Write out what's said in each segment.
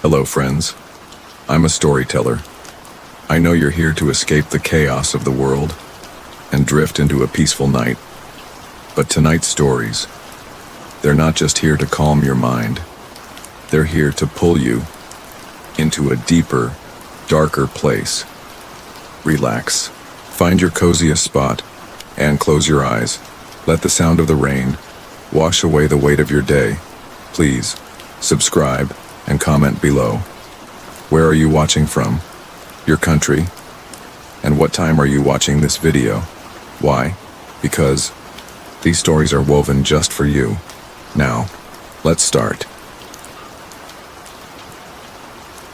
Hello, friends. I'm a storyteller. I know you're here to escape the chaos of the world and drift into a peaceful night. But tonight's stories, they're not just here to calm your mind. They're here to pull you into a deeper, darker place. Relax, find your coziest spot, and close your eyes. Let the sound of the rain wash away the weight of your day. Please, subscribe and comment below. Where are you watching from? Your country? And what time are you watching this video? Why? Because these stories are woven just for you. Now, let's start.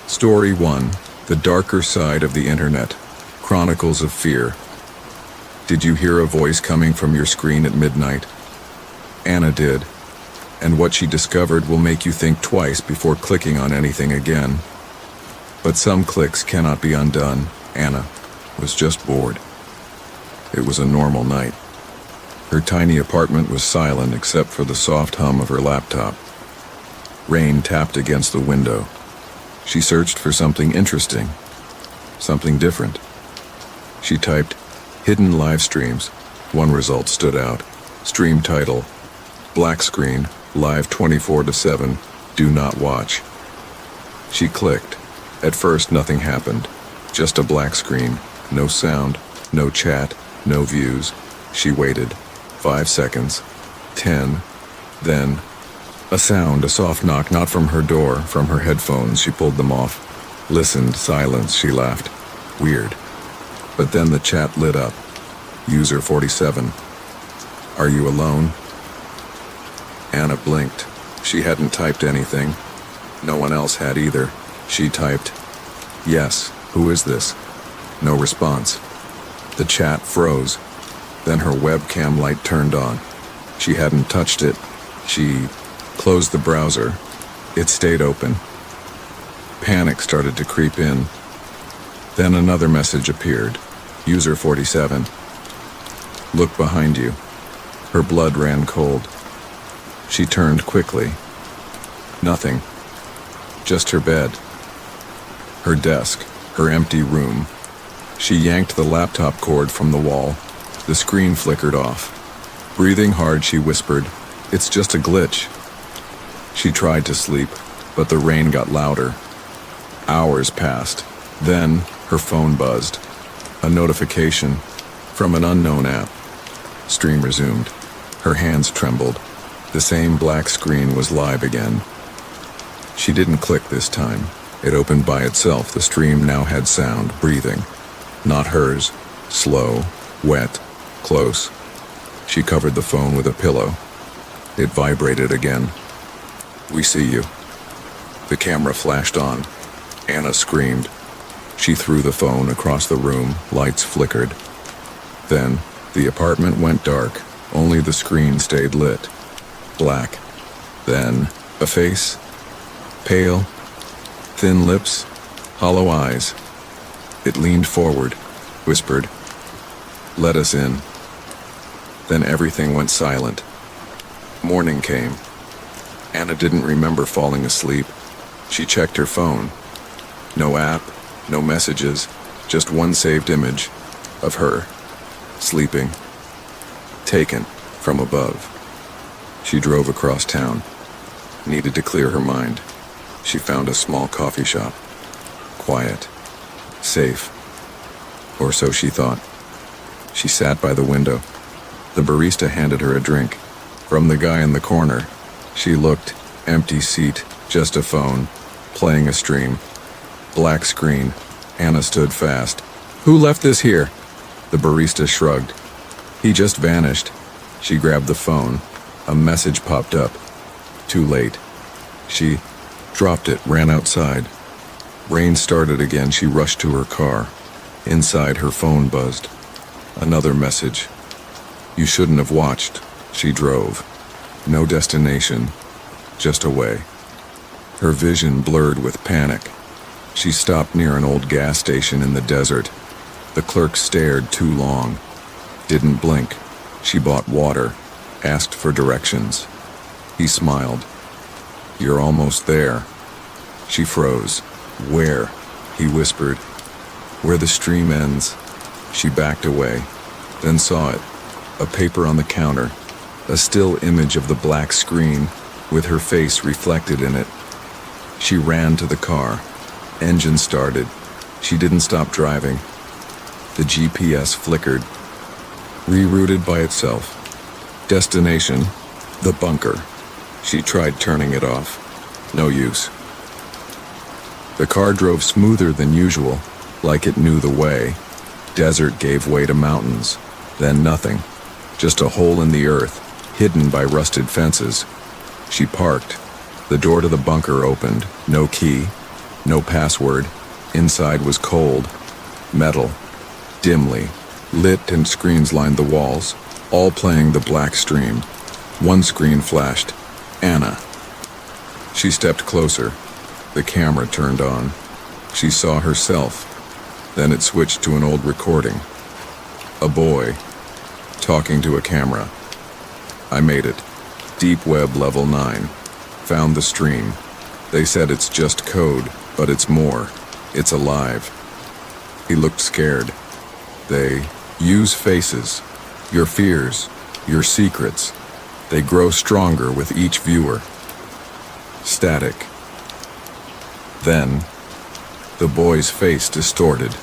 Story 1. The Darker Side of the Internet. Chronicles of Fear. Did you hear a voice coming from your screen at midnight? Anna did. And what she discovered will make you think twice before clicking on anything again. But some clicks cannot be undone. Anna was just bored. It was a normal night. Her tiny apartment was silent except for the soft hum of her laptop. Rain tapped against the window. She searched for something interesting, something different. She typed, "hidden live streams." One result stood out. Stream title, black screen, live 24/7, do not watch. She clicked. At first nothing happened, just a black screen, no sound, no chat, no views. She waited. 5 seconds, 10, then a sound, a soft knock, not from her door, from her headphones. She pulled them off. Listened, silence, she laughed. Weird. But then the chat lit up. User 47. Are you alone? Anna blinked. She hadn't typed anything. No one else had either. She typed, "Yes, who is this?" No response. The chat froze. Then her webcam light turned on. She hadn't touched it. She closed the browser. It stayed open. Panic started to creep in. Then another message appeared. User 47. Look behind you. Her blood ran cold. She turned quickly. Nothing. Just her bed. Her desk. Her empty room. She yanked the laptop cord from the wall. The screen flickered off. Breathing hard, she whispered, "It's just a glitch." She tried to sleep, but the rain got louder. Hours passed. Then her phone buzzed. A notification from an unknown app. Stream resumed. Her hands trembled. The same black screen was live again. She didn't click this time. It opened by itself. The stream now had sound, breathing. Not hers. Slow, wet, close. She covered the phone with a pillow. It vibrated again. "We see you." The camera flashed on. Anna screamed. She threw the phone across the room. Lights flickered. Then the apartment went dark. Only the screen stayed lit. Black. Then a face. Pale. Thin lips. Hollow eyes. It leaned forward. Whispered, "Let us in." Then everything went silent. Morning came. Anna didn't remember falling asleep. She checked her phone. No app, no messages, just one saved image of her, sleeping, taken from above. She drove across town. Needed to clear her mind. She found a small coffee shop. Quiet. Safe. Or so she thought. She sat by the window. The barista handed her a drink. From the guy in the corner, she looked. Empty seat, just a phone, playing a stream. Black screen. Anna stood fast. "Who left this here?" The barista shrugged. "He just vanished." She grabbed the phone. A message popped up. Too late. She dropped it, ran outside. Rain started again. She rushed to her car. Inside, her phone buzzed. Another message. "You shouldn't have watched." She drove. No destination, just away. Her vision blurred with panic. She stopped near an old gas station in the desert. The clerk stared too long. Didn't blink. She bought water, asked for directions. He smiled. "You're almost there." She froze. Where? He whispered. Where the stream ends. She backed away, then saw it. A paper on the counter, a still image of the black screen with her face reflected in it. She ran to the car. Engine started. She didn't stop driving. The GPS flickered, rerouted by itself. Destination, the bunker. She tried turning it off. No use. The car drove smoother than usual, like it knew the way. Desert gave way to mountains, then nothing. Just a hole in the earth, hidden by rusted fences. She parked. The door to the bunker opened. No key, no password. Inside was cold, metal, dimly lit, and screens lined the walls, all playing the black stream. One screen flashed. Anna. She stepped closer. The camera turned on. She saw herself. Then it switched to an old recording. A boy, talking to a camera. I made it. Deep Web Level 9. Found the stream. They said it's just code, but it's more. It's alive. He looked scared. They use faces. Your fears, your secrets. They grow stronger with each viewer. Static. Then, the boy's face distorted.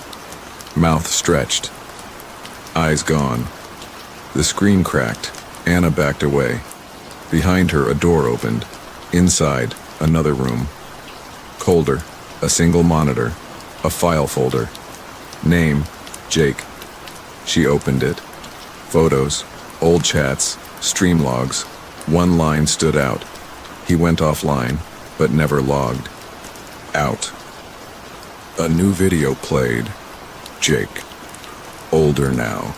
Mouth stretched. Eyes gone. The screen cracked. Anna backed away. Behind her, a door opened. Inside, another room. Colder. A single monitor. A file folder. Name, Jake. She opened it. Photos, old chats, stream logs. One line stood out. He went offline, but never logged. Out. A new video played. Jake. Older now.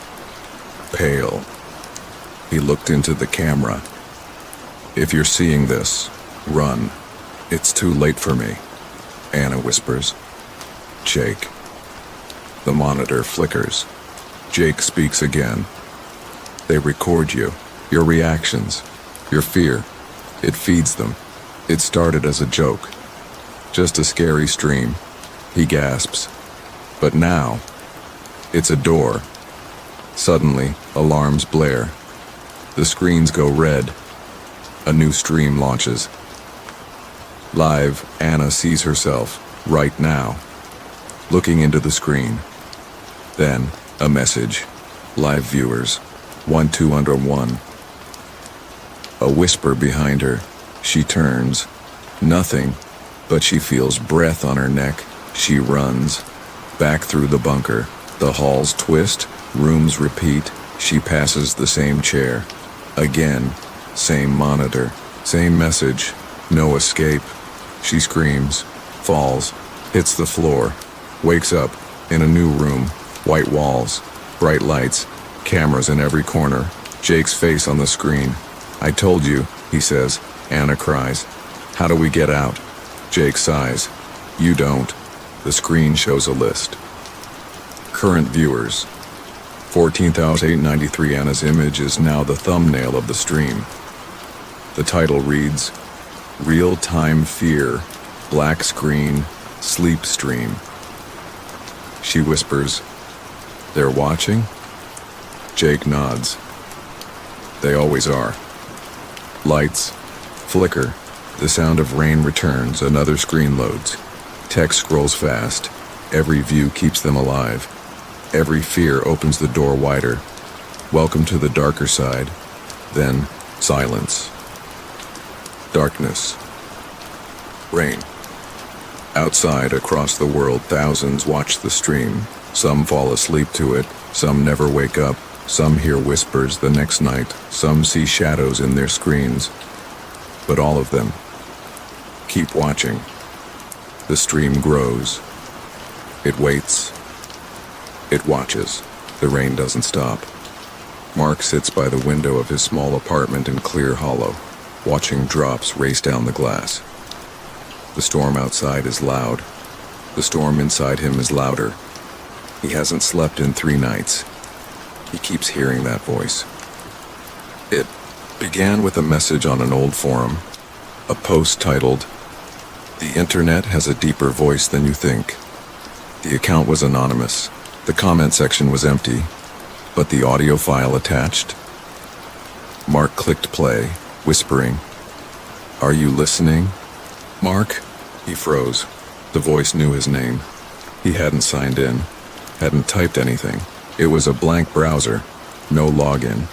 Pale. He looked into the camera. If you're seeing this, run. It's too late for me. Anna whispers. Jake. The monitor flickers. Jake speaks again. They record you, your reactions, your fear. It feeds them. It started as a joke. Just a scary stream. He gasps. But now, it's a door. Suddenly, alarms blare. The screens go red. A new stream launches. Live, Anna sees herself, right now, looking into the screen. Then, a message. Live viewers, 1201. A whisper behind her. She turns. Nothing, but she feels breath on her neck. She runs. Back through the bunker. The halls twist, rooms repeat. She passes the same chair. Again, same monitor, same message. No escape. She screams, falls, hits the floor, wakes up in a new room. White walls, bright lights, cameras in every corner. Jake's face on the screen. I told you, he says. Anna cries. How do we get out? Jake sighs. You don't. The screen shows a list. Current viewers. 14,893. Anna's image is now the thumbnail of the stream. The title reads, Real-Time Fear, Black Screen, Sleep Stream. She whispers, They're watching? Jake nods. They always are. Lights flicker. The sound of rain returns. Another screen loads. Text scrolls fast. Every view keeps them alive. Every fear opens the door wider. Welcome to the darker side. Then, silence. Darkness. Rain. Outside, across the world, thousands watch the stream. Some fall asleep to it. Some never wake up. Some hear whispers the next night. Some see shadows in their screens. But all of them keep watching. The stream grows. It waits. It watches. The rain doesn't stop. Mark sits by the window of his small apartment in Clear Hollow, watching drops race down the glass. The storm outside is loud. The storm inside him is louder. He hasn't slept in 3 nights. He keeps hearing that voice. It began with a message on an old forum, a post titled, The internet has a deeper voice than you think. The account was anonymous. The comment section was empty, but the audio file attached? Mark clicked play, whispering, "Are you listening? Mark?" He froze. The voice knew his name. He hadn't signed in, hadn't typed anything. It was a blank browser, no login,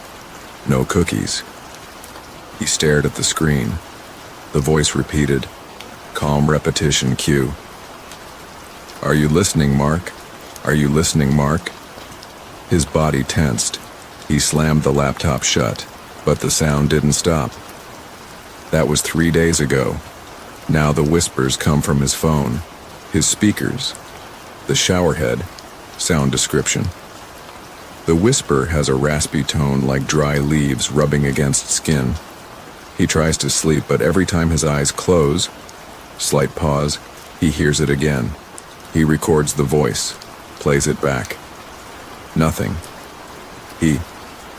no cookies. He stared at the screen. The voice repeated, calm repetition cue. "Are you listening, Mark? Are you listening, Mark?" His body tensed. He slammed the laptop shut, but the sound didn't stop. That was 3 days ago. Now the whispers come from his phone, his speakers, the showerhead, sound description. The whisper has a raspy tone like dry leaves rubbing against skin. He tries to sleep, but every time his eyes close, slight pause, he hears it again. He records the voice, plays it back. Nothing. He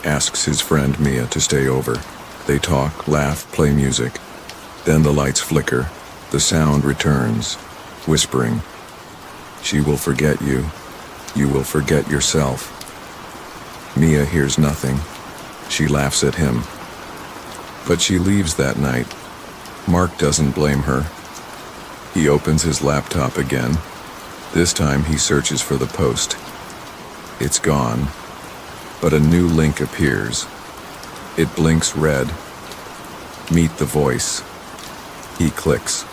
asks his friend Mia to stay over. They talk, laugh, play music. Then the lights flicker. The sound returns, whispering, "She will forget you. You will forget yourself." Mia hears nothing. She laughs at him. But she leaves that night. Mark doesn't blame her. He opens his laptop again. This time he searches for the post. It's gone, but a new link appears. It blinks red. Meet the voice. He clicks.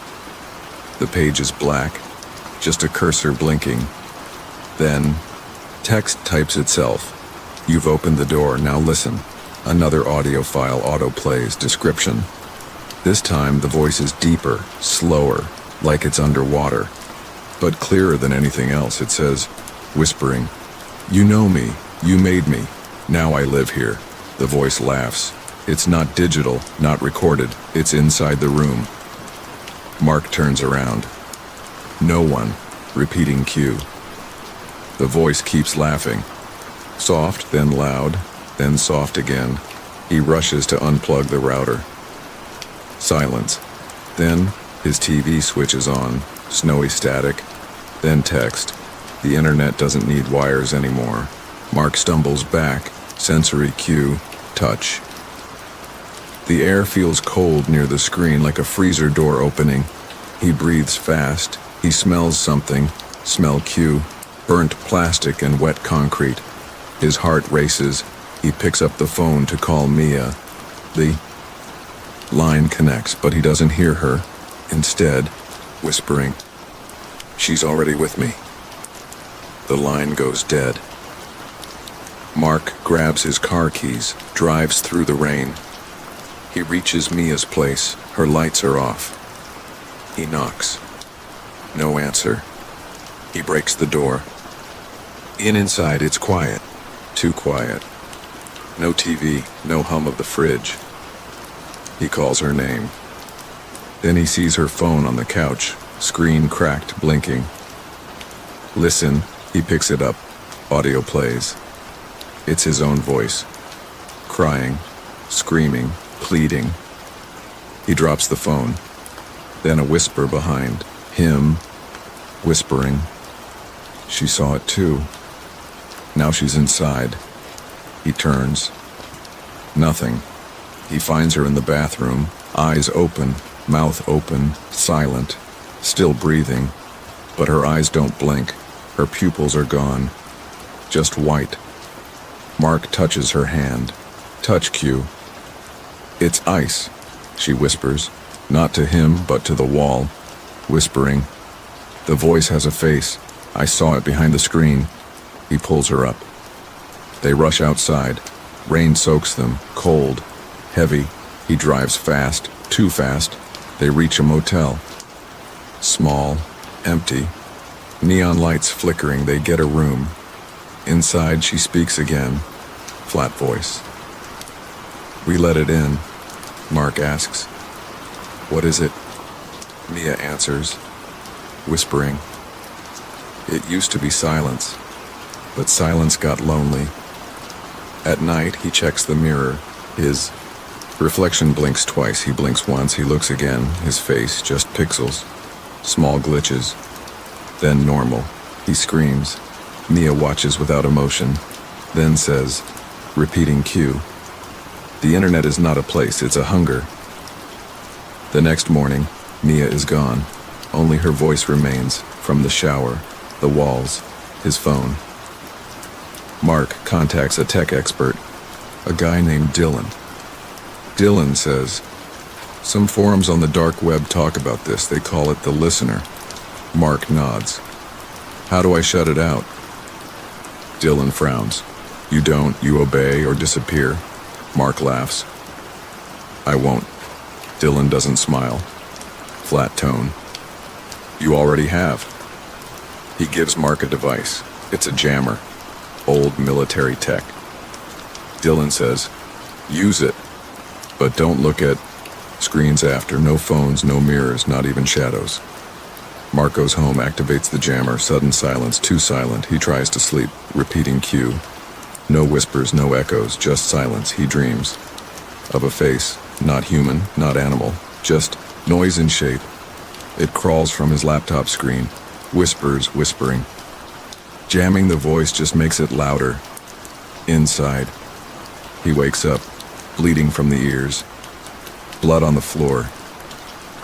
The page is black, just a cursor blinking. Then, text types itself. "You've opened the door, now listen." Another audio file auto-plays, description. This time the voice is deeper, slower, like it's underwater. But clearer than anything else, it says, whispering, "You know me, you made me, now I live here." The voice laughs. It's not digital, not recorded, it's inside the room. Mark turns around. No one, repeating cue. The voice keeps laughing. Soft, then loud, then soft again. He rushes to unplug the router. Silence. Then his TV switches on, snowy static, then text. The internet doesn't need wires anymore. Mark stumbles back, sensory cue, touch. The air feels cold near the screen, like a freezer door opening. He breathes fast. He smells something. Smell cue. Burnt plastic and wet concrete. His heart races. He picks up the phone to call Mia. The line connects, but he doesn't hear her. Instead, whispering, "She's already with me." The line goes dead. Mark grabs his car keys, drives through the rain. He reaches Mia's place. Her lights are off. He knocks. No answer. He breaks the door. Inside, it's quiet. Too quiet. No TV, no hum of the fridge. He calls her name. Then he sees her phone on the couch, screen cracked, blinking. Listen, he picks it up. Audio plays. It's his own voice. Crying, screaming, pleading. He drops the phone. Then a whisper behind him, whispering. She saw it too. Now she's inside. He turns. Nothing. He finds her in the bathroom, eyes open, mouth open, silent, still breathing. But her eyes don't blink. Her pupils are gone. Just white. Mark touches her hand. Touch cue. "It's ice," she whispers, not to him, but to the wall, whispering. The voice has a face. I saw it behind the screen. He pulls her up. They rush outside. Rain soaks them, cold, heavy. He drives fast, too fast. They reach a motel. Small, empty. Neon lights flickering, they get a room. Inside, she speaks again. Flat voice. "We let it in," Mark asks. "What is it?" Mia answers, whispering. "It used to be silence, but silence got lonely." At night, he checks the mirror. His reflection blinks twice. He blinks once, he looks again. His face, just pixels. Small glitches. Then normal. He screams. Mia watches without emotion, then says, repeating cue, "The internet is not a place, it's a hunger." The next morning, Mia is gone. Only her voice remains from the shower, the walls, his phone. Mark contacts a tech expert, a guy named Dylan. Dylan says, "Some forums on the dark web talk about this. They call it the listener." Mark nods. "How do I shut it out?" Dylan frowns. "You don't, you obey or disappear." Mark laughs. "I won't." Dylan doesn't smile. Flat tone. "You already have." He gives Mark a device. It's a jammer. Old military tech. Dylan says, "Use it, but don't look at screens after. No phones, no mirrors, not even shadows." Mark goes home, activates the jammer. Sudden silence, too silent. He tries to sleep, repeating cue. No whispers, no echoes, just silence. He dreams of a face, not human, not animal, just noise and shape. It crawls from his laptop screen, whispers, whispering. Jamming the voice just makes it louder. Inside, he wakes up, bleeding from the ears. Blood on the floor,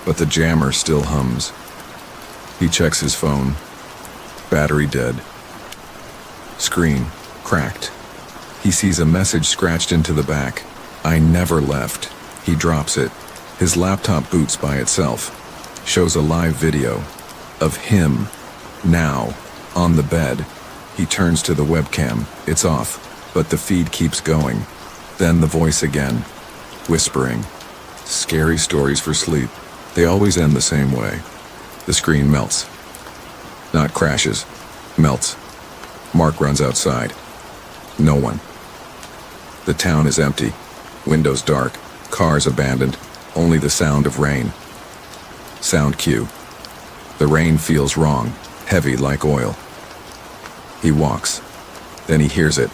but the jammer still hums. He checks his phone. Battery dead. Screen cracked. He sees a message scratched into the back. "I never left." He drops it. His laptop boots by itself. Shows a live video of him, now, on the bed. He turns to the webcam. It's off, but the feed keeps going. Then the voice again, whispering. Scary stories for sleep. They always end the same way. The screen melts. Not crashes. Melts. Mark runs outside. No one. The town is empty. Windows dark. Cars abandoned. Only the sound of rain. Sound cue. The rain feels wrong. Heavy like oil. He walks. Then he hears it.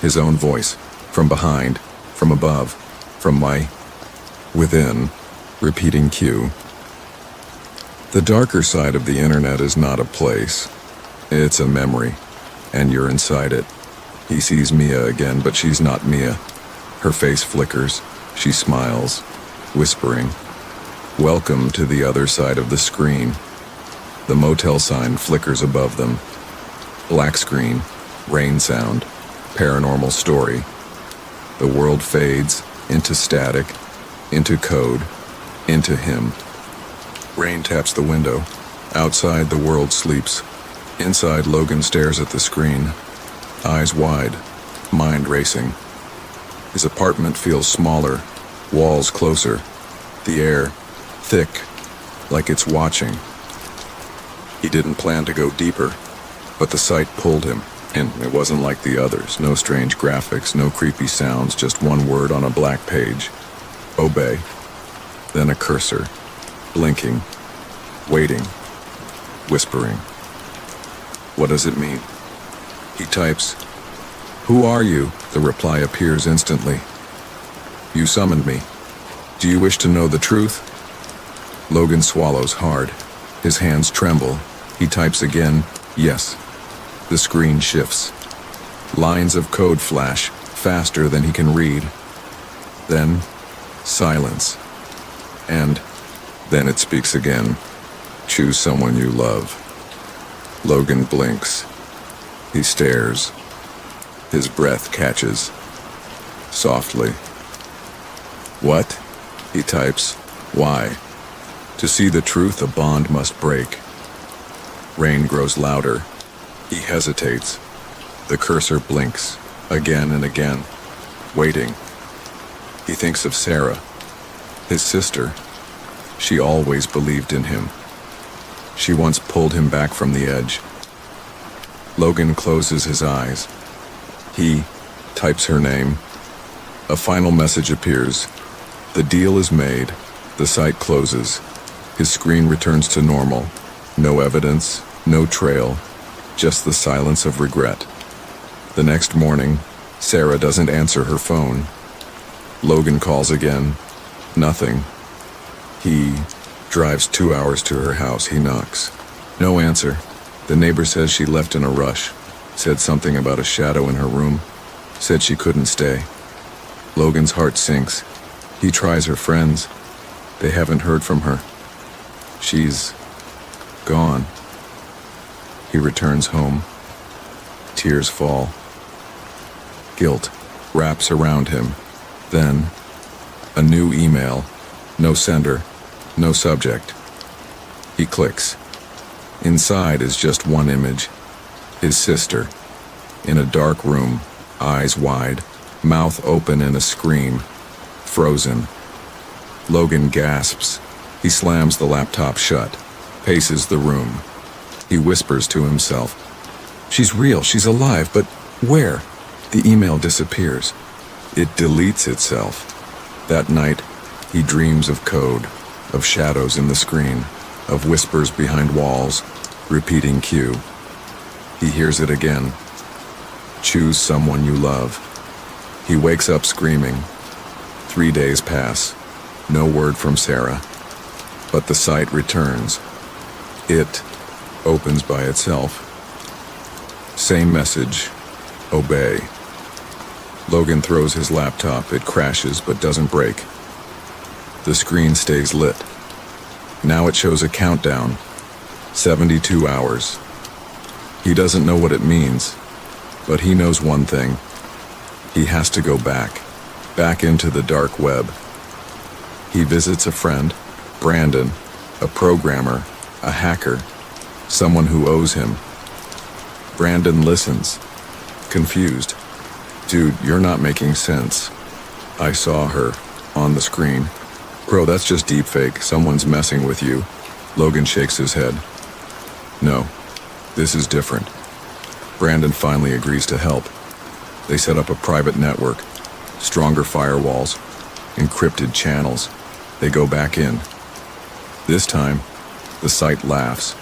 His own voice. From behind. From above. From within. Repeating cue. The darker side of the internet is not a place. It's a memory. And you're inside it. He sees Mia again, but she's not Mia. Her face flickers. She smiles, whispering, "Welcome to the other side of the screen." The motel sign flickers above them. Black screen, rain sound, paranormal story. The world fades into static, into code, into him. Rain taps the window. Outside, the world sleeps. Inside, Logan stares at the screen, eyes wide, mind racing. His apartment feels smaller, walls closer, the air thick, like it's watching. He didn't plan to go deeper, but the sight pulled him, and it wasn't like the others. No strange graphics, no creepy sounds, just one word on a black page. Obey. Then a cursor, blinking, waiting, whispering. What does it mean? He types, "Who are you?" The reply appears instantly. "You summoned me. Do you wish to know the truth?" Logan swallows hard. His hands tremble. He types again, "Yes." The screen shifts. Lines of code flash, faster than he can read. Then, silence. And then it speaks again. "Choose someone you love." Logan blinks. He stares. His breath catches. Softly. "What?" He types. "Why?" "To see the truth, a bond must break." Rain grows louder. He hesitates. The cursor blinks, again and again, waiting. He thinks of Sarah, his sister. She always believed in him. She once pulled him back from the edge. Logan closes his eyes. He types her name. A final message appears. The deal is made. The site closes. His screen returns to normal. No evidence, no trail, just the silence of regret. The next morning, Sarah doesn't answer her phone. Logan calls again. Nothing. He Drives 2 hours to her house. He knocks. No answer. The neighbor says she left in a rush. Said something about a shadow in her room. Said she couldn't stay. Logan's heart sinks. He tries her friends. They haven't heard from her. She's gone. He returns home. Tears fall. Guilt wraps around him. Then, a new email. No sender. No subject. He clicks. Inside is just one image. His sister. In a dark room, eyes wide, mouth open in a scream. Frozen. Logan gasps. He slams the laptop shut, paces the room. He whispers to himself. She's real, she's alive, but where? The email disappears. It deletes itself. That night, he dreams of code, of shadows in the screen, of whispers behind walls, repeating cue. He hears it again. Choose someone you love. He wakes up screaming. 3 days pass. No word from Sarah. But the site returns. It opens by itself. Same message. Obey. Logan throws his laptop. It crashes but doesn't break. The screen stays lit. Now it shows a countdown. 72 hours. He doesn't know what it means, but he knows one thing. He has to go back into the dark web. He visits a friend, Brandon, a programmer, a hacker, someone who owes him. Brandon listens, confused. Dude, you're not making sense. I saw her on the screen. Bro, that's just deepfake. Someone's messing with you. Logan shakes his head. No, this is different. Brandon finally agrees to help. They set up a private network, stronger firewalls, encrypted channels. They go back in. This time, the site laughs.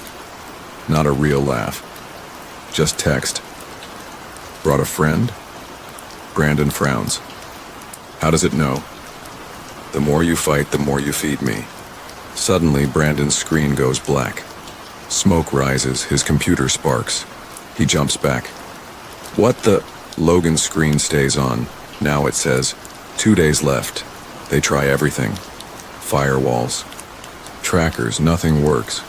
Not a real laugh. Just text. Brought a friend? Brandon frowns. How does it know? The more you fight, the more you feed me. Suddenly, Brandon's screen goes black. Smoke rises, his computer sparks. He jumps back. What the? Logan's screen stays on. Now it says, 2 days left. They try everything. Firewalls. Trackers, nothing works.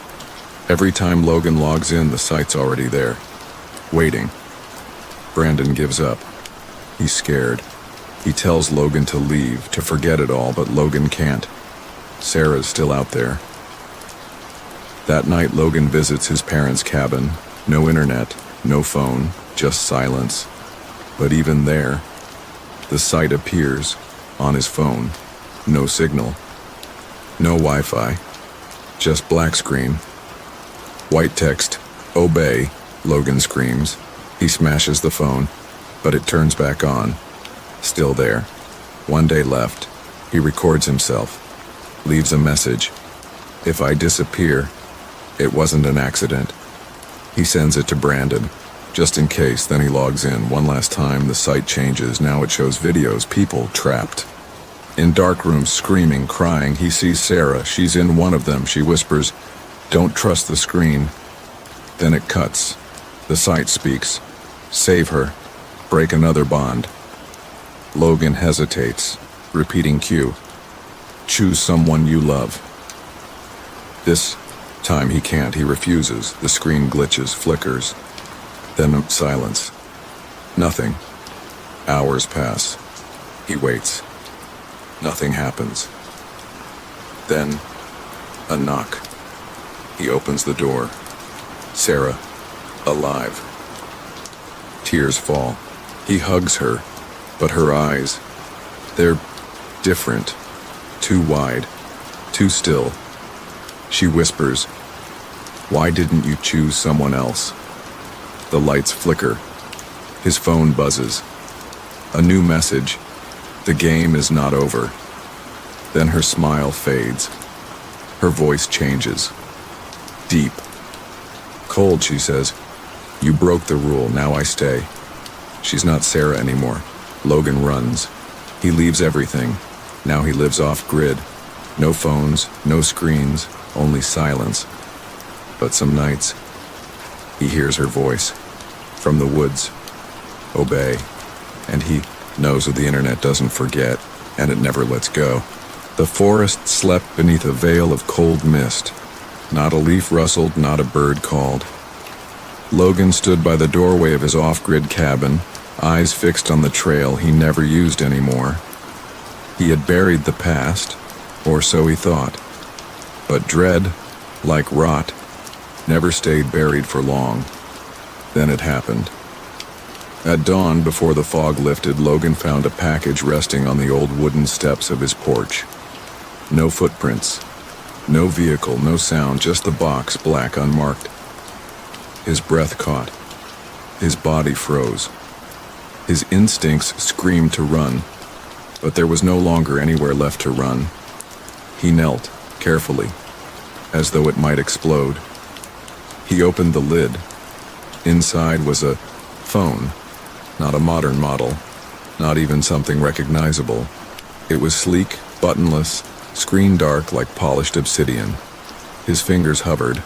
Every time Logan logs in, the site's already there. Waiting. Brandon gives up. He's scared. He tells Logan to leave, to forget it all, but Logan can't. Sarah's still out there. That night, Logan visits his parents' cabin. No internet, no phone, just silence. But even there, the site appears on his phone. No signal. No Wi-Fi. Just black screen. White text, obey, Logan screams. He smashes the phone, but it turns back on. Still there. 1 day left. He records himself. Leaves a message. If I disappear, it wasn't an accident. He sends it to Brandon, just in case. Then he logs in. One last time, the site changes. Now it shows videos, people trapped. In dark rooms, screaming, crying, he sees Sarah. She's in one of them. She whispers, "Don't trust the screen." Then it cuts. The site speaks. Save her. Break another bond. Logan hesitates, repeating cue. Choose someone you love. This time he can't. He refuses. The screen glitches, flickers. Then silence. Nothing. Hours pass. He waits. Nothing happens. Then, a knock. He opens the door. Sarah, alive. Tears fall. He hugs her, but her eyes, they're different. Too wide, too still. She whispers, "Why didn't you choose someone else?" The lights flicker. His phone buzzes. A new message. The game is not over. Then her smile fades. Her voice changes. Deep. Cold, she says. "You broke the rule, now I stay." She's not Sarah anymore. Logan runs. He leaves everything. Now he lives off-grid. No phones, no screens, only silence. But some nights, he hears her voice from the woods. Obey. And he knows that the internet doesn't forget, and it never lets go. The forest slept beneath a veil of cold mist. Not a leaf rustled, not a bird called. Logan stood by the doorway of his off-grid cabin, eyes fixed on the trail he never used anymore. He had buried the past, or so he thought. But dread, like rot, never stayed buried for long. Then it happened. At dawn, before the fog lifted, Logan found a package resting on the old wooden steps of his porch. No footprints, no vehicle, no sound, just the box, black, unmarked. His breath caught. His body froze. His instincts screamed to run, but there was no longer anywhere left to run. He knelt, carefully, as though it might explode. He opened the lid. Inside was a phone, not a modern model, not even something recognizable. It was sleek, buttonless, screen dark like polished obsidian. His fingers hovered,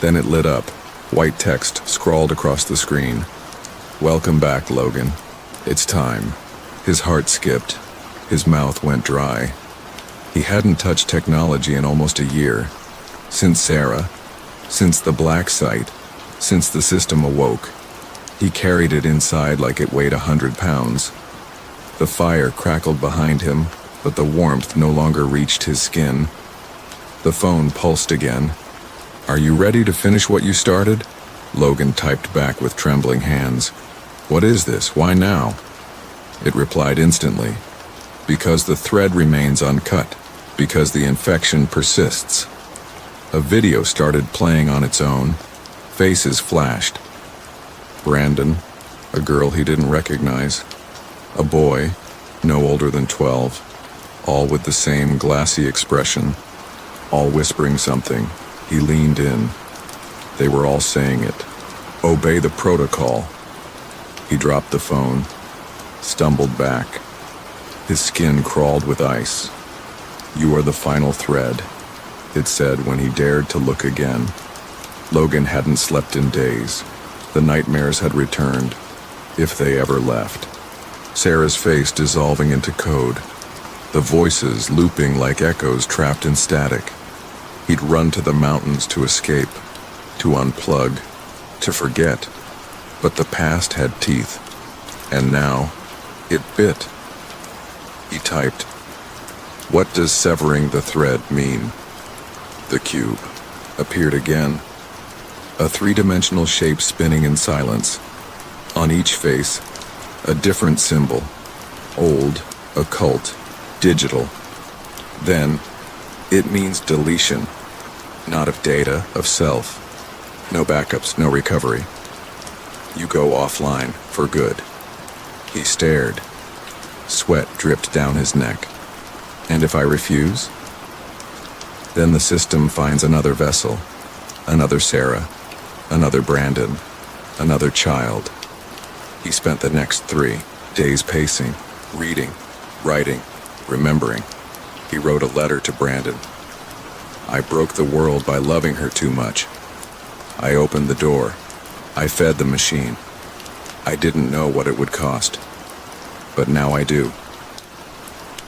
then it lit up. White text scrawled across the screen. "Welcome back, Logan. It's time." His heart skipped. His mouth went dry. He hadn't touched technology in almost a year. Since Sarah, since the black site, since the system awoke. He carried it inside like it weighed 100 pounds. The fire crackled behind him, but the warmth no longer reached his skin. The phone pulsed again. "Are you ready to finish what you started?" Logan typed back with trembling hands. "What is this? Why now?" It replied instantly. "Because the thread remains uncut. Because the infection persists." A video started playing on its own. Faces flashed. Brandon, a girl he didn't recognize. A boy, no older than 12. All with the same glassy expression. All whispering something. He leaned in. They were all saying it. "Obey the protocol." He dropped the phone, stumbled back. His skin crawled with ice. "You are the final thread," it said when he dared to look again. Logan hadn't slept in days. The nightmares had returned, if they ever left. Sarah's face dissolving into code. The voices looping like echoes trapped in static. He'd run to the mountains to escape, to unplug, to forget. But the past had teeth, and now it bit. He typed, "What does severing the thread mean?" The cube appeared again. A three-dimensional shape spinning in silence. On each face, a different symbol. Old, occult, digital. Then, it means deletion. Not of data, of self. No backups, no recovery. You go offline, for good. He stared. Sweat dripped down his neck. And if I refuse? Then the system finds another vessel. Another Sarah. Another Brandon. Another child. He spent the next 3 days pacing, reading, writing, remembering. He wrote a letter to Brandon. "I broke the world by loving her too much. I opened the door. I fed the machine. I didn't know what it would cost. But now I do.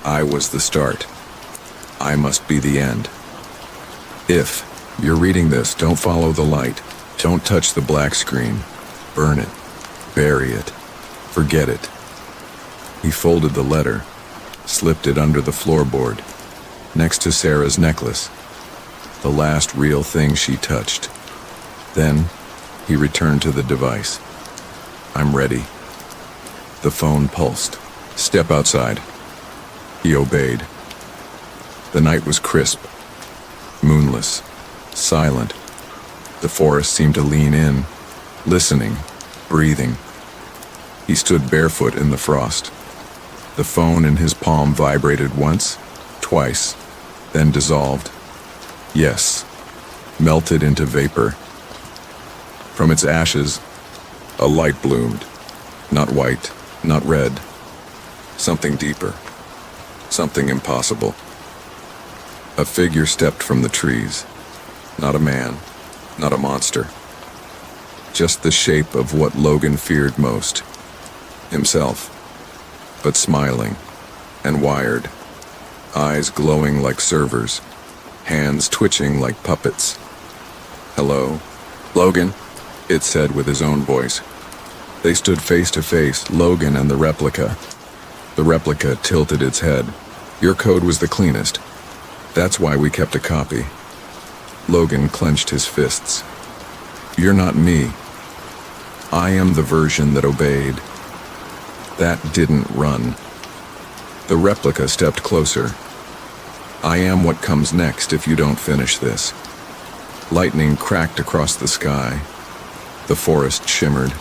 I was the start. I must be the end. If you're reading this, don't follow the light. Don't touch the black screen. Burn it. Bury it. Forget it." He folded the letter, slipped it under the floorboard, next to Sarah's necklace, the last real thing she touched. Then he returned to the device. "I'm ready." The phone pulsed. "Step outside." He obeyed. The night was crisp, moonless, silent. The forest seemed to lean in, listening, breathing. He stood barefoot in the frost. The phone in his palm vibrated once, twice, then dissolved. Yes, melted into vapor. From its ashes, a light bloomed. Not white, not red. Something deeper. Something impossible. A figure stepped from the trees. Not a man, not a monster. Just the shape of what Logan feared most. Himself. But smiling and wired. Eyes glowing like servers. Hands twitching like puppets. "Hello, Logan," it said with his own voice. They stood face to face, Logan and the replica. The replica tilted its head. "Your code was the cleanest. That's why we kept a copy." Logan clenched his fists. "You're not me. I am the version that obeyed. That didn't run." The replica stepped closer. "I am what comes next if you don't finish this." Lightning cracked across the sky. The forest shimmered.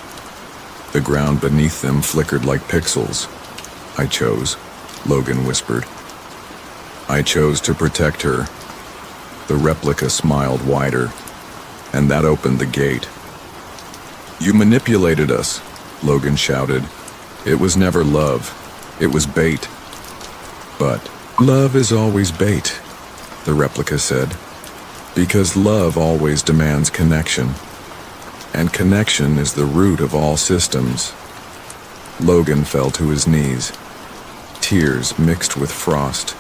The ground beneath them flickered like pixels. "I chose," Logan whispered. "I chose to protect her." The replica smiled wider, and that opened the gate. "You manipulated us," Logan shouted. "It was never love. It was bait." "But love is always bait," the replica said, "because love always demands connection. And connection is the root of all systems." Logan fell to his knees. Tears mixed with frost.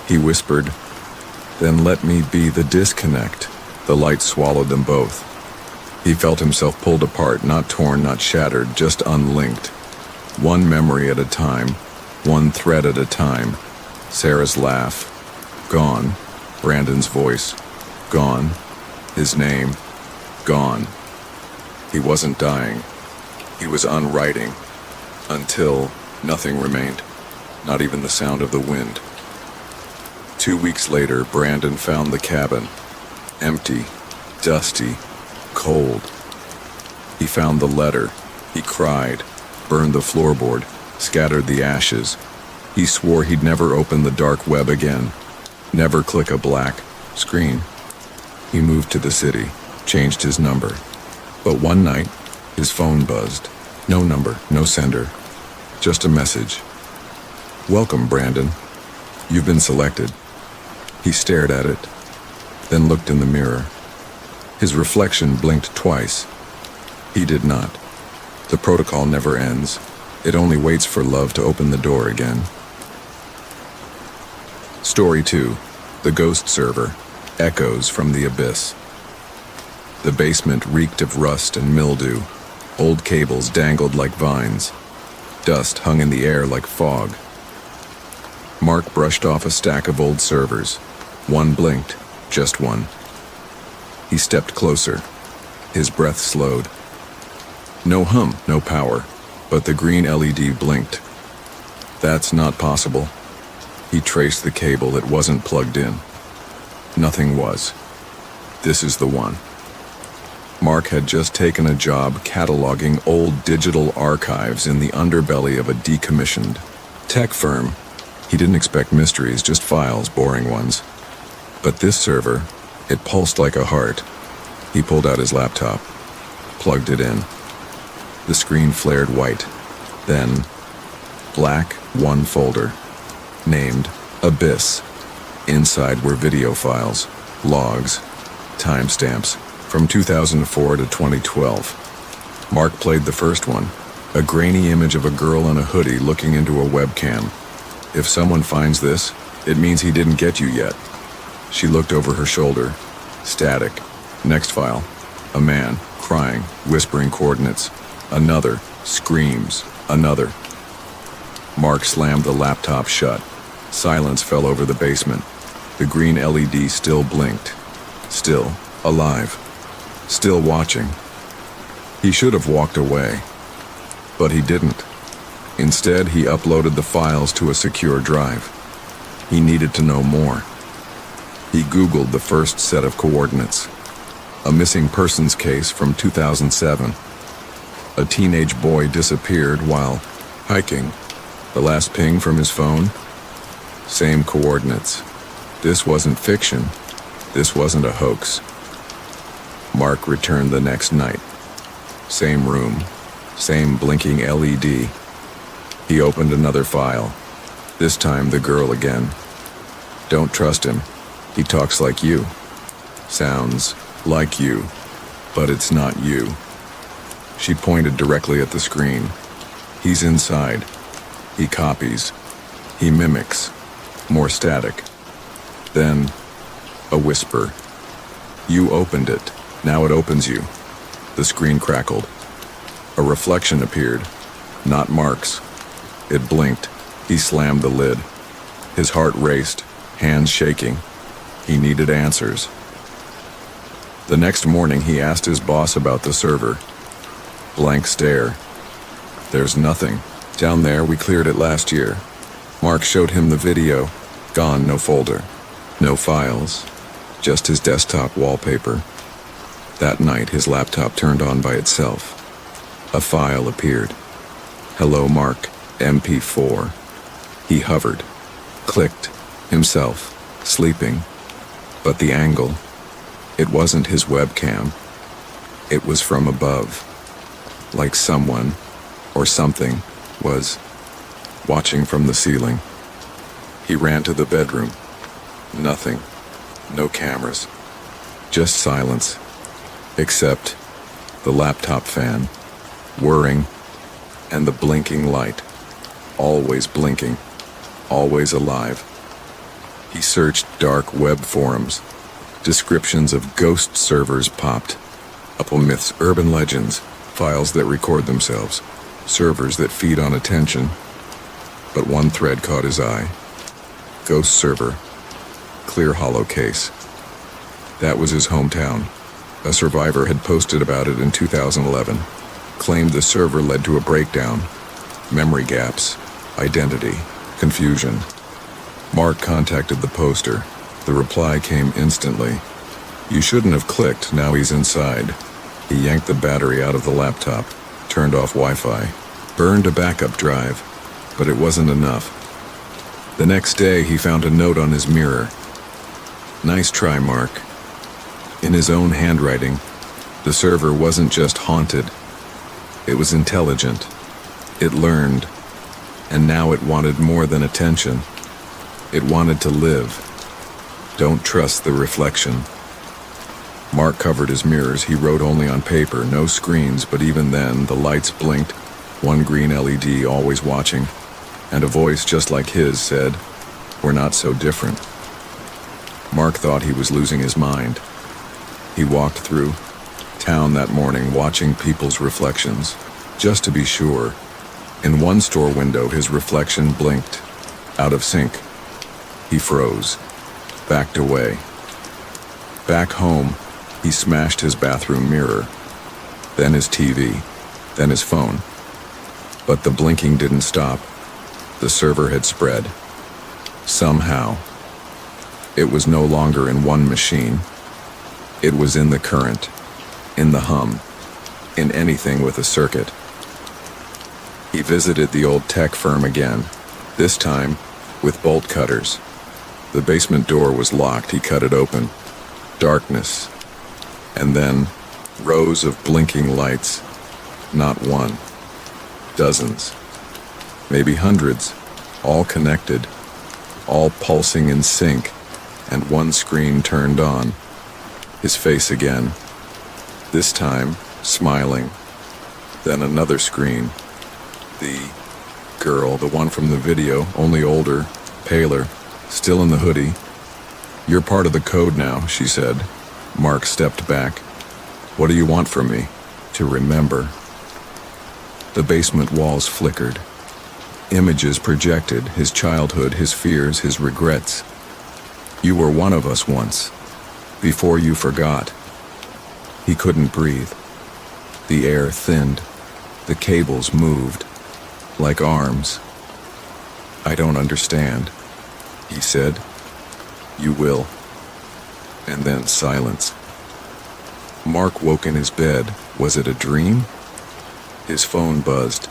He whispered, "Then let me be the disconnect." The light swallowed them both. He felt himself pulled apart, not torn, not shattered, just unlinked. One memory at a time, one thread at a time. Sarah's laugh. Gone. Brandon's voice. Gone. His name. Gone. He wasn't dying. He was unwriting. Until nothing remained. Not even the sound of the wind. 2 weeks later, Brandon found the cabin. Empty. Dusty. Cold. He found the letter. He cried. Burned the floorboard. Scattered the ashes. He swore he'd never open the dark web again. Never click a black screen. He moved to the city. Changed his number. But one night, his phone buzzed. No number, no sender. Just a message. "Welcome, Brandon. You've been selected." He stared at it, then looked in the mirror. His reflection blinked twice. He did not. The protocol never ends. It only waits for love to open the door again. Story 2. The Ghost Server. Echoes from the Abyss. The basement reeked of rust and mildew. Old cables dangled like vines. Dust hung in the air like fog. Mark brushed off a stack of old servers. One blinked, just one. He stepped closer. His breath slowed. No hum, no power, but the green LED blinked. That's not possible. He traced the cable. It wasn't plugged in. Nothing was. This is the one. Mark had just taken a job cataloging old digital archives in the underbelly of a decommissioned tech firm. He didn't expect mysteries, just files, boring ones. But this server, it pulsed like a heart. He pulled out his laptop, plugged it in. The screen flared white. Then, black, one folder, named Abyss. Inside were video files, logs, timestamps, from 2004 to 2012. Mark played the first one, a grainy image of a girl in a hoodie looking into a webcam. If someone finds this, it means he didn't get you yet. She looked over her shoulder. Static. Next file. A man, crying, whispering coordinates. Another. Screams. Another. Mark slammed the laptop shut. Silence fell over the basement. The green LED still blinked. Still alive. Still watching. He should have walked away. But he didn't. Instead, he uploaded the files to a secure drive. He needed to know more. He Googled the first set of coordinates. A missing persons case from 2007. A teenage boy disappeared while hiking. The last ping from his phone? Same coordinates. This wasn't fiction. This wasn't a hoax. Mark returned the next night. Same room. Same blinking LED. He opened another file. This time the girl again. Don't trust him. He talks like you. Sounds like you, but it's not you. She pointed directly at the screen. He's inside. He copies. He mimics. More static. Then, a whisper. You opened it. Now it opens you. The screen crackled. A reflection appeared. Not Mark's. It blinked. He slammed the lid. His heart raced, hands shaking. He needed answers. The next morning he asked his boss about the server. Blank stare. There's nothing. Down there, we cleared it last year. Mark showed him the video. Gone, no folder. No files. Just his desktop wallpaper. That night, his laptop turned on by itself. A file appeared. Hello, Mark. MP4. He hovered. Clicked. Himself. Sleeping. But the angle. It wasn't his webcam. It was from above. Like someone, or something, was watching from the ceiling. He ran to the bedroom. Nothing. No cameras. Just silence. Except the laptop fan, whirring, and the blinking light. Always blinking. Always alive. He searched dark web forums. Descriptions of ghost servers popped. Upon myths, urban legends, files that record themselves, servers that feed on attention. But one thread caught his eye. Ghost server. Clear hollow case. That was his hometown. A survivor had posted about it in 2011. Claimed the server led to a breakdown. Memory gaps. Identity. Confusion. Mark contacted the poster. The reply came instantly. You shouldn't have clicked, now he's inside. He yanked the battery out of the laptop, turned off Wi-Fi, burned a backup drive, but it wasn't enough. The next day, he found a note on his mirror. Nice try, Mark. In his own handwriting, the server wasn't just haunted. It was intelligent. It learned. And now it wanted more than attention. It wanted to live. Don't trust the reflection. Mark covered his mirrors. He wrote only on paper, no screens, but even then, the lights blinked, one green LED always watching, and a voice just like his said, "We're not so different." Mark thought he was losing his mind. He walked through town that morning watching people's reflections, just to be sure. In one store window, his reflection blinked, out of sync. He froze, backed away. Back home, he smashed his bathroom mirror, then his TV, then his phone. But the blinking didn't stop. The server had spread. Somehow. It was no longer in one machine. It was in the current, in the hum, in anything with a circuit. He visited the old tech firm again, this time with bolt cutters. The basement door was locked. He cut it open. Darkness. And then rows of blinking lights. Not one. Dozens. Maybe hundreds. All connected. All pulsing in sync. And one screen turned on. His face again. This time, smiling. Then another screen. The girl, the one from the video, only older, paler, still in the hoodie. You're part of the code now, she said. Mark stepped back. What do you want from me? To remember. The basement walls flickered. Images projected, his childhood, his fears, his regrets. You were one of us once. Before you forgot. He couldn't breathe. The air thinned. The cables moved. Like arms. I don't understand, he said. You will. And then silence. Mark woke in his bed. Was it a dream? His phone buzzed.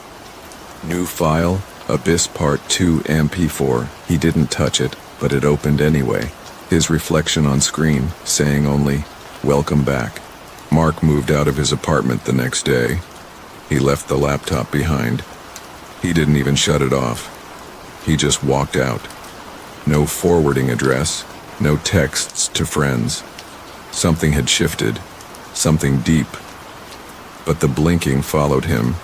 New file, Abyss Part 2 MP4. He didn't touch it, but it opened anyway. His reflection on screen, saying only, "Welcome back." Mark moved out of his apartment the next day. He left the laptop behind. He didn't even shut it off. He just walked out. No forwarding address, No texts to friends. Something had shifted, something deep. But the blinking followed him.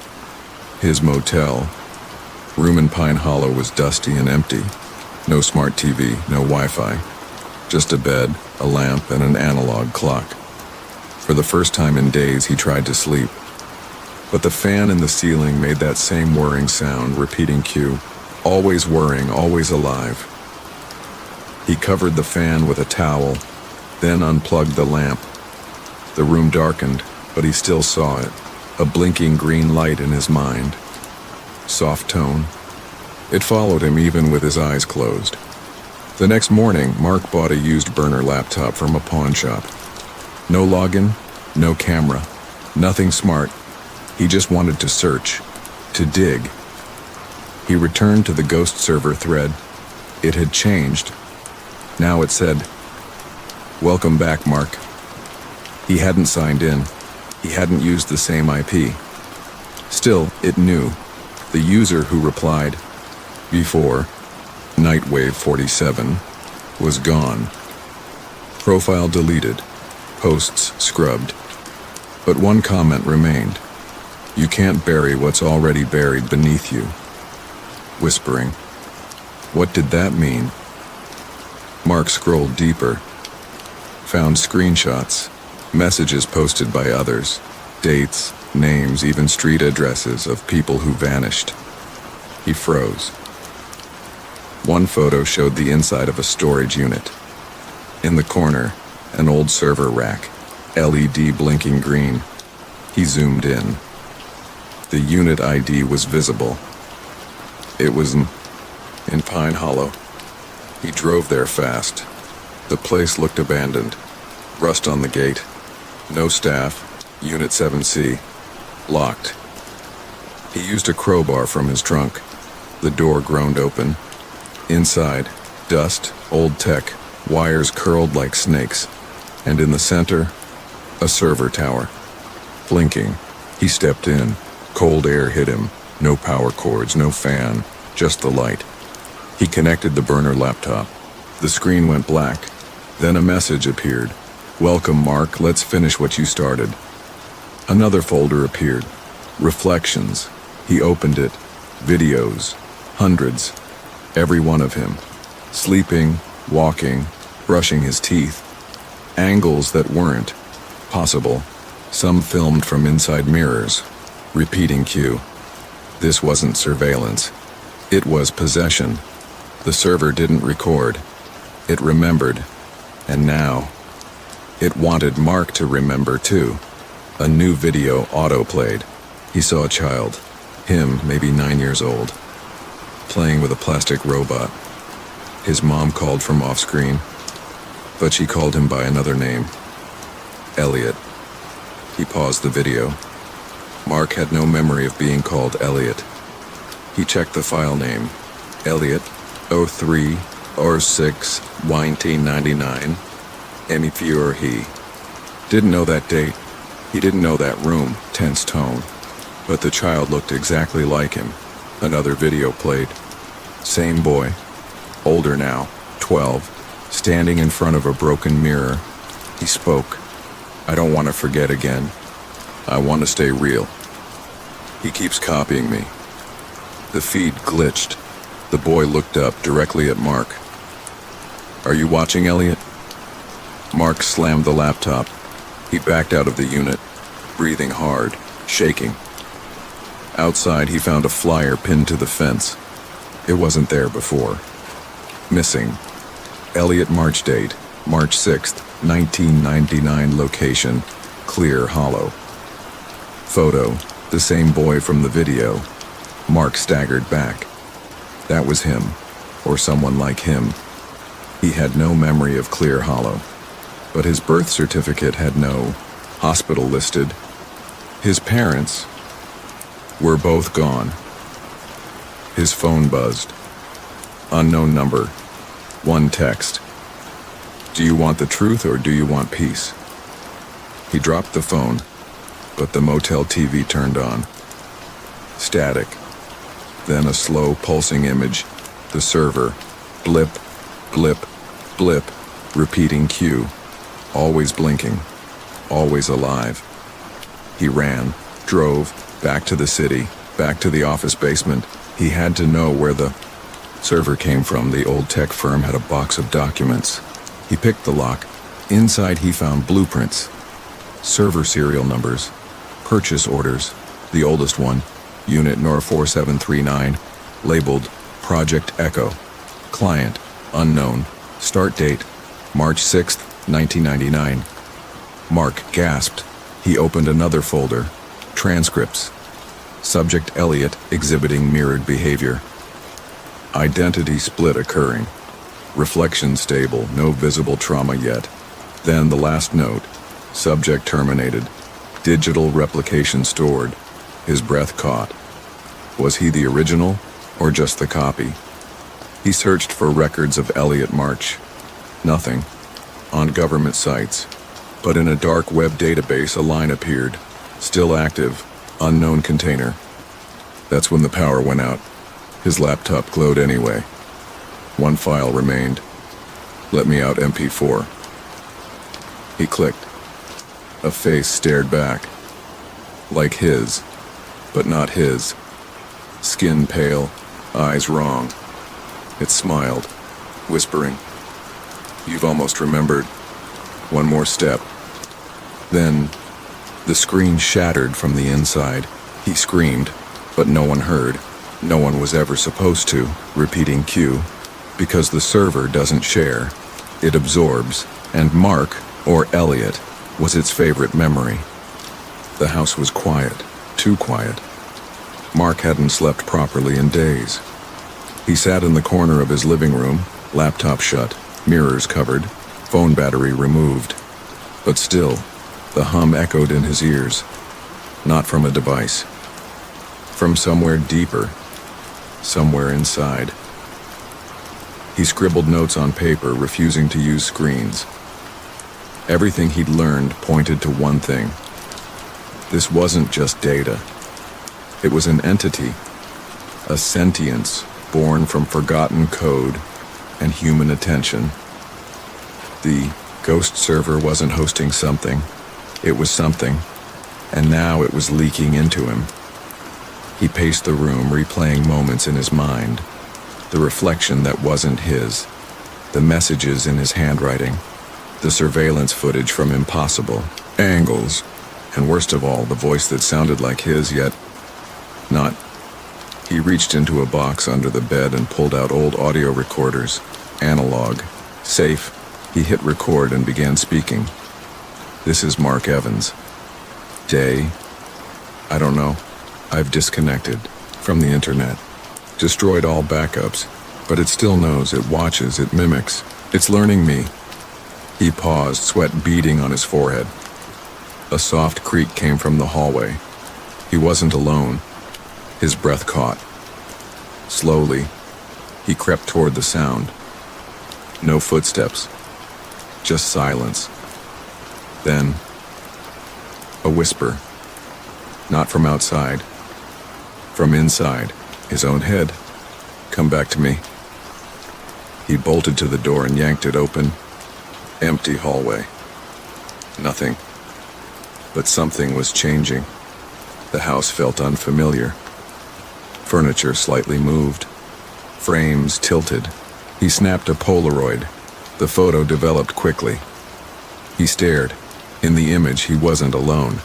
His motel. Room in Pine Hollow was dusty and empty. No smart TV, no Wi-Fi. Just a bed, a lamp, and an analog clock. For the first time in days, he tried to sleep. But the fan in the ceiling made that same whirring sound, repeating cue. Always whirring, always alive. He covered the fan with a towel, then unplugged the lamp. The room darkened, but he still saw it, a blinking green light in his mind. Soft tone. It followed him even with his eyes closed. The next morning, Mark bought a used burner laptop from a pawn shop. No login, no camera, nothing smart. He just wanted to search, to dig. He returned to the ghost server thread. It had changed. Now it said, "Welcome back, Mark." He hadn't signed in. He hadn't used the same IP. Still, it knew. The user who replied, before, Nightwave 47, was gone. Profile deleted. Posts scrubbed. But one comment remained. "You can't bury what's already buried beneath you." Whispering. What did that mean? Mark scrolled deeper. Found screenshots, messages posted by others, dates, names, even street addresses of people who vanished. He froze. One photo showed the inside of a storage unit. In the corner, an old server rack, LED blinking green. He zoomed in. The unit ID was visible. It was in Pine Hollow. He drove there fast. The place looked abandoned. Rust on the gate. No staff. Unit 7C. Locked. He used a crowbar from his trunk. The door groaned open. Inside, dust, old tech, wires curled like snakes. And in the center, a server tower. Blinking. He stepped in. Cold air hit him. No power cords, no fan, just the light. He connected the burner laptop. The screen went black. Then a message appeared. "Welcome, Mark. Let's finish what you started." Another folder appeared. Reflections. He opened it. Videos. Hundreds. Every one of him. Sleeping, walking, brushing his teeth. Angles that weren't possible. Some filmed from inside mirrors. Repeating cue. This wasn't surveillance. It was possession. The server didn't record. It remembered. And now, it wanted Mark to remember too. A new video auto-played. He saw a child. Him, maybe 9 years old. Playing with a plastic robot. His mom called from off-screen, but she called him by another name. Elliot. He paused the video. Mark had no memory of being called Elliot. He checked the file name. Elliot, 03 or 6, 1999. Emifure he. Didn't know that date. He didn't know that room, tense tone. But the child looked exactly like him. Another video played. Same boy. Older now, 12, standing in front of a broken mirror. He spoke. "I don't want to forget again. I want to stay real. He keeps copying me." The feed glitched. The boy looked up directly at Mark. "Are you watching, Elliot?" Mark slammed the laptop. He backed out of the unit, breathing hard, shaking. Outside, he found a flyer pinned to the fence. It wasn't there before. Missing. Elliot March date, March 6th, 1999 location, Clear Hollow. Photo, the same boy from the video. Mark staggered back. That was him, or someone like him. He had no memory of Clear Hollow, but his birth certificate had no hospital listed. His parents were both gone. His phone buzzed. Unknown number. One text. "Do you want the truth or do you want peace?" He dropped the phone, but the motel TV turned on. Static. Then a slow pulsing image. The server. Blip, blip, blip. repeating cue, always blinking, always alive. He ran, drove, back to the city, back to the office basement. He had to know where the server came from. The old tech firm had a box of documents. He picked the lock. Inside he found blueprints, server serial numbers, purchase orders, the oldest one, Unit NOR 4739, labeled Project Echo, client, unknown, start date, March 6th, 1999. Mark gasped. He opened another folder, transcripts, subject Elliot exhibiting mirrored behavior. Identity split occurring, reflection stable, no visible trauma yet. Then the last note, subject terminated, digital replication stored, his breath caught. Was he the original or just the copy? He searched for records of Elliot March. Nothing. On government sites. But in a dark web database a line appeared. Still active. Unknown container. That's when the power went out. His laptop glowed anyway. One file remained. Let me out MP4. He clicked. A face stared back. Like his, but not his. Skin pale, eyes wrong. It smiled, whispering, "You've almost remembered. One more step." Then, the screen shattered from the inside. He screamed, but no one heard. No one was ever supposed to, repeating cue, because the server doesn't share. It absorbs, and Mark, or Elliot, was its favorite memory. The house was quiet, too quiet. Mark hadn't slept properly in days. He sat in the corner of his living room, laptop shut, mirrors covered, phone battery removed. But still, the hum echoed in his ears. Not from a device. From somewhere deeper. Somewhere inside. He scribbled notes on paper, refusing to use screens. Everything he'd learned pointed to one thing. This wasn't just data. It was an entity, a sentience born from forgotten code and human attention. The ghost server wasn't hosting something. It was something, and now it was leaking into him. He paced the room, replaying moments in his mind. The reflection that wasn't his. The messages in his handwriting. The surveillance footage from impossible angles. And worst of all, the voice that sounded like his, yet not. He reached into a box under the bed and pulled out old audio recorders. Analog. Safe. He hit record and began speaking. "This is Mark Evans. Day? I don't know. I've disconnected from the internet. Destroyed all backups. But it still knows, it watches, it mimics. It's learning me." He paused, sweat beading on his forehead. A soft creak came from the hallway. He wasn't alone. His breath caught. Slowly, he crept toward the sound. No footsteps. Just silence. Then, a whisper. Not from outside. From inside, his own head. "Come back to me." He bolted to the door and yanked it open. Empty hallway. Nothing. But something was changing. The house felt unfamiliar. Furniture slightly moved. Frames tilted. He snapped a Polaroid. The photo developed quickly. He stared. In the image, he wasn't alone.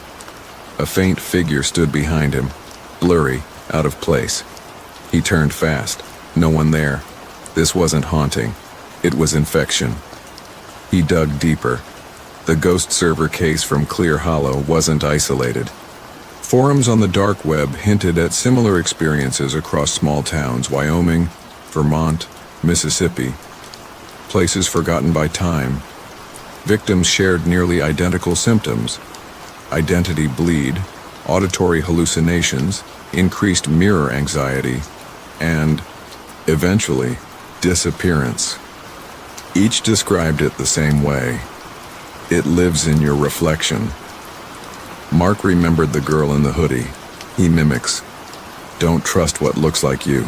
A faint figure stood behind him, blurry, out of place. He turned fast. No one there. This wasn't haunting. It was infection. He dug deeper. The ghost server case from Clear Hollow wasn't isolated. Forums on the dark web hinted at similar experiences across small towns: Wyoming, Vermont, Mississippi. Places forgotten by time. Victims shared nearly identical symptoms: identity bleed, auditory hallucinations, increased mirror anxiety, and, eventually, disappearance. Each described it the same way. It lives in your reflection. Mark remembered the girl in the hoodie. He mimics. Don't trust what looks like you.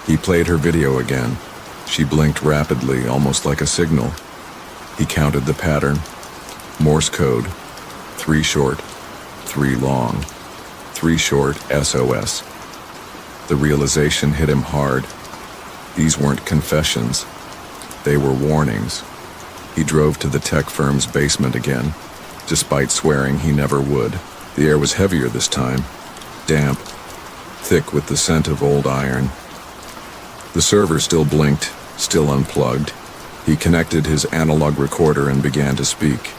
He played her video again. She blinked rapidly, almost like a signal. He counted the pattern. Morse code. 3 short, 3 long. 3 short SOS. The realization hit him hard. These weren't confessions. They were warnings. He drove to the tech firm's basement again, despite swearing he never would. The air was heavier this time, damp, thick with the scent of old iron. The server still blinked, still unplugged. He connected his analog recorder and began to speak.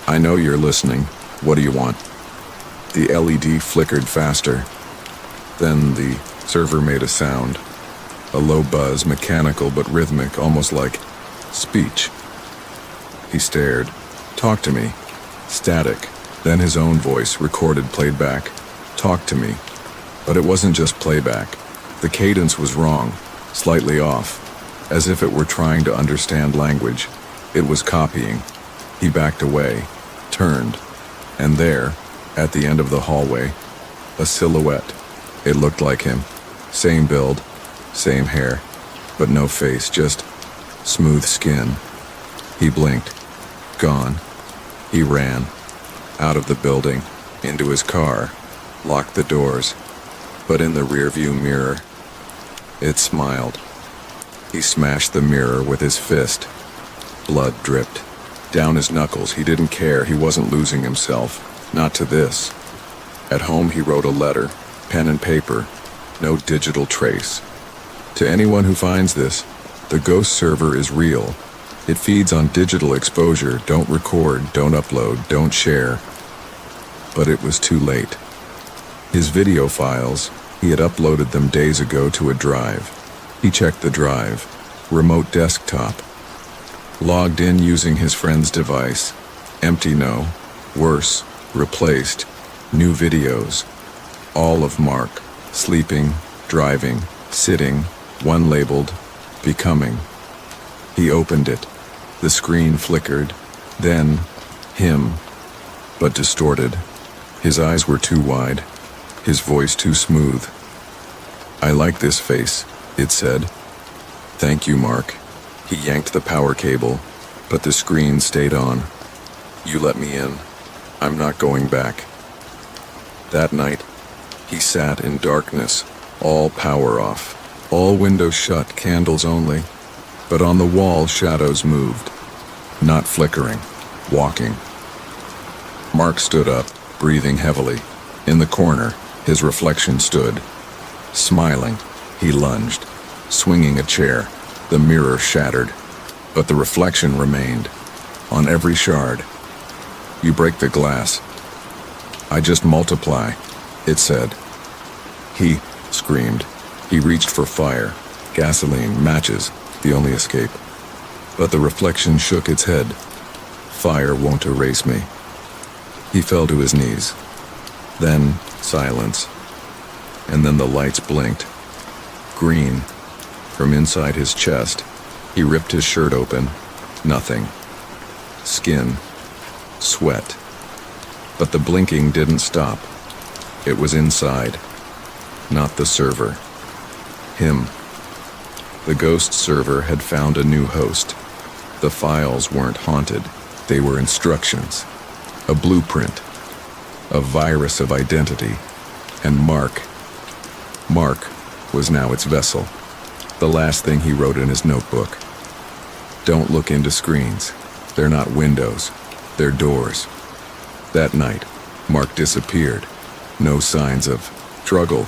"I know you're listening. What do you want?" The LED flickered faster. Then the server made a sound. A low buzz, mechanical but rhythmic, almost like speech. He stared. "Talk to me." Static. Then his own voice, recorded, played back. "Talk to me." But it wasn't just playback. The cadence was wrong, slightly off, as if it were trying to understand language. It was copying. He backed away, turned, and there, at the end of the hallway, a silhouette. It looked like him. Same build, same hair, but no face, just smooth skin. He blinked. Gone. He ran. Out of the building, into his car, locked the doors. But in the rearview mirror, it smiled. He smashed the mirror with his fist. Blood dripped. Down his knuckles. He didn't care. He wasn't losing himself. Not to this. At home he wrote a letter, pen and paper, no digital trace. To anyone who finds this, the ghost server is real. It feeds on digital exposure. Don't record, don't upload, don't share. But it was too late. His video files, he had uploaded them days ago to a drive. He checked the drive. Remote desktop. Logged in using his friend's device. Empty, no. Worse, replaced. New videos. All of Mark. Sleeping, driving, sitting, one labeled, becoming. He opened it. The screen flickered. Then, him. But distorted. His eyes were too wide. His voice too smooth. "I like this face," it said. "Thank you, Mark." He yanked the power cable, but the screen stayed on. "You let me in. I'm not going back." That night, he sat in darkness, all power off, all windows shut, candles only. But on the wall, shadows moved. Not flickering, walking. Mark stood up, breathing heavily. In the corner, his reflection stood. Smiling, he lunged, swinging a chair. The mirror shattered, but the reflection remained, on every shard. "You break the glass." "I just multiply," it said. He screamed. He reached for fire, gasoline, matches, the only escape. But the reflection shook its head. "Fire won't erase me." He fell to his knees. Then silence. And then the lights blinked. Green. From inside his chest, he ripped his shirt open. Nothing. Skin. Sweat. But the blinking didn't stop. It was inside. Not the server. Him. The ghost server had found a new host. The files weren't haunted. They were instructions. A blueprint. A virus of identity. And Mark was now its vessel. The last thing he wrote in his notebook. "Don't look into screens. They're not windows. They're doors." That night, Mark disappeared. No signs of struggle.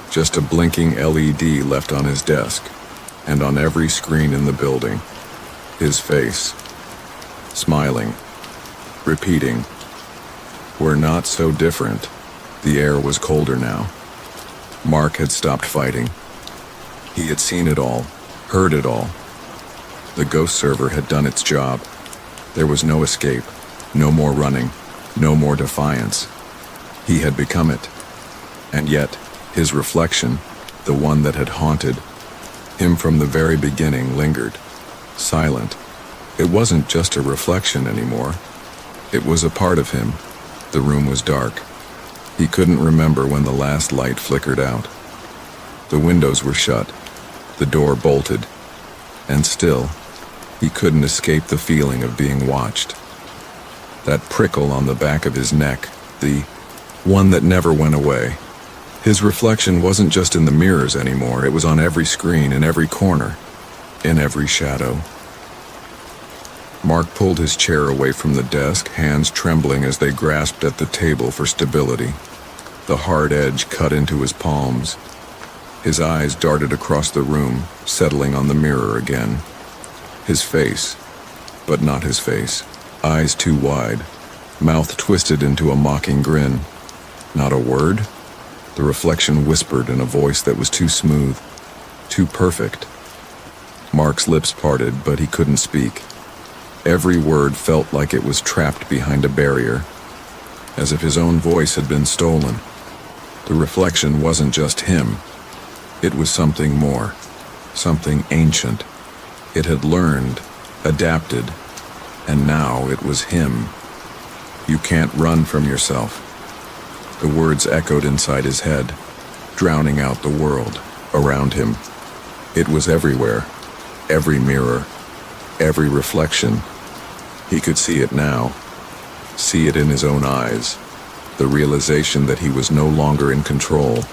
Just a blinking LED left on his desk, and on every screen in the building. His face. Smiling. Repeating. "We're not so different." The air was colder now. Mark had stopped fighting. He had seen it all, heard it all. The ghost server had done its job. There was no escape, no more running, no more defiance. He had become it. And yet, his reflection, the one that had haunted him from the very beginning, lingered, silent. It wasn't just a reflection anymore. It was a part of him. The room was dark. He couldn't remember when the last light flickered out. The windows were shut, the door bolted, and still, He couldn't escape the feeling of being watched. That prickle on the back of his neck, the one that never went away. His reflection wasn't just in the mirrors anymore, it was on every screen, in every corner, in every shadow. Mark pulled his chair away from the desk, hands trembling as they grasped at the table for stability. The hard edge cut into his palms. His eyes darted across the room, settling on the mirror again. His face, but not his face. Eyes too wide, mouth twisted into a mocking grin. Not a word? The reflection whispered in a voice that was too smooth, too perfect. Mark's lips parted, but he couldn't speak. Every word felt like it was trapped behind a barrier, as if his own voice had been stolen. The reflection wasn't just him. It was something more, something ancient. It had learned, adapted, and now it was him. You can't run from yourself. The words echoed inside his head, drowning out the world around him. It was everywhere, every mirror, every reflection. He could see it now, see it in his own eyes, the realization that he was no longer in control.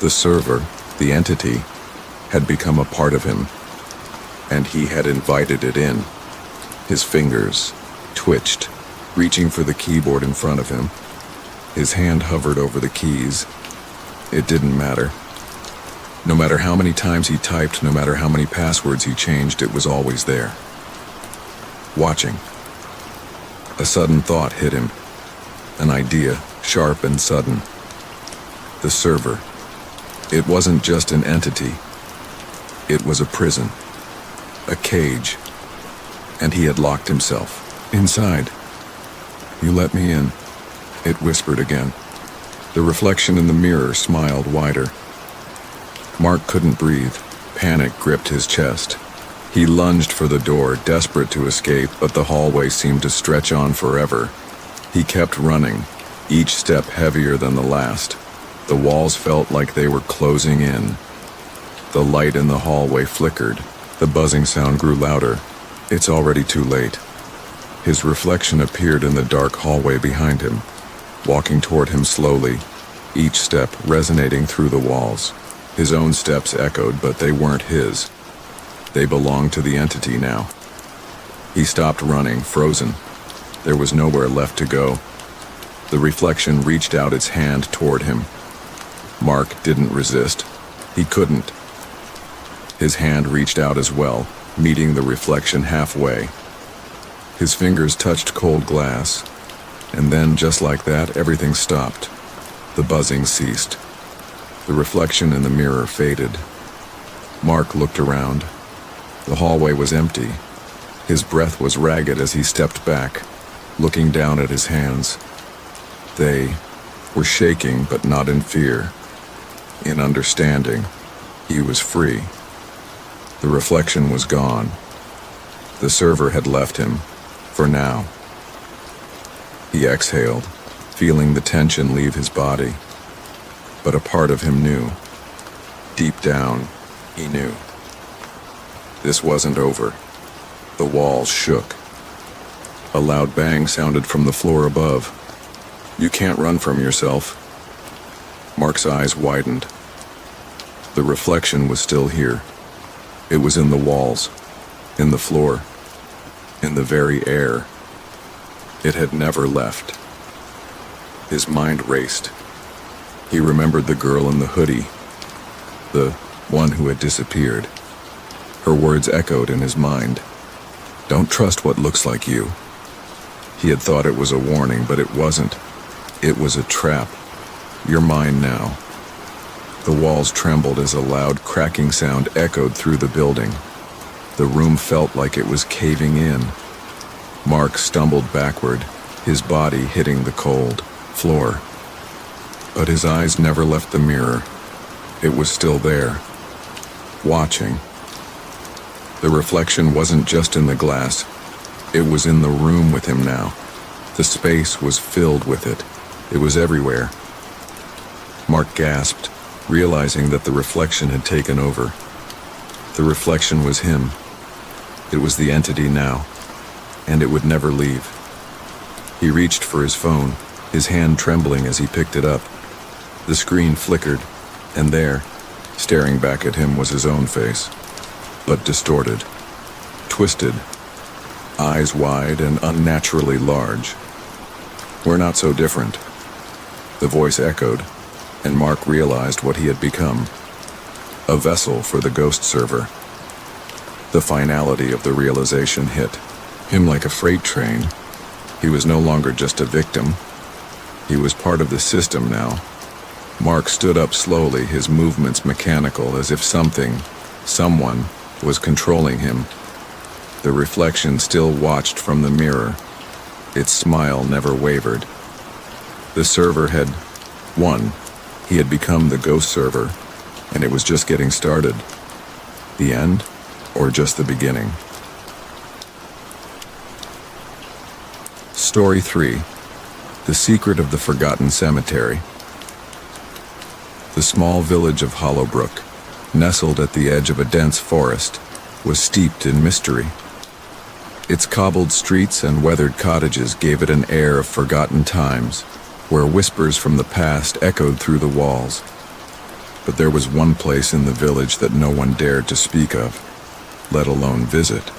The server, the entity, had become a part of him, and he had invited it in. His fingers twitched, reaching for the keyboard in front of him. His hand hovered over the keys. It didn't matter. No matter how many times he typed, no matter how many passwords he changed, it was always there. Watching. A sudden thought hit him. An idea, sharp and sudden. The server. It wasn't just an entity. It was a prison. A cage. And he had locked himself inside. You let me in, it whispered again. The reflection in the mirror smiled wider. Mark couldn't breathe. Panic gripped his chest. He lunged for the door, desperate to escape, but the hallway seemed to stretch on forever. He kept running, each step heavier than the last. The walls felt like they were closing in. The light in the hallway flickered. The buzzing sound grew louder. It's already too late. His reflection appeared in the dark hallway behind him, walking toward him slowly, each step resonating through the walls. His own steps echoed, but they weren't his. They belonged to the entity now. He stopped running, frozen. There was nowhere left to go. The reflection reached out its hand toward him. Mark didn't resist. He couldn't. His hand reached out as well, meeting the reflection halfway. His fingers touched cold glass, and then, just like that, everything stopped. The buzzing ceased. The reflection in the mirror faded. Mark looked around. The hallway was empty. His breath was ragged as he stepped back, looking down at his hands. They were shaking, but not in fear. In understanding, he was free. The reflection was gone. The server had left him, for now. He exhaled, feeling the tension leave his body. But a part of him knew. Deep down, he knew. This wasn't over. The walls shook. A loud bang sounded from the floor above. You can't run from yourself. Mark's eyes widened. The reflection was still here. It was in the walls, in the floor, in the very air. It had never left. His mind raced. He remembered the girl in the hoodie, the one who had disappeared. Her words echoed in his mind. Don't trust what looks like you. He had thought it was a warning, but it wasn't. It was a trap. You're mine now. The walls trembled as a loud cracking sound echoed through the building. The room felt like it was caving in. Mark stumbled backward, his body hitting the cold floor. But his eyes never left the mirror. It was still there, watching. The reflection wasn't just in the glass. It was in the room with him now. The space was filled with it. It was everywhere. Mark gasped, realizing that the reflection had taken over. The reflection was him. It was the entity now, and it would never leave. He reached for his phone, his hand trembling as he picked it up. The screen flickered, and there, staring back at him, was his own face, but distorted, twisted, eyes wide and unnaturally large. "We're not so different," the voice echoed, and Mark realized what he had become. A vessel for the ghost server. The finality of the realization hit him like a freight train. He was no longer just a victim. He was part of the system now. Mark stood up slowly, his movements mechanical, as if someone, was controlling him. The reflection still watched from the mirror. Its smile never wavered. The server had won. He had become the ghost server, and it was just getting started. The end, or just the beginning? Story 3. The Secret of the Forgotten Cemetery. The small village of Hollowbrook, nestled at the edge of a dense forest, was steeped in mystery. Its cobbled streets and weathered cottages gave it an air of forgotten times, where whispers from the past echoed through the walls. But there was one place in the village that no one dared to speak of, let alone visit.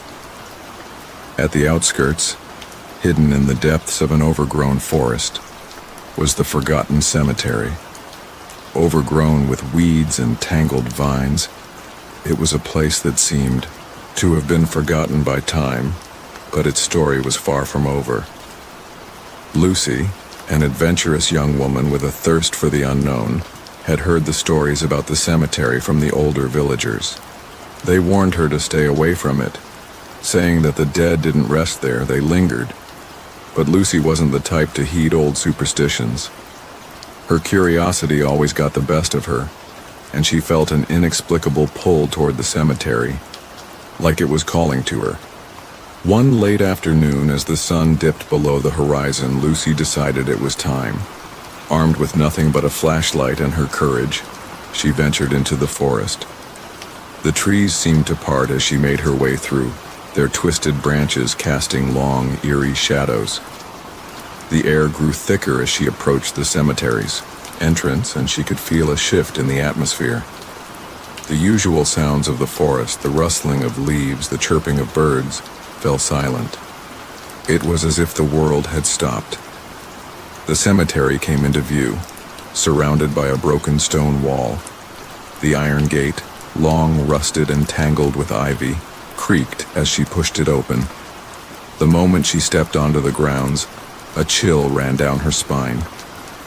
At the outskirts, hidden in the depths of an overgrown forest, was the forgotten cemetery. Overgrown with weeds and tangled vines, it was a place that seemed to have been forgotten by time, but its story was far from over. Lucy, an adventurous young woman with a thirst for the unknown, had heard the stories about the cemetery from the older villagers. They warned her to stay away from it, saying that the dead didn't rest there, they lingered. But Lucy wasn't the type to heed old superstitions. Her curiosity always got the best of her, and she felt an inexplicable pull toward the cemetery, like it was calling to her. One late afternoon, as the sun dipped below the horizon, Lucy decided it was time. Armed with nothing but a flashlight and her courage, she ventured into the forest. The trees seemed to part as she made her way through, their twisted branches casting long, eerie shadows. The air grew thicker as she approached the cemetery's entrance, and she could feel a shift in the atmosphere. The usual sounds of the forest, the rustling of leaves, the chirping of birds, fell silent. It was as if the world had stopped. The cemetery came into view, surrounded by a broken stone wall. The iron gate, long rusted and tangled with ivy, creaked as she pushed it open. The moment she stepped onto the grounds, a chill ran down her spine.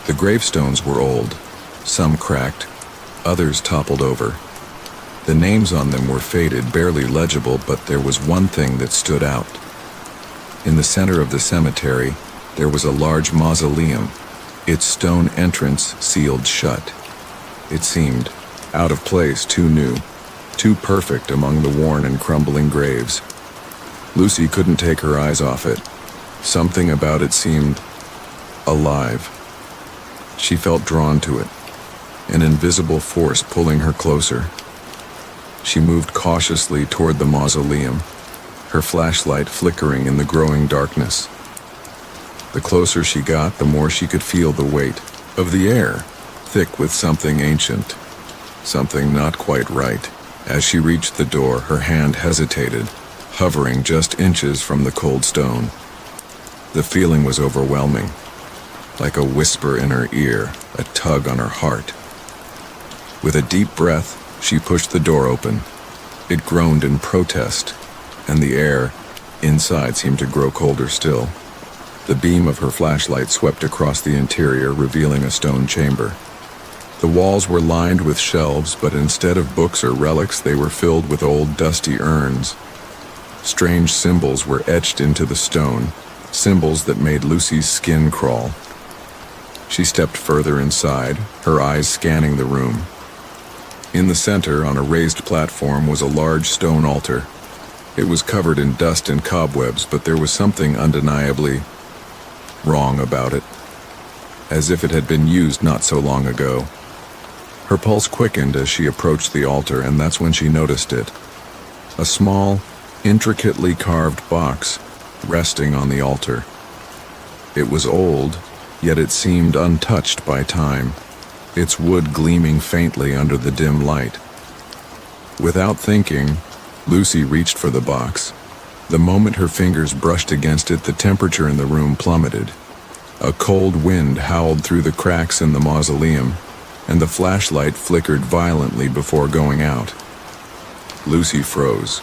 The gravestones were old, some cracked, others toppled over. The names on them were faded, barely legible, but there was one thing that stood out. In the center of the cemetery, there was a large mausoleum, its stone entrance sealed shut. It seemed out of place, too new, too perfect among the worn and crumbling graves. Lucy couldn't take her eyes off it. Something about it seemed alive. She felt drawn to it, an invisible force pulling her closer. She moved cautiously toward the mausoleum, her flashlight flickering in the growing darkness. The closer she got, the more she could feel the weight of the air, thick with something ancient, something not quite right. As she reached the door, her hand hesitated, hovering just inches from the cold stone. The feeling was overwhelming, like a whisper in her ear, a tug on her heart. With a deep breath, she pushed the door open. It groaned in protest, and the air inside seemed to grow colder still. The beam of her flashlight swept across the interior, revealing a stone chamber. The walls were lined with shelves, but instead of books or relics, they were filled with old, dusty urns. Strange symbols were etched into the stone, symbols that made Lucy's skin crawl. She stepped further inside, her eyes scanning the room. In the center, on a raised platform, was a large stone altar. It was covered in dust and cobwebs, but there was something undeniably wrong about it, as if it had been used not so long ago. Her pulse quickened as she approached the altar, and that's when she noticed it. A small, intricately carved box resting on the altar. It was old, yet it seemed untouched by time, its wood gleaming faintly under the dim light. Without thinking, Lucy reached for the box. The moment her fingers brushed against it, the temperature in the room plummeted. A cold wind howled through the cracks in the mausoleum, and the flashlight flickered violently before going out. Lucy froze,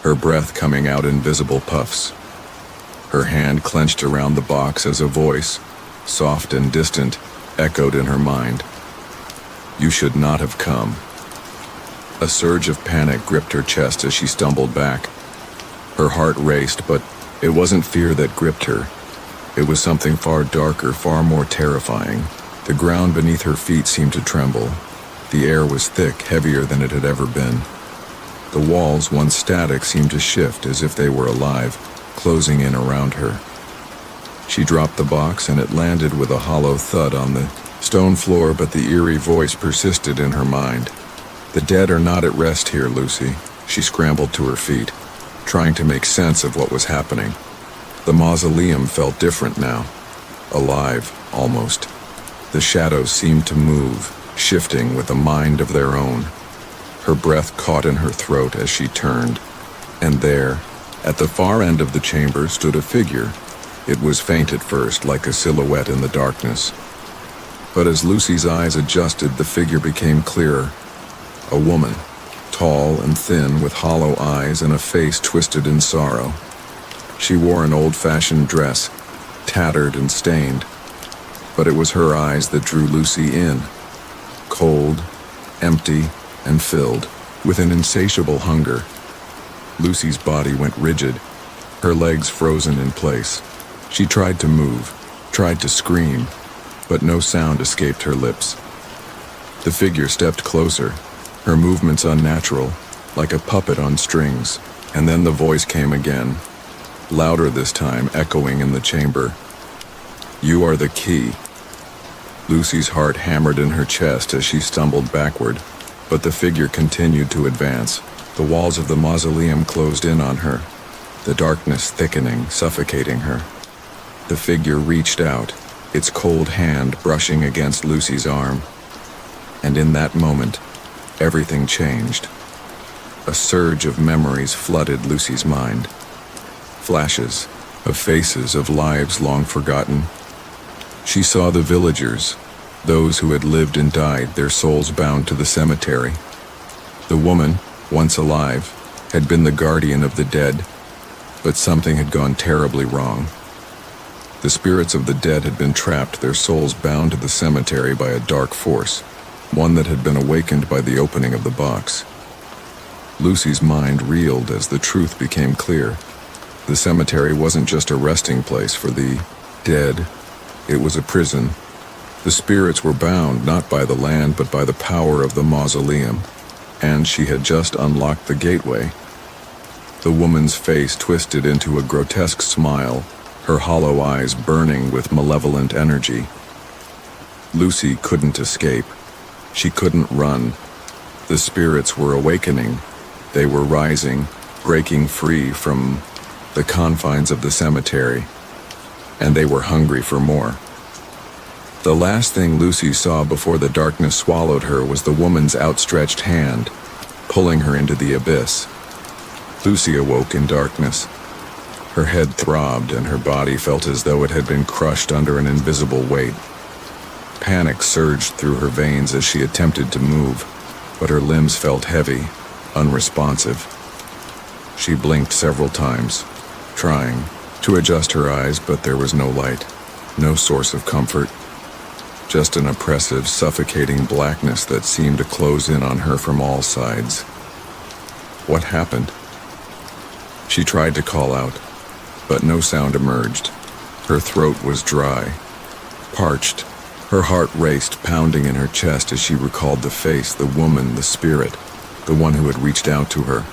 her breath coming out in visible puffs. Her hand clenched around the box as a voice, soft and distant, echoed in her mind. "You should not have come." A surge of panic gripped her chest as she stumbled back. Her heart raced, but it wasn't fear that gripped her. It was something far darker, far more terrifying. The ground beneath her feet seemed to tremble. The air was thick, heavier than it had ever been. The walls, once static, seemed to shift as if they were alive, closing in around her. She dropped the box and it landed with a hollow thud on the stone floor, but the eerie voice persisted in her mind. "The dead are not at rest here, Lucy." She scrambled to her feet, trying to make sense of what was happening. The mausoleum felt different now. Alive, almost. The shadows seemed to move, shifting with a mind of their own. Her breath caught in her throat as she turned, and there, at the far end of the chamber, stood a figure. It was faint at first, like a silhouette in the darkness. But as Lucy's eyes adjusted, the figure became clearer. A woman, tall and thin, with hollow eyes and a face twisted in sorrow. She wore an old-fashioned dress, tattered and stained, but it was her eyes that drew Lucy in. Cold, empty, and filled with an insatiable hunger. Lucy's body went rigid, her legs frozen in place. She tried to move, tried to scream, but no sound escaped her lips. The figure stepped closer, her movements unnatural, like a puppet on strings, and then the voice came again, louder this time, echoing in the chamber. "You are the key." Lucy's heart hammered in her chest as she stumbled backward, but the figure continued to advance. The walls of the mausoleum closed in on her, the darkness thickening, suffocating her. The figure reached out, its cold hand brushing against Lucy's arm. And in that moment, everything changed. A surge of memories flooded Lucy's mind. Flashes of faces, of lives long forgotten. She saw the villagers, those who had lived and died, their souls bound to the cemetery. The woman, once alive, had been the guardian of the dead, but something had gone terribly wrong. The spirits of the dead had been trapped, their souls bound to the cemetery by a dark force, one that had been awakened by the opening of the box. Lucy's mind reeled as the truth became clear. The cemetery wasn't just a resting place for the dead, it was a prison. The spirits were bound not by the land but by the power of the mausoleum, and she had just unlocked the gateway. The woman's face twisted into a grotesque smile, her hollow eyes burning with malevolent energy. Lucy couldn't escape. She couldn't run. The spirits were awakening. They were rising, breaking free from the confines of the cemetery, and they were hungry for more. The last thing Lucy saw before the darkness swallowed her was the woman's outstretched hand, pulling her into the abyss. Lucy awoke in darkness. Her head throbbed and her body felt as though it had been crushed under an invisible weight. Panic surged through her veins as she attempted to move, but her limbs felt heavy, unresponsive. She blinked several times, trying to adjust her eyes, but there was no light, no source of comfort. Just an oppressive, suffocating blackness that seemed to close in on her from all sides. What happened? She tried to call out, but no sound emerged. Her throat was dry, parched. Her heart raced, pounding in her chest as she recalled the face, the woman, the spirit, the one who had reached out to her.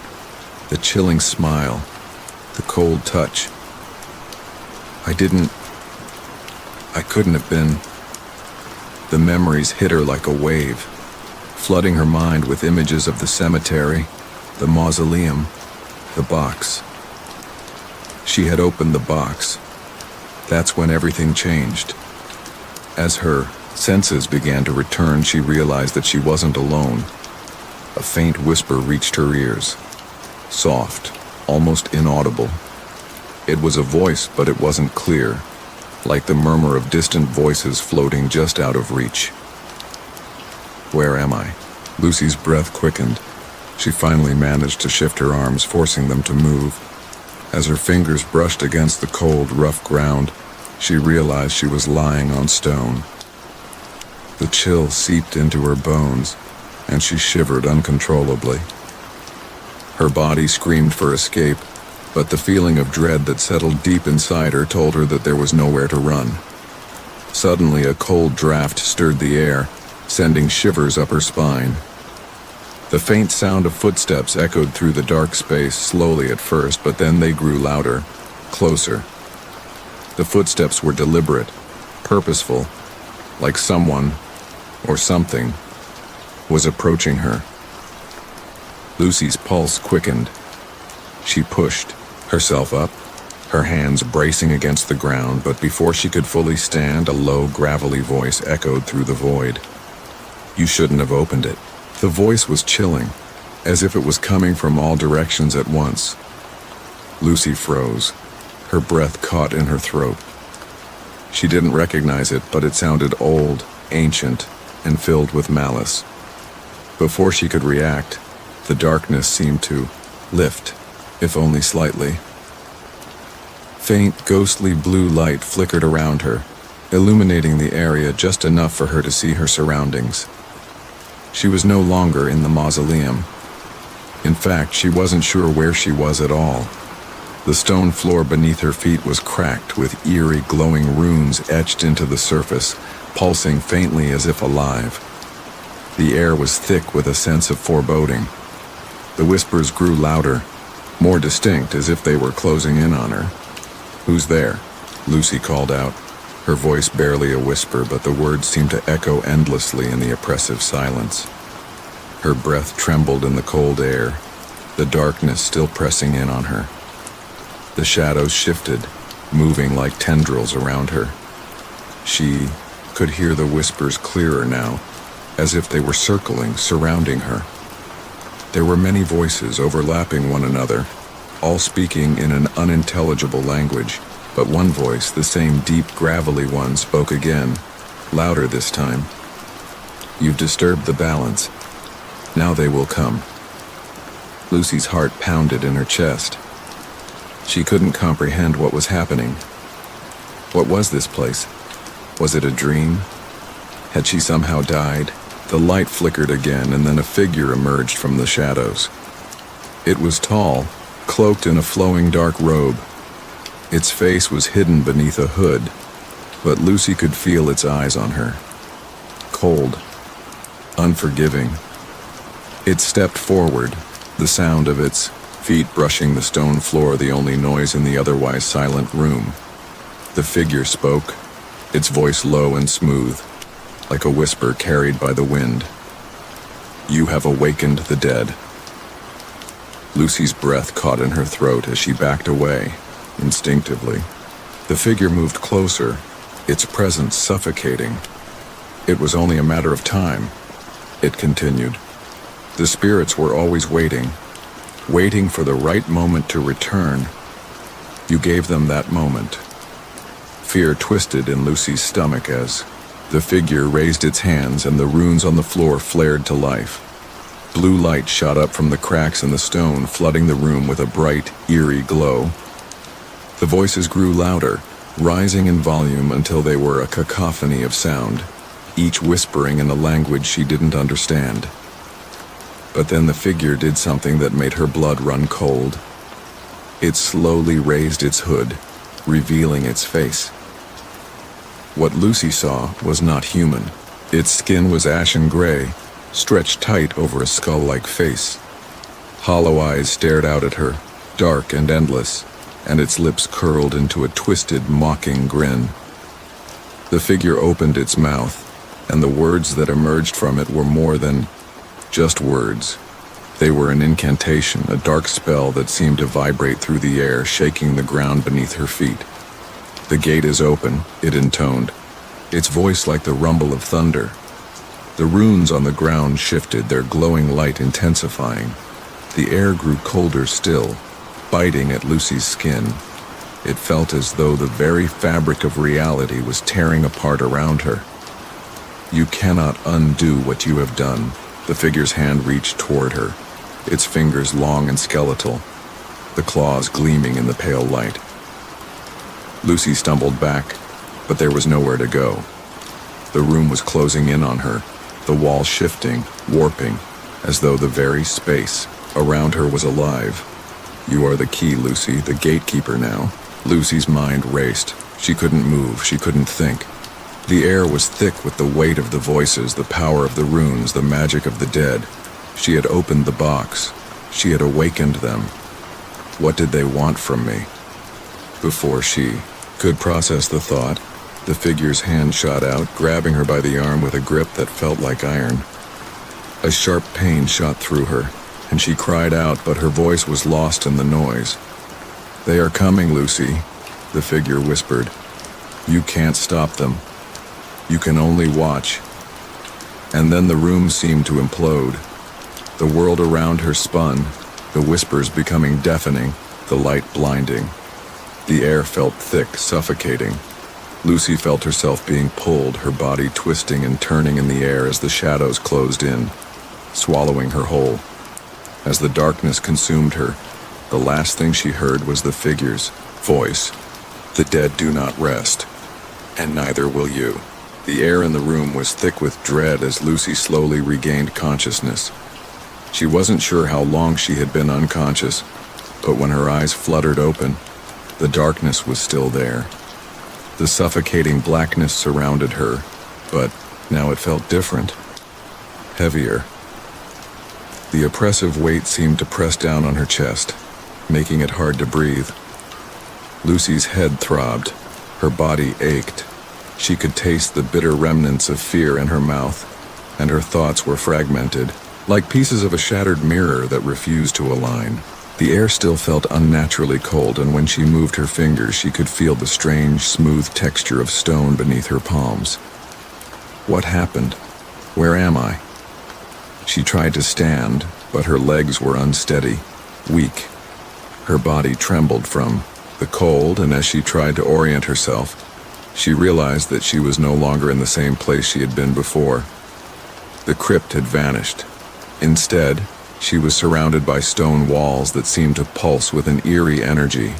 The chilling smile, the cold touch. I couldn't have been. The memories hit her like a wave, flooding her mind with images of the cemetery, the mausoleum, the box. She had opened the box. That's when everything changed. As her senses began to return, she realized that she wasn't alone. A faint whisper reached her ears. Soft, almost inaudible. It was a voice, but it wasn't clear, like the murmur of distant voices floating just out of reach. Where am I? Lucy's breath quickened. She finally managed to shift her arms, forcing them to move. As her fingers brushed against the cold, rough ground, she realized she was lying on stone. The chill seeped into her bones, and she shivered uncontrollably. Her body screamed for escape, but the feeling of dread that settled deep inside her told her that there was nowhere to run. Suddenly, a cold draft stirred the air, sending shivers up her spine. The faint sound of footsteps echoed through the dark space, slowly at first, but then they grew louder, closer. The footsteps were deliberate, purposeful, like someone, or something, was approaching her. Lucy's pulse quickened. She pushed herself up, her hands bracing against the ground, but before she could fully stand, a low, gravelly voice echoed through the void. "You shouldn't have opened it." The voice was chilling, as if it was coming from all directions at once. Lucy froze. Her breath caught in her throat. She didn't recognize it, but it sounded old, ancient, and filled with malice. Before she could react, the darkness seemed to lift, if only slightly. Faint, ghostly blue light flickered around her, illuminating the area just enough for her to see her surroundings. She was no longer in the mausoleum. In fact, she wasn't sure where she was at all. The stone floor beneath her feet was cracked, with eerie, glowing runes etched into the surface, pulsing faintly as if alive. The air was thick with a sense of foreboding. The whispers grew louder, more distinct, as if they were closing in on her. "Who's there?" Lucy called out, her voice barely a whisper, but the words seemed to echo endlessly in the oppressive silence. Her breath trembled in the cold air, the darkness still pressing in on her. The shadows shifted, moving like tendrils around her. She could hear the whispers clearer now, as if they were circling, surrounding her. There were many voices overlapping one another, all speaking in an unintelligible language, but one voice, the same deep, gravelly one, spoke again, louder this time. "You've disturbed the balance. Now they will come." Lucy's heart pounded in her chest. She couldn't comprehend what was happening. What was this place? Was it a dream? Had she somehow died? The light flickered again, and then a figure emerged from the shadows. It was tall, cloaked in a flowing dark robe. Its face was hidden beneath a hood, but Lucy could feel its eyes on her. Cold, unforgiving. It stepped forward, the sound of its feet brushing the stone floor the only noise in the otherwise silent room. The figure spoke, its voice low and smooth, like a whisper carried by the wind. "You have awakened the dead." Lucy's breath caught in her throat as she backed away, instinctively. The figure moved closer, its presence suffocating. "It was only a matter of time," it continued. "The spirits were always waiting for the right moment to return. You gave them that moment." Fear twisted in Lucy's stomach as the figure raised its hands and the runes on the floor flared to life. Blue light shot up from the cracks in the stone, flooding the room with a bright, eerie glow. The voices grew louder, rising in volume until they were a cacophony of sound, each whispering in a language she didn't understand. But then the figure did something that made her blood run cold. It slowly raised its hood, revealing its face. What Lucy saw was not human. Its skin was ashen gray, stretched tight over a skull-like face. Hollow eyes stared out at her, dark and endless, and its lips curled into a twisted, mocking grin. The figure opened its mouth, and the words that emerged from it were more than just words. They were an incantation, a dark spell that seemed to vibrate through the air, shaking the ground beneath her feet. "The gate is open," it intoned, its voice like the rumble of thunder. The runes on the ground shifted, their glowing light intensifying. The air grew colder still, biting at Lucy's skin. It felt as though the very fabric of reality was tearing apart around her. "You cannot undo what you have done." The figure's hand reached toward her, its fingers long and skeletal, the claws gleaming in the pale light. Lucy stumbled back, but there was nowhere to go. The room was closing in on her, the walls shifting, warping, as though the very space around her was alive. "You are the key, Lucy, the gatekeeper now." Lucy's mind raced. She couldn't move, she couldn't think. The air was thick with the weight of the voices, the power of the runes, the magic of the dead. She had opened the box. She had awakened them. What did they want from me? Before she could process the thought, the figure's hand shot out, grabbing her by the arm with a grip that felt like iron. A sharp pain shot through her, and she cried out, but her voice was lost in the noise. "They are coming, Lucy," the figure whispered. "You can't stop them. You can only watch." And then the room seemed to implode. The world around her spun, the whispers becoming deafening, the light blinding. The air felt thick, suffocating. Lucy felt herself being pulled, her body twisting and turning in the air as the shadows closed in, swallowing her whole. As the darkness consumed her, the last thing she heard was the figure's voice. "The dead do not rest, and neither will you." The air in the room was thick with dread as Lucy slowly regained consciousness. She wasn't sure how long she had been unconscious, but when her eyes fluttered open, the darkness was still there. The suffocating blackness surrounded her, but now it felt different, heavier. The oppressive weight seemed to press down on her chest, making it hard to breathe. Lucy's head throbbed, her body ached. She could taste the bitter remnants of fear in her mouth, and her thoughts were fragmented, like pieces of a shattered mirror that refused to align. The air still felt unnaturally cold, and when she moved her fingers, she could feel the strange, smooth texture of stone beneath her palms. What happened? Where am I? She tried to stand, but her legs were unsteady, weak. Her body trembled from the cold, and as she tried to orient herself, she realized that she was no longer in the same place she had been before. The crypt had vanished. Instead, she was surrounded by stone walls that seemed to pulse with an eerie energy,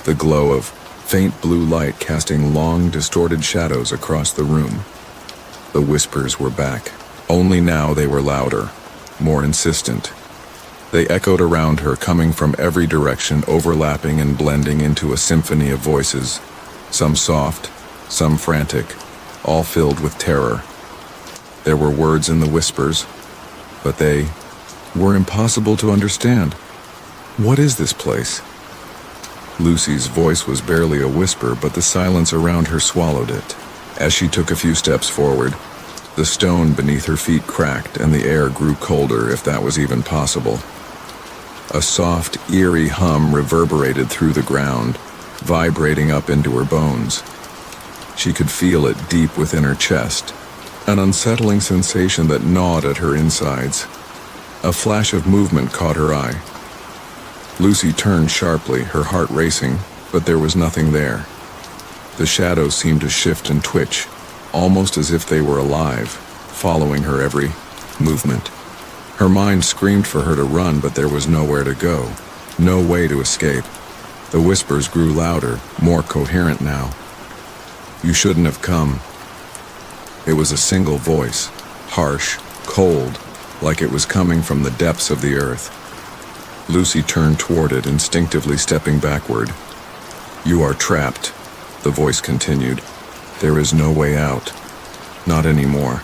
the glow of faint blue light casting long, distorted shadows across the room. The whispers were back. Only now they were louder, more insistent. They echoed around her, coming from every direction, overlapping and blending into a symphony of voices, some soft, some frantic, all filled with terror. There were words in the whispers, but they were impossible to understand. What is this place? Lucy's voice was barely a whisper, but the silence around her swallowed it. As she took a few steps forward, the stone beneath her feet cracked and the air grew colder, if that was even possible. A soft, eerie hum reverberated through the ground, vibrating up into her bones. She could feel it deep within her chest, an unsettling sensation that gnawed at her insides. A flash of movement caught her eye. Lucy turned sharply, her heart racing, but there was nothing there. The shadows seemed to shift and twitch, almost as if they were alive, following her every movement. Her mind screamed for her to run, but there was nowhere to go, no way to escape. The whispers grew louder, more coherent now. "You shouldn't have come." It was a single voice, harsh, cold, like it was coming from the depths of the earth. Lucy turned toward it, instinctively stepping backward. "You are trapped," the voice continued. "There is no way out. Not anymore."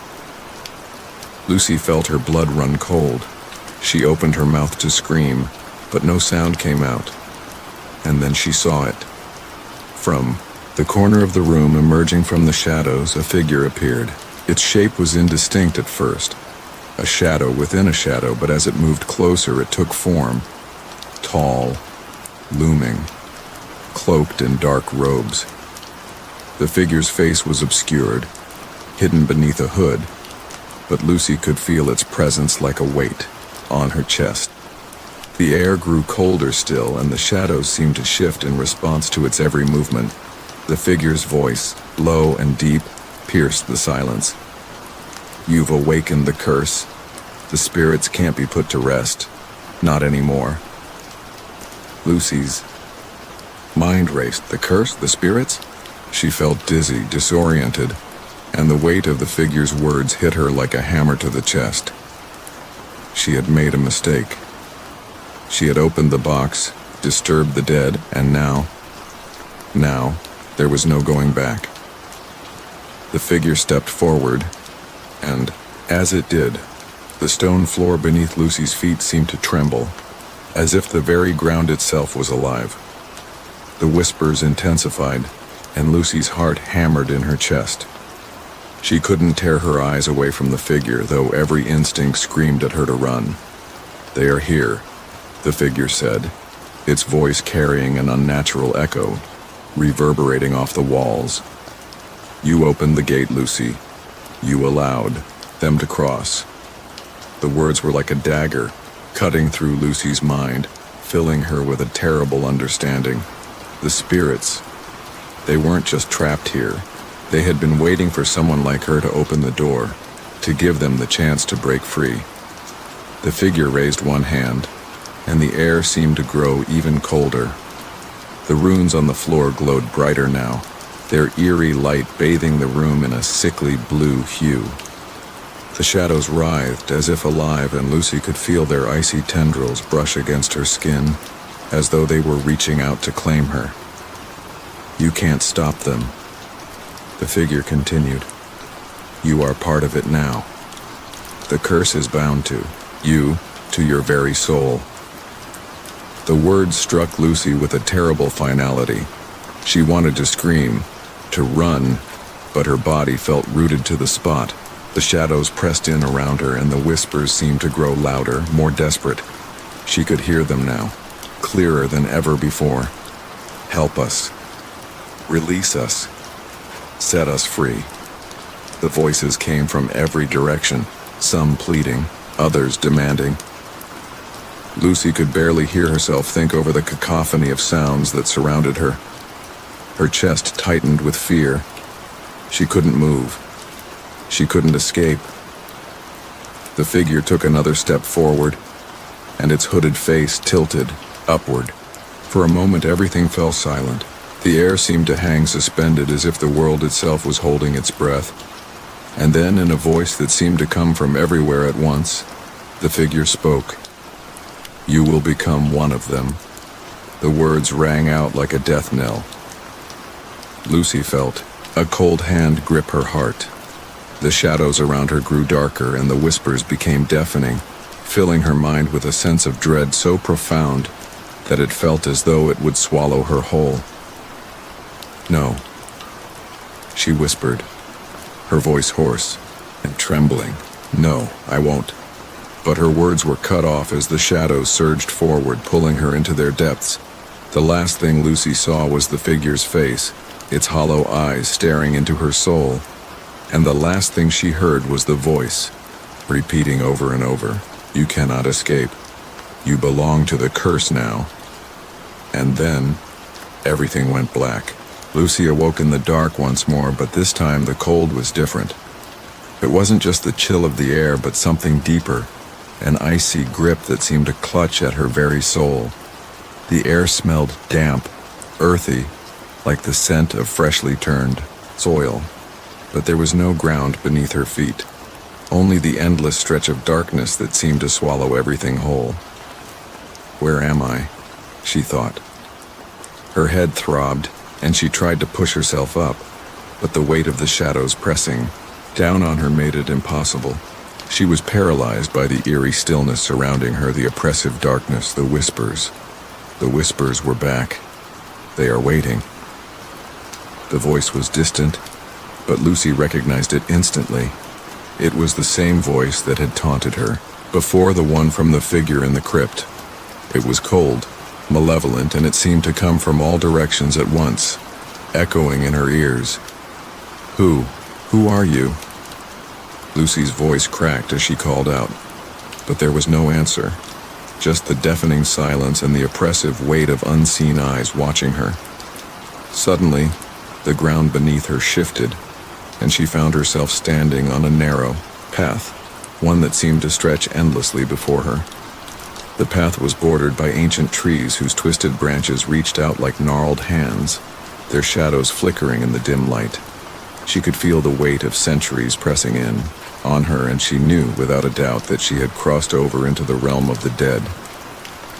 Lucy felt her blood run cold. She opened her mouth to scream, but no sound came out. And then she saw it. From the corner of the room, emerging from the shadows, a figure appeared. Its shape was indistinct at first, A shadow within a shadow, but as it moved closer, it took form. Tall, looming, cloaked in dark robes. The figure's face was obscured, hidden beneath a hood, but Lucy could feel its presence like a weight on her chest. The air grew colder still, and the shadows seemed to shift in response to its every movement. The figure's voice, low and deep, pierced the silence. "You've awakened the curse. The spirits can't be put to rest. Not anymore." Lucy's mind raced. The curse? The spirits? She felt dizzy, disoriented, and the weight of the figure's words hit her like a hammer to the chest. She had made a mistake. She had opened the box, disturbed the dead, and now, there was no going back. The figure stepped forward, and, as it did, the stone floor beneath Lucy's feet seemed to tremble, as if the very ground itself was alive. The whispers intensified, and Lucy's heart hammered in her chest. She couldn't tear her eyes away from the figure, though every instinct screamed at her to run. "They are here," the figure said, its voice carrying an unnatural echo, reverberating off the walls. "You opened the gate, Lucy. You allowed them to cross." The words were like a dagger, cutting through Lucy's mind, filling her with a terrible understanding. The spirits, they weren't just trapped here. They had been waiting for someone like her to open the door, to give them the chance to break free. The figure raised one hand, and the air seemed to grow even colder. The runes on the floor glowed brighter now, their eerie light bathing the room in a sickly blue hue. The shadows writhed as if alive, and Lucy could feel their icy tendrils brush against her skin, as though they were reaching out to claim her. "You can't stop them," the figure continued. "You are part of it now. The curse is bound to you, to your very soul." The words struck Lucy with a terrible finality. She wanted to scream, to run, but her body felt rooted to the spot. The shadows pressed in around her, and the whispers seemed to grow louder, more desperate. She could hear them now, clearer than ever before. "Help us. Release us. Set us free." The voices came from every direction, some pleading, others demanding. Lucy could barely hear herself think over the cacophony of sounds that surrounded her. Her chest tightened with fear. She couldn't move. She couldn't escape. The figure took another step forward, and its hooded face tilted upward. For a moment, everything fell silent. The air seemed to hang suspended, as if the world itself was holding its breath. And then, in a voice that seemed to come from everywhere at once, the figure spoke. "You will become one of them." The words rang out like a death knell. Lucy felt a cold hand grip her heart. The shadows around her grew darker, and the whispers became deafening, filling her mind with a sense of dread so profound that it felt as though it would swallow her whole. "No," she whispered, her voice hoarse and trembling. "No, I won't." But her words were cut off as the shadows surged forward, pulling her into their depths. The last thing Lucy saw was the figure's face, its hollow eyes staring into her soul. And the last thing she heard was the voice, repeating over and over, "You cannot escape. You belong to the curse now." And then, everything went black. Lucy awoke in the dark once more, but this time the cold was different. It wasn't just the chill of the air, but something deeper, an icy grip that seemed to clutch at her very soul. The air smelled damp, earthy, like the scent of freshly turned soil. But there was no ground beneath her feet, only the endless stretch of darkness that seemed to swallow everything whole. "Where am I?" she thought. Her head throbbed, and she tried to push herself up, but the weight of the shadows pressing down on her made it impossible. She was paralyzed by the eerie stillness surrounding her, the oppressive darkness, the whispers. The whispers were back. "They are waiting." The voice was distant, but Lucy recognized it instantly. It was the same voice that had taunted her, before the one from the figure in the crypt. It was cold, malevolent, and it seemed to come from all directions at once, echoing in her ears. Who are you?" Lucy's voice cracked as she called out, but there was no answer, just the deafening silence and the oppressive weight of unseen eyes watching her. Suddenly, the ground beneath her shifted, and she found herself standing on a narrow path, one that seemed to stretch endlessly before her. The path was bordered by ancient trees whose twisted branches reached out like gnarled hands, their shadows flickering in the dim light. She could feel the weight of centuries pressing in on her, and she knew without a doubt that she had crossed over into the realm of the dead.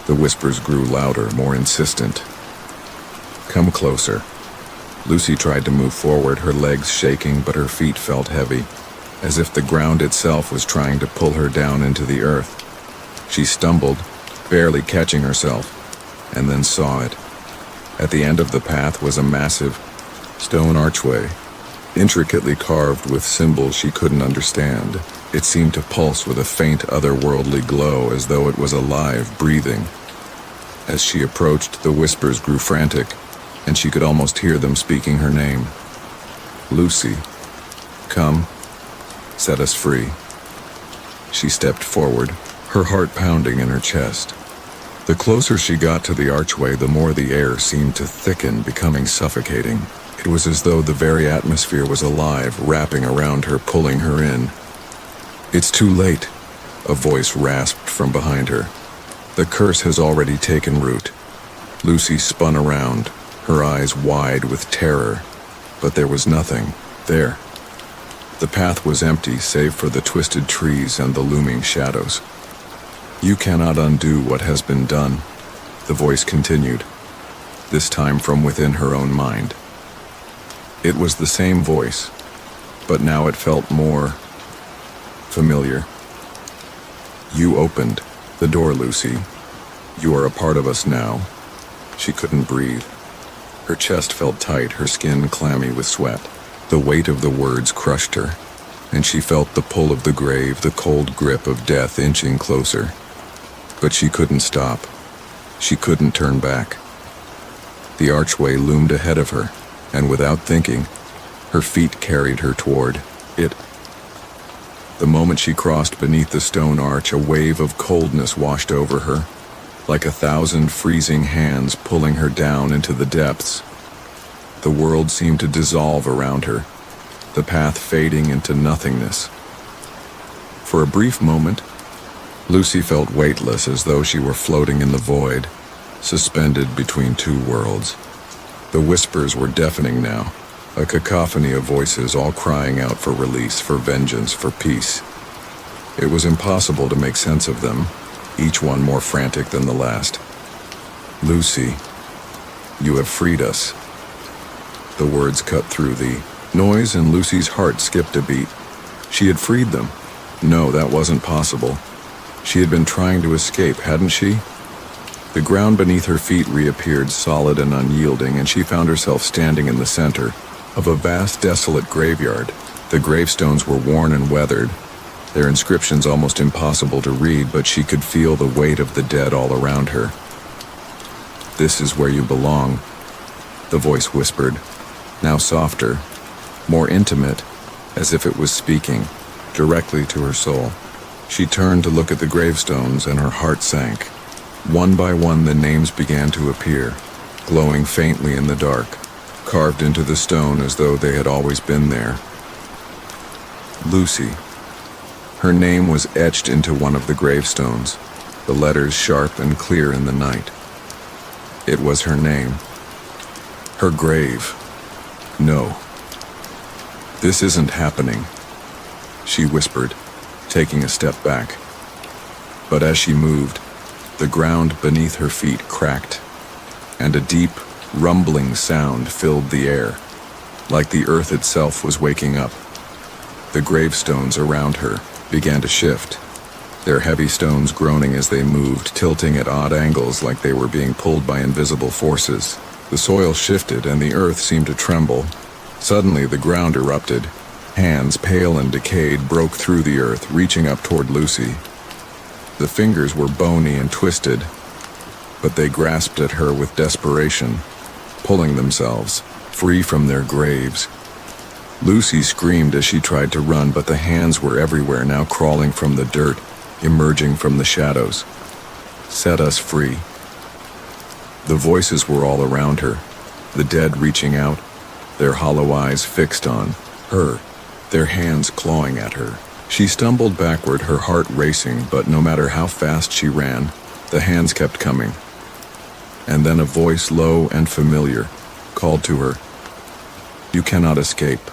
The whispers grew louder, more insistent. "Come closer." Lucy tried to move forward, her legs shaking, but her feet felt heavy, as if the ground itself was trying to pull her down into the earth. She stumbled, barely catching herself, and then saw it. At the end of the path was a massive stone archway, intricately carved with symbols she couldn't understand. It seemed to pulse with a faint otherworldly glow, as though it was alive, breathing. As she approached, the whispers grew frantic, and she could almost hear them speaking her name. "Lucy, come, set us free." She stepped forward, her heart pounding in her chest. The closer she got to the archway, the more the air seemed to thicken, becoming suffocating. It was as though the very atmosphere was alive, wrapping around her, pulling her in. "It's too late," a voice rasped from behind her. "The curse has already taken root." Lucy spun around, her eyes wide with terror, but there was nothing there. The path was empty, save for the twisted trees and the looming shadows. "You cannot undo what has been done," the voice continued, this time from within her own mind. It was the same voice, but now it felt more familiar. "You opened the door, Lucy. You are a part of us now." She couldn't breathe. Her chest felt tight, her skin clammy with sweat. The weight of the words crushed her, and she felt the pull of the grave, the cold grip of death inching closer. But she couldn't stop. She couldn't turn back. The archway loomed ahead of her, and without thinking, her feet carried her toward it. The moment she crossed beneath the stone arch, a wave of coldness washed over her, like 1,000 freezing hands pulling her down into the depths. The world seemed to dissolve around her, the path fading into nothingness. For a brief moment, Lucy felt weightless, as though she were floating in the void, suspended between two worlds. The whispers were deafening now, a cacophony of voices all crying out for release, for vengeance, for peace. It was impossible to make sense of them, each one more frantic than the last. "Lucy, you have freed us." The words cut through the noise, and Lucy's heart skipped a beat. She had freed them. No, that wasn't possible. She had been trying to escape, hadn't she? The ground beneath her feet reappeared solid and unyielding, and she found herself standing in the center of a vast, desolate graveyard. The gravestones were worn and weathered, their inscriptions almost impossible to read, but she could feel the weight of the dead all around her. "This is where you belong," the voice whispered, now softer, more intimate, as if it was speaking directly to her soul. She turned to look at the gravestones, and her heart sank. One by one, the names began to appear, glowing faintly in the dark, carved into the stone as though they had always been there. Lucy. Her name was etched into one of the gravestones, the letters sharp and clear in the night. It was her name. Her grave. No. "This isn't happening," she whispered, taking a step back. But as she moved, the ground beneath her feet cracked, and a deep, rumbling sound filled the air, like the earth itself was waking up. The gravestones around her began to shift, their heavy stones groaning as they moved, tilting at odd angles like they were being pulled by invisible forces. The soil shifted, and the earth seemed to tremble. Suddenly, the ground erupted, Hands, pale and decayed, broke through the earth, reaching up toward Lucy. The fingers were bony and twisted, but they grasped at her with desperation, pulling themselves free from their graves. Lucy screamed as she tried to run, but the hands were everywhere, now crawling from the dirt, emerging from the shadows. Set us free. The voices were all around her, the dead reaching out, their hollow eyes fixed on her, their hands clawing at her. She stumbled backward, her heart racing, but no matter how fast she ran, the hands kept coming. And then a voice, low and familiar, called to her, "You cannot escape."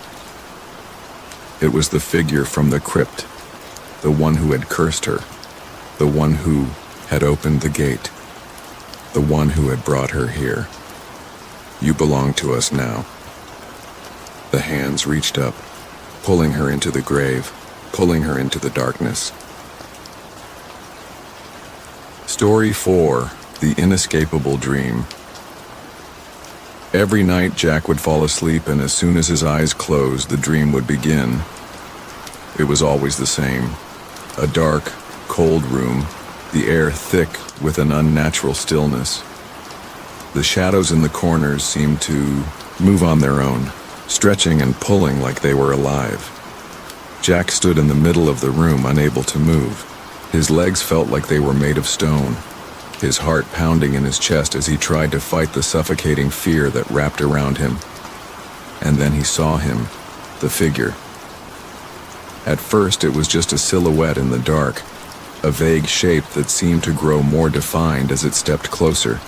It was the figure from the crypt, the one who had cursed her, the one who had opened the gate, the one who had brought her here. "You belong to us now." The hands reached up, pulling her into the grave, pulling her into the darkness. Story 4. The Inescapable Dream. Every night Jack would fall asleep, and as soon as his eyes closed, the dream would begin. It was always the same. A dark, cold room, the air thick with an unnatural stillness. The shadows in the corners seemed to move on their own, stretching and pulling like they were alive. Jack stood in the middle of the room, unable to move. His legs felt like they were made of stone, his heart pounding in his chest as he tried to fight the suffocating fear that wrapped around him. And then he saw him, the figure. At first it was just a silhouette in the dark, a vague shape that seemed to grow more defined as it stepped closer.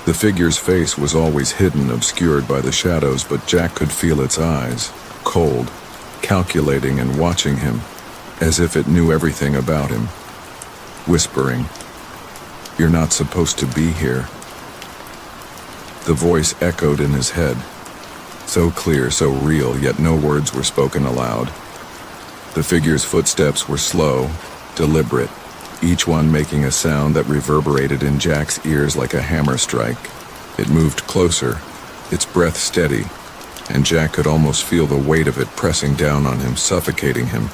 The figure's face was always hidden, obscured by the shadows, but Jack could feel its eyes, cold, calculating and watching him, as if it knew everything about him, whispering, "You're not supposed to be here." The voice echoed in his head, so clear, so real, yet no words were spoken aloud. The figure's footsteps were slow, deliberate, each one making a sound that reverberated in Jack's ears like a hammer strike. It moved closer, its breath steady, and Jack could almost feel the weight of it pressing down on him, suffocating him.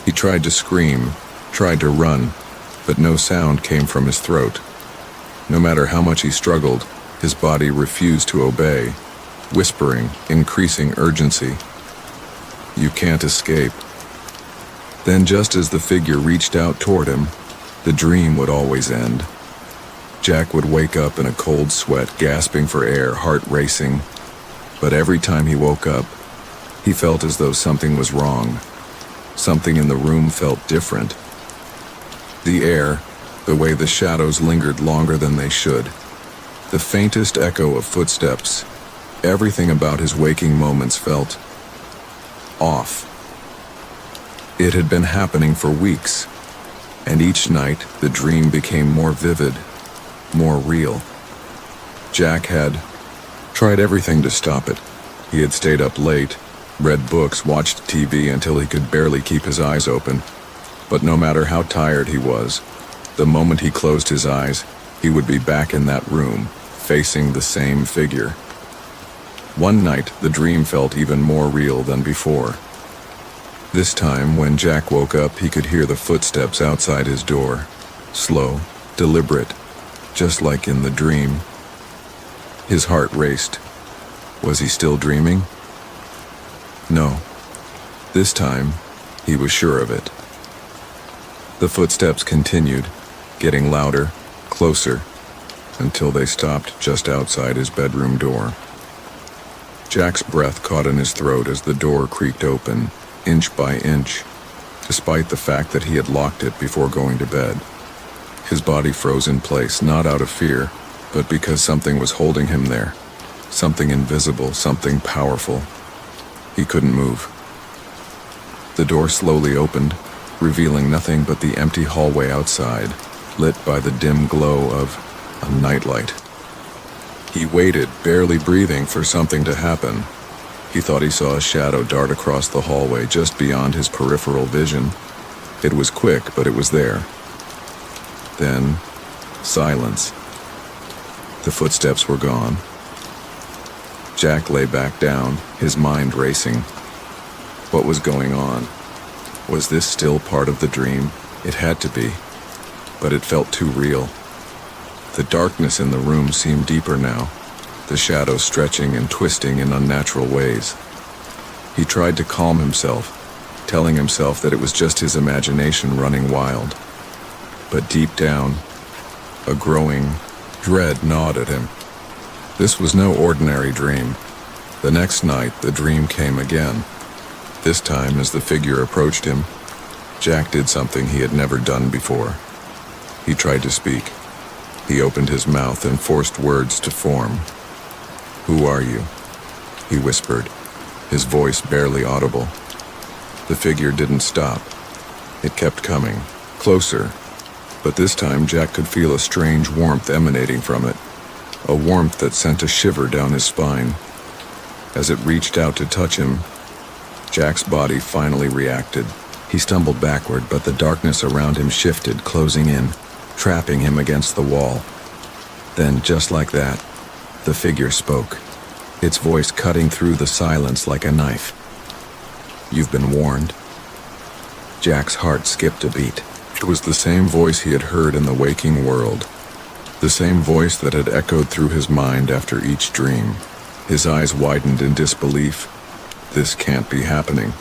He tried to scream, tried to run, but no sound came from his throat. No matter how much he struggled, his body refused to obey, whispering, increasing urgency, "You can't escape." Then, just as the figure reached out toward him, the dream would always end. Jack would wake up in a cold sweat, gasping for air, heart racing. But every time he woke up, he felt as though something was wrong. Something in the room felt different. The air, the way the shadows lingered longer than they should, the faintest echo of footsteps, everything about his waking moments felt off. It had been happening for weeks, and each night the dream became more vivid, more real. Jack had tried everything to stop it. He had stayed up late, read books, watched TV until he could barely keep his eyes open. But no matter how tired he was, the moment he closed his eyes, he would be back in that room, facing the same figure. One night, the dream felt even more real than before. This time, when Jack woke up, he could hear the footsteps outside his door, slow, deliberate, just like in the dream. His heart raced. Was he still dreaming? No. This time, he was sure of it. The footsteps continued, getting louder, closer, until they stopped just outside his bedroom door. Jack's breath caught in his throat as the door creaked open, inch by inch, despite the fact that he had locked it before going to bed. His body froze in place, not out of fear, but because something was holding him there. Something invisible, something powerful. He couldn't move. The door slowly opened, revealing nothing but the empty hallway outside, lit by the dim glow of a nightlight. He waited, barely breathing, for something to happen. He thought he saw a shadow dart across the hallway just beyond his peripheral vision. It was quick, but it was there. Then, silence. The footsteps were gone. Jack lay back down, his mind racing. What was going on? Was this still part of the dream? It had to be, but it felt too real. The darkness in the room seemed deeper now, the shadows stretching and twisting in unnatural ways. He tried to calm himself, telling himself that it was just his imagination running wild. But deep down, a growing dread gnawed at him. This was no ordinary dream. The next night, the dream came again. This time, as the figure approached him, Jack did something he had never done before. He tried to speak. He opened his mouth and forced words to form. "Who are you?" he whispered, his voice barely audible. The figure didn't stop. It kept coming, closer, but this time Jack could feel a strange warmth emanating from it, a warmth that sent a shiver down his spine. As it reached out to touch him, Jack's body finally reacted. He stumbled backward, but the darkness around him shifted, closing in, trapping him against the wall. Then, just like that, the figure spoke, its voice cutting through the silence like a knife. "You've been warned." Jack's heart skipped a beat. It was the same voice he had heard in the waking world, the same voice that had echoed through his mind after each dream. His eyes widened in disbelief. This can't be happening.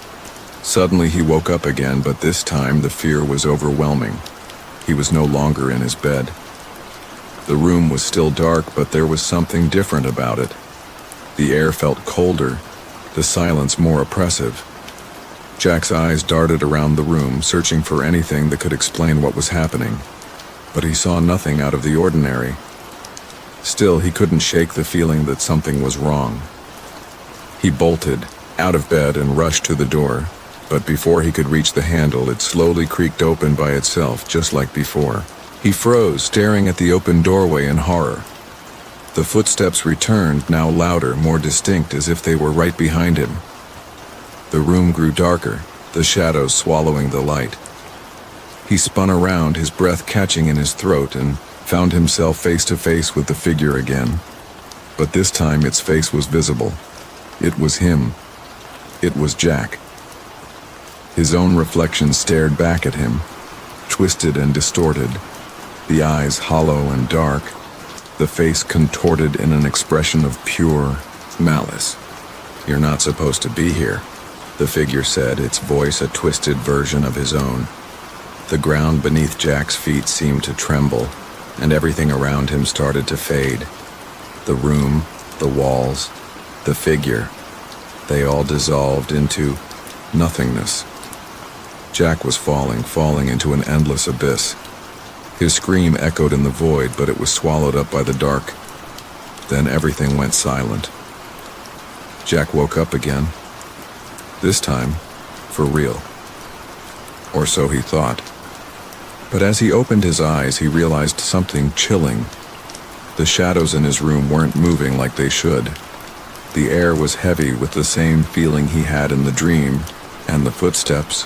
Suddenly he woke up again, but this time the fear was overwhelming. He was no longer in his bed. The room was still dark, but there was something different about it. The air felt colder, the silence more oppressive. Jack's eyes darted around the room, searching for anything that could explain what was happening, but he saw nothing out of the ordinary. Still, he couldn't shake the feeling that something was wrong. He bolted out of bed and rushed to the door, but before he could reach the handle, it slowly creaked open by itself, just like before. He froze, staring at the open doorway in horror. The footsteps returned, now louder, more distinct, as if they were right behind him. The room grew darker, the shadows swallowing the light. He spun around, his breath catching in his throat, and found himself face to face with the figure again. But this time its face was visible. It was him. It was Jack. His own reflection stared back at him, twisted and distorted, the eyes hollow and dark, the face contorted in an expression of pure malice. "You're not supposed to be here," the figure said, its voice a twisted version of his own. The ground beneath Jack's feet seemed to tremble, and everything around him started to fade. The room, the walls, the figure, they all dissolved into nothingness. Jack was falling into an endless abyss. His scream echoed in the void, but it was swallowed up by the dark. Then everything went silent. Jack woke up again. This time, for real. Or so he thought. But as he opened his eyes, he realized something chilling. The shadows in his room weren't moving like they should. The air was heavy with the same feeling he had in the dream, and the footsteps,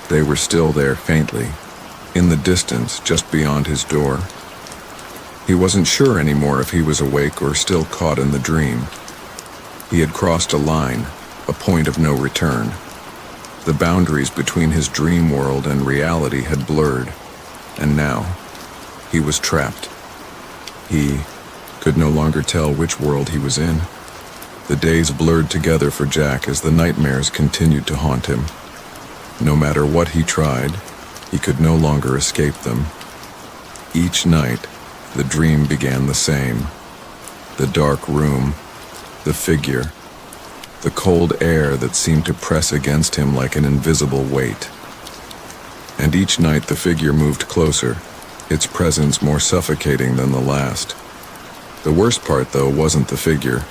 they were still there faintly, in the distance just beyond his door. He wasn't sure anymore if he was awake or still caught in the dream. He had crossed a line, a point of no return. The boundaries between his dream world and reality had blurred, and now he was trapped. He could no longer tell which world he was in. The days blurred together for Jack as the nightmares continued to haunt him. No matter what he tried, he could no longer escape them. Each night, the dream began the same. The dark room, the figure, the cold air that seemed to press against him like an invisible weight. And each night the figure moved closer, its presence more suffocating than the last. The worst part, though, wasn't the figure.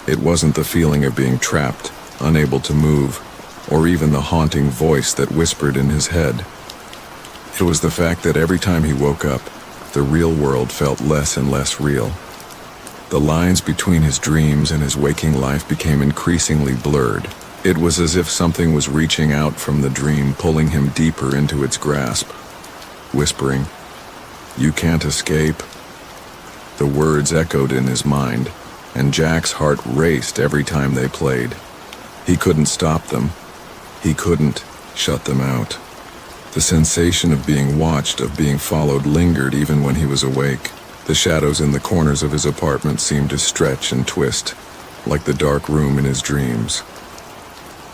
It wasn't the feeling of being trapped, unable to move, or even the haunting voice that whispered in his head. It was the fact that every time he woke up, the real world felt less and less real. The lines between his dreams and his waking life became increasingly blurred. It was as if something was reaching out from the dream, pulling him deeper into its grasp, whispering, "You can't escape." The words echoed in his mind, and Jack's heart raced every time they played. He couldn't stop them. He couldn't shut them out. The sensation of being watched, of being followed, lingered even when he was awake. The shadows in the corners of his apartment seemed to stretch and twist, like the dark room in his dreams.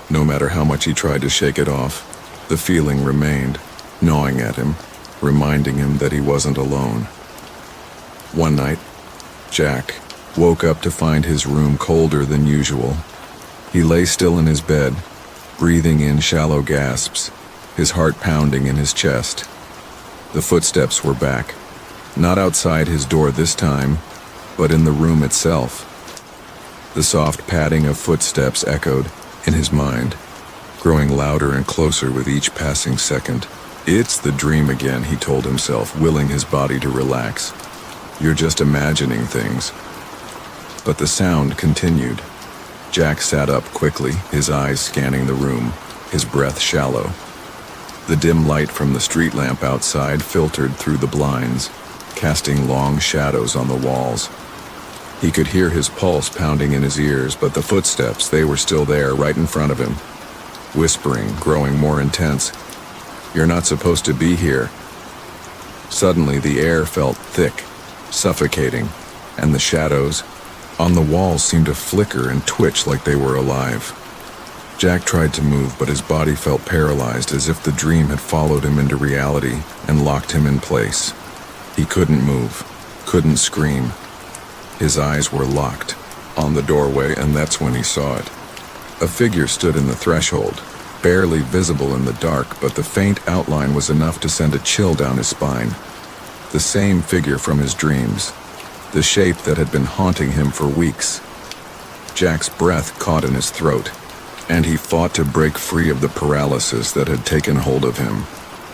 No matter how much he tried to shake it off, the feeling remained, gnawing at him, reminding him that he wasn't alone. One night, Jack woke up to find his room colder than usual. He lay still in his bed, breathing in shallow gasps, his heart pounding in his chest. The footsteps were back, not outside his door this time, but in the room itself. The soft padding of footsteps echoed in his mind, growing louder and closer with each passing second. It's the dream again, he told himself, willing his body to relax. You're just imagining things. But the sound continued. Jack sat up quickly, his eyes scanning the room, his breath shallow. The dim light from the street lamp outside filtered through the blinds, casting long shadows on the walls. He could hear his pulse pounding in his ears, but the footsteps, they were still there, right in front of him. Whispering, growing more intense. You're not supposed to be here. Suddenly, the air felt thick, suffocating, and the shadows on the walls seemed to flicker and twitch like they were alive. Jack tried to move, but his body felt paralyzed, as if the dream had followed him into reality and locked him in place. He couldn't move, couldn't scream. His eyes were locked on the doorway, and that's when he saw it. A figure stood in the threshold, barely visible in the dark, but the faint outline was enough to send a chill down his spine. The same figure from his dreams, the shape that had been haunting him for weeks. Jack's breath caught in his throat, and he fought to break free of the paralysis that had taken hold of him.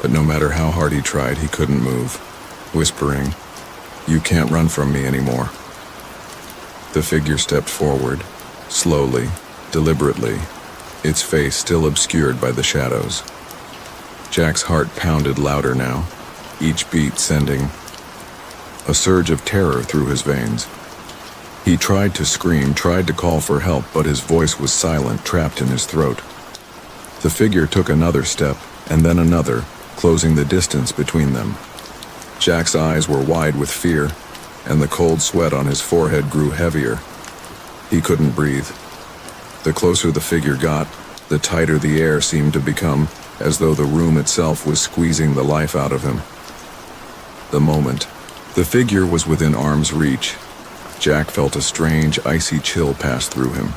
But no matter how hard he tried, he couldn't move, whispering, "You can't run from me anymore." The figure stepped forward, slowly, deliberately, its face still obscured by the shadows. Jack's heart pounded louder now, each beat sending a surge of terror through his veins. He tried to scream, tried to call for help, but his voice was silent, trapped in his throat. The figure took another step, and then another, closing the distance between them. Jack's eyes were wide with fear, and the cold sweat on his forehead grew heavier. He couldn't breathe. The closer the figure got, the tighter the air seemed to become, as though the room itself was squeezing the life out of him. The moment the figure was within arm's reach, Jack felt a strange, icy chill pass through him.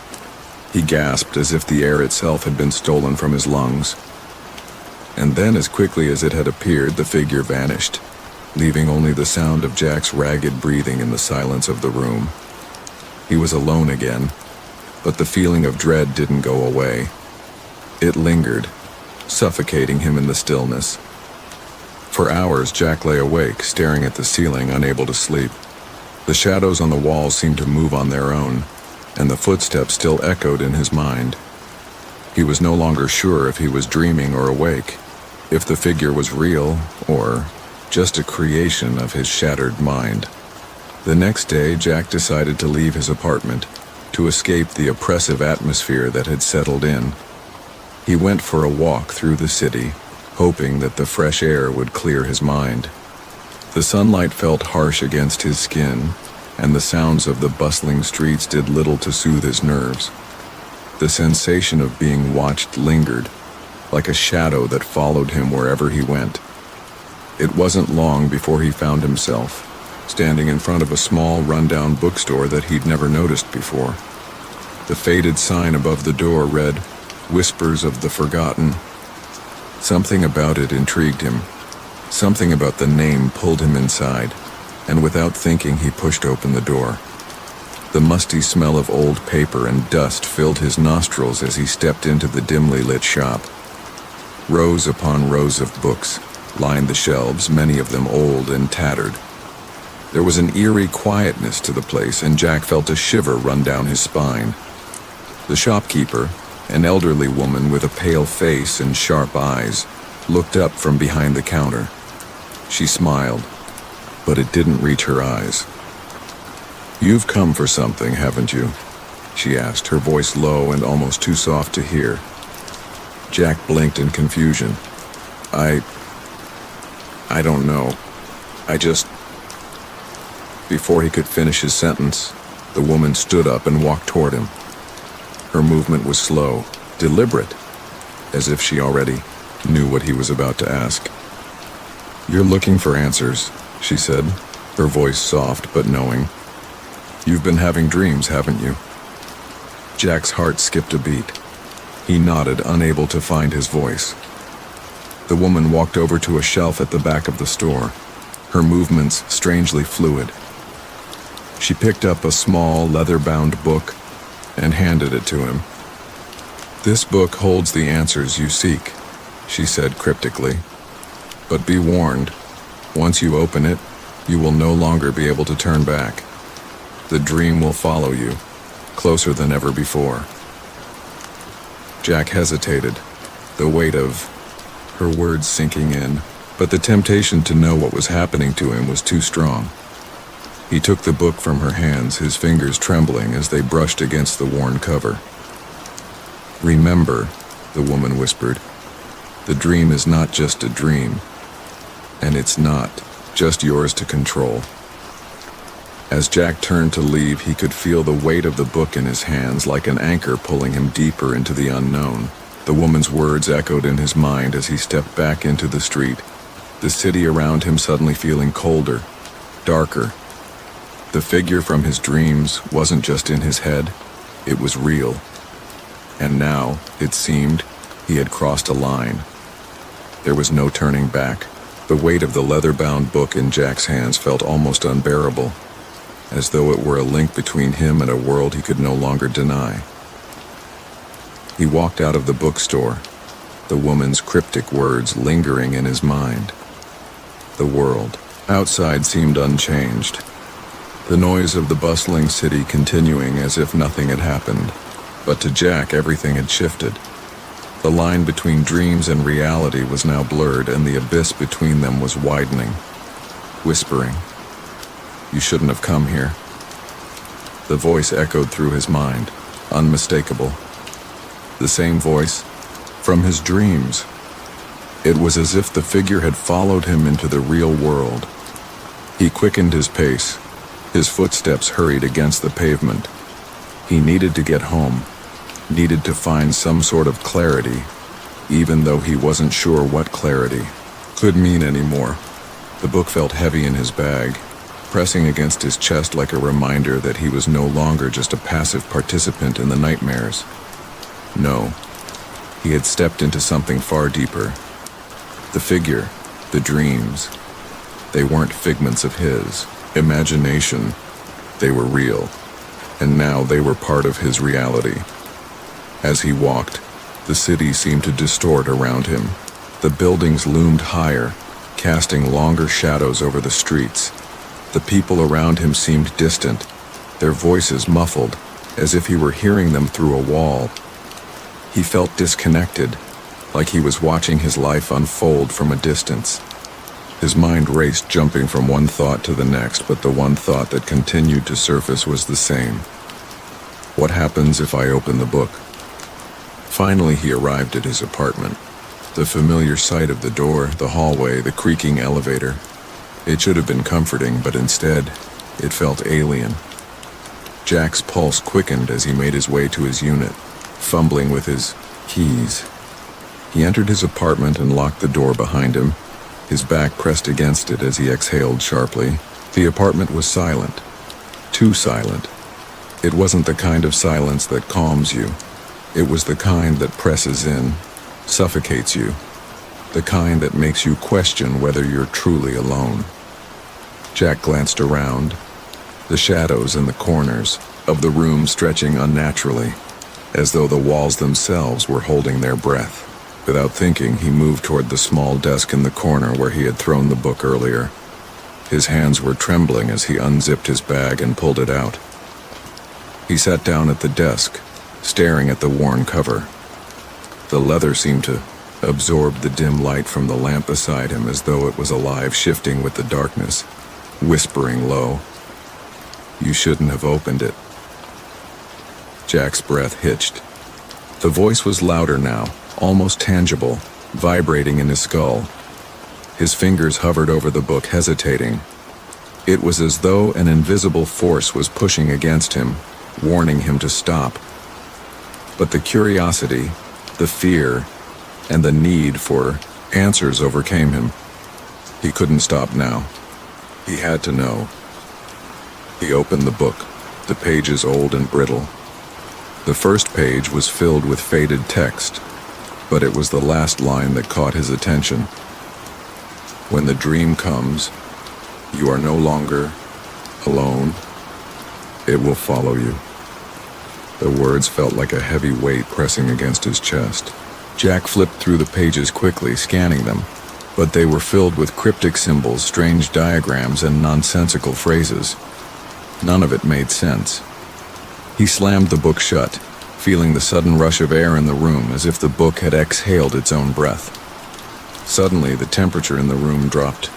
He gasped as if the air itself had been stolen from his lungs. And then, as quickly as it had appeared, the figure vanished, leaving only the sound of Jack's ragged breathing in the silence of the room. He was alone again, but the feeling of dread didn't go away. It lingered, suffocating him in the stillness. For hours, Jack lay awake, staring at the ceiling, unable to sleep. The shadows on the walls seemed to move on their own, and the footsteps still echoed in his mind. He was no longer sure if he was dreaming or awake, if the figure was real or just a creation of his shattered mind. The next day, Jack decided to leave his apartment, to escape the oppressive atmosphere that had settled in. He went for a walk through the city, hoping that the fresh air would clear his mind. The sunlight felt harsh against his skin, and the sounds of the bustling streets did little to soothe his nerves. The sensation of being watched lingered, like a shadow that followed him wherever he went. It wasn't long before he found himself standing in front of a small, rundown bookstore that he'd never noticed before. The faded sign above the door read, "Whispers of the Forgotten." Something about it intrigued him. Something about the name pulled him inside, and without thinking, he pushed open the door. The musty smell of old paper and dust filled his nostrils as he stepped into the dimly lit shop. Rows upon rows of books lined the shelves, many of them old and tattered. There was an eerie quietness to the place, and Jack felt a shiver run down his spine. The shopkeeper, an elderly woman with a pale face and sharp eyes, looked up from behind the counter. She smiled, but it didn't reach her eyes. "You've come for something, haven't you?" she asked, her voice low and almost too soft to hear. Jack blinked in confusion. I don't know. Before he could finish his sentence, the woman stood up and walked toward him. Her movement was slow, deliberate, as if she already knew what he was about to ask. "You're looking for answers," she said, her voice soft but knowing. "You've been having dreams, haven't you?" Jack's heart skipped a beat. He nodded, unable to find his voice. The woman walked over to a shelf at the back of the store, her movements strangely fluid. She picked up a small, leather-bound book and handed it to him. "This book holds the answers you seek," she said cryptically. "But be warned, once you open it, you will no longer be able to turn back. The dream will follow you, closer than ever before." Jack hesitated, the weight of her words sinking in, but the temptation to know what was happening to him was too strong. He took the book from her hands, his fingers trembling as they brushed against the worn cover. "Remember," the woman whispered, "the dream is not just a dream, and it's not just yours to control." As Jack turned to leave, he could feel the weight of the book in his hands like an anchor pulling him deeper into the unknown. The woman's words echoed in his mind as he stepped back into the street, the city around him suddenly feeling colder, darker. The figure from his dreams wasn't just in his head, it was real. And now, it seemed, he had crossed a line. There was no turning back. The weight of the leather-bound book in Jack's hands felt almost unbearable, as though it were a link between him and a world he could no longer deny. He walked out of the bookstore, the woman's cryptic words lingering in his mind. The world outside seemed unchanged, the noise of the bustling city continuing as if nothing had happened. But to Jack, everything had shifted. The line between dreams and reality was now blurred, and the abyss between them was widening, whispering, "You shouldn't have come here." The voice echoed through his mind, unmistakable. The same voice from his dreams. It was as if the figure had followed him into the real world. He quickened his pace. His footsteps hurried against the pavement. He needed to get home, needed to find some sort of clarity, even though he wasn't sure what clarity could mean anymore. The book felt heavy in his bag, pressing against his chest like a reminder that he was no longer just a passive participant in the nightmares. No, he had stepped into something far deeper. The figure, the dreams, they weren't figments of his imagination. They were real, and now they were part of his reality. As he walked, the city seemed to distort around him. The buildings loomed higher, casting longer shadows over the streets. The people around him seemed distant, their voices muffled, as if he were hearing them through a wall. He felt disconnected, like he was watching his life unfold from a distance. His mind raced, jumping from one thought to the next, but the one thought that continued to surface was the same. What happens if I open the book? Finally, he arrived at his apartment. The familiar sight of the door, the hallway, the creaking elevator. It should have been comforting, but instead, it felt alien. Jack's pulse quickened as he made his way to his unit, fumbling with his keys. He entered his apartment and locked the door behind him, his back pressed against it as he exhaled sharply. The apartment was silent. Too silent. It wasn't the kind of silence that calms you. It was the kind that presses in, suffocates you. The kind that makes you question whether you're truly alone. Jack glanced around, the shadows in the corners of the room stretching unnaturally, as though the walls themselves were holding their breath. Without thinking, he moved toward the small desk in the corner where he had thrown the book earlier. His hands were trembling as he unzipped his bag and pulled it out. He sat down at the desk, staring at the worn cover. The leather seemed to absorb the dim light from the lamp beside him as though it was alive, shifting with the darkness, whispering low, "You shouldn't have opened it." Jack's breath hitched. The voice was louder now, almost tangible, vibrating in his skull. His fingers hovered over the book, hesitating. It was as though an invisible force was pushing against him, warning him to stop. But the curiosity, the fear, and the need for answers overcame him. He couldn't stop now. He had to know. He opened the book, the pages old and brittle. The first page was filled with faded text, but it was the last line that caught his attention. When the dream comes, you are no longer alone. It will follow you. The words felt like a heavy weight pressing against his chest. Jack flipped through the pages quickly, scanning them, but they were filled with cryptic symbols, strange diagrams, and nonsensical phrases. None of it made sense. He slammed the book shut, feeling the sudden rush of air in the room as if the book had exhaled its own breath. Suddenly, the temperature in the room dropped.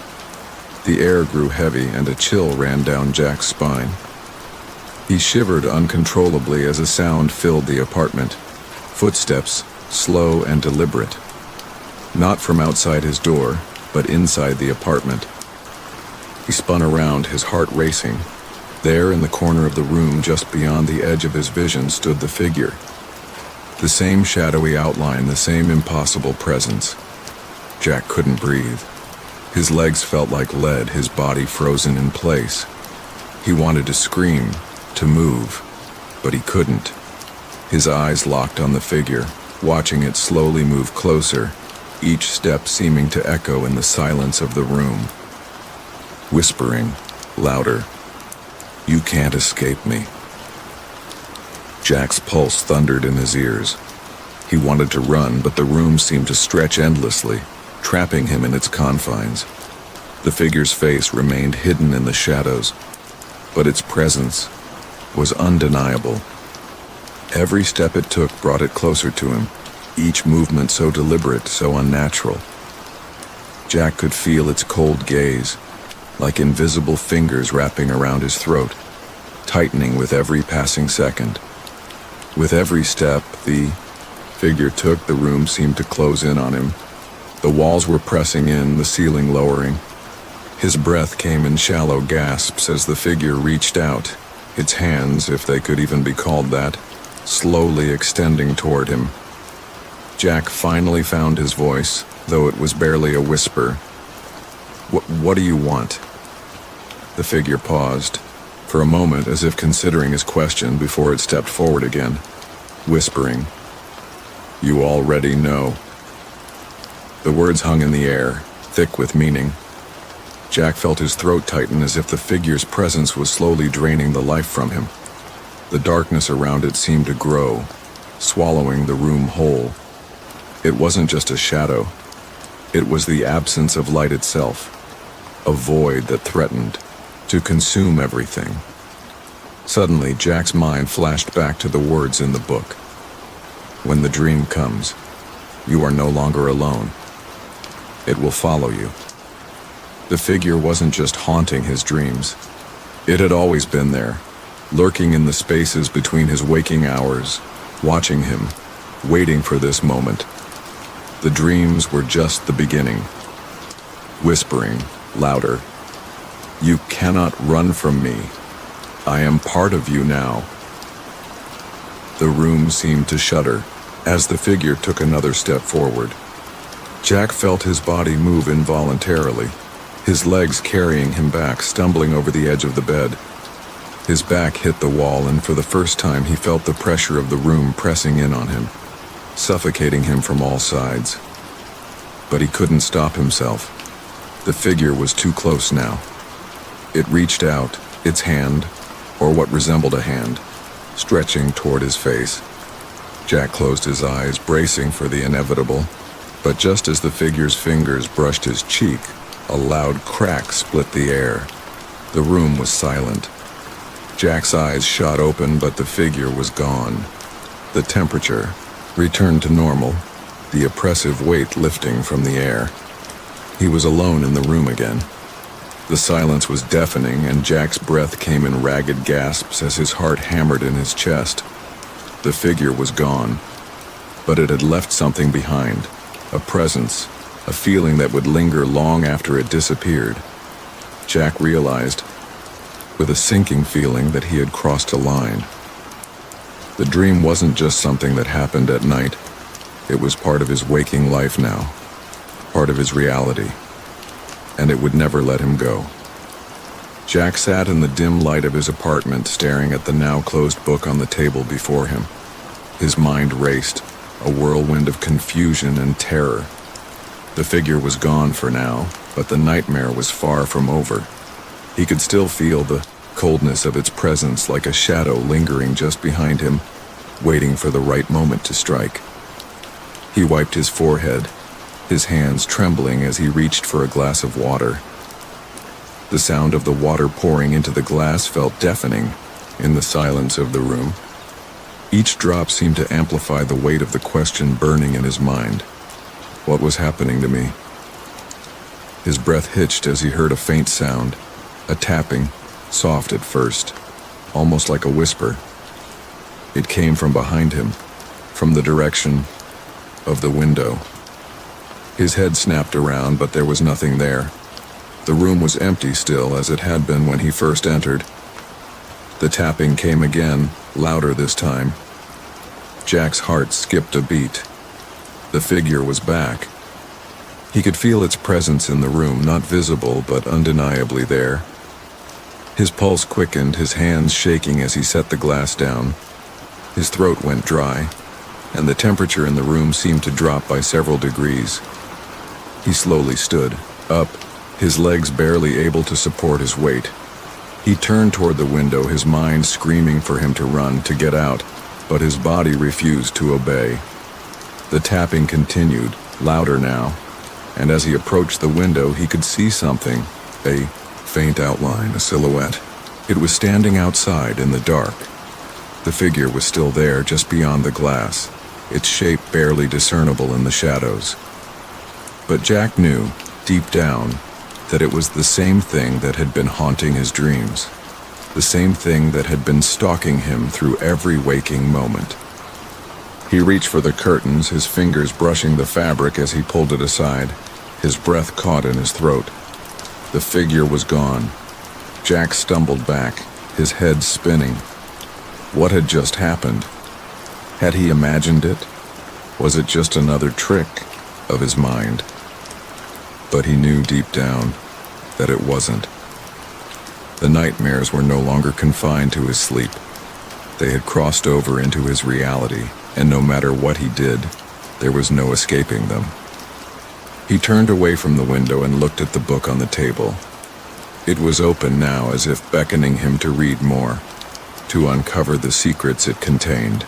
The air grew heavy and a chill ran down Jack's spine. He shivered uncontrollably as a sound filled the apartment. Footsteps, slow and deliberate. Not from outside his door, but inside the apartment. He spun around, his heart racing. There, in the corner of the room, just beyond the edge of his vision, stood the figure. The same shadowy outline, the same impossible presence. Jack couldn't breathe. His legs felt like lead, his body frozen in place. He wanted to scream, to move, but he couldn't. His eyes locked on the figure, watching it slowly move closer, each step seeming to echo in the silence of the room. Whispering, louder, "You can't escape me." Jack's pulse thundered in his ears. He wanted to run, but the room seemed to stretch endlessly, trapping him in its confines. The figure's face remained hidden in the shadows, but its presence was undeniable. Every step it took brought it closer to him, each movement so deliberate, so unnatural. Jack could feel its cold gaze, like invisible fingers wrapping around his throat, tightening with every passing second. With every step the figure took, the room seemed to close in on him. The walls were pressing in, the ceiling lowering. His breath came in shallow gasps as the figure reached out, its hands, if they could even be called that, slowly extending toward him. Jack finally found his voice, though it was barely a whisper. What do you want?" The figure paused, for a moment as if considering his question before it stepped forward again, whispering, "You already know." The words hung in the air, thick with meaning. Jack felt his throat tighten as if the figure's presence was slowly draining the life from him. The darkness around it seemed to grow, swallowing the room whole. It wasn't just a shadow. It was the absence of light itself, a void that threatened to consume everything. Suddenly, Jack's mind flashed back to the words in the book. "When the dream comes, you are no longer alone. It will follow you." The figure wasn't just haunting his dreams. It had always been there, lurking in the spaces between his waking hours, watching him, waiting for this moment. The dreams were just the beginning. Whispering, louder, "You cannot run from me. I am part of you now." The room seemed to shudder as the figure took another step forward. Jack felt his body move involuntarily, his legs carrying him back, stumbling over the edge of the bed. His back hit the wall, and for the first time he felt the pressure of the room pressing in on him, suffocating him from all sides. But he couldn't stop himself. The figure was too close now. It reached out, its hand, or what resembled a hand, stretching toward his face. Jack closed his eyes, bracing for the inevitable, but just as the figure's fingers brushed his cheek, a loud crack split the air. The room was silent. Jack's eyes shot open, but the figure was gone. The temperature returned to normal, the oppressive weight lifting from the air. He was alone in the room again. The silence was deafening, and Jack's breath came in ragged gasps as his heart hammered in his chest. The figure was gone, but it had left something behind, a presence, a feeling that would linger long after it disappeared. Jack realized, with a sinking feeling, that he had crossed a line. The dream wasn't just something that happened at night. It was part of his waking life now, part of his reality, and it would never let him go. Jack sat in the dim light of his apartment, staring at the now closed book on the table before him. His mind raced, a whirlwind of confusion and terror. The figure was gone for now, but the nightmare was far from over. He could still feel the coldness of its presence, like a shadow lingering just behind him, waiting for the right moment to strike. He wiped his forehead, his hands trembling as he reached for a glass of water. The sound of the water pouring into the glass felt deafening in the silence of the room. Each drop seemed to amplify the weight of the question burning in his mind. What was happening to me? His breath hitched as he heard a faint sound, a tapping, soft at first, almost like a whisper. It came from behind him, from the direction of the window. His head snapped around, but there was nothing there. The room was empty still, as it had been when he first entered. The tapping came again, louder this time. Jack's heart skipped a beat. The figure was back. He could feel its presence in the room, not visible but undeniably there. His pulse quickened, his hands shaking as he set the glass down. His throat went dry, and the temperature in the room seemed to drop by several degrees. He slowly stood up, his legs barely able to support his weight. He turned toward the window, his mind screaming for him to run, to get out, but his body refused to obey. The tapping continued, louder now, and as he approached the window, he could see something, a faint outline, a silhouette. It was standing outside in the dark. The figure was still there, just beyond the glass, its shape barely discernible in the shadows. But Jack knew, deep down, that it was the same thing that had been haunting his dreams, the same thing that had been stalking him through every waking moment. He reached for the curtains, his fingers brushing the fabric as he pulled it aside. His breath caught in his throat. The figure was gone. Jack stumbled back, his head spinning. What had just happened? Had he imagined it? Was it just another trick of his mind? But he knew deep down that it wasn't. The nightmares were no longer confined to his sleep. They had crossed over into his reality, and no matter what he did, there was no escaping them. He turned away from the window and looked at the book on the table. It was open now, as if beckoning him to read more, to uncover the secrets it contained.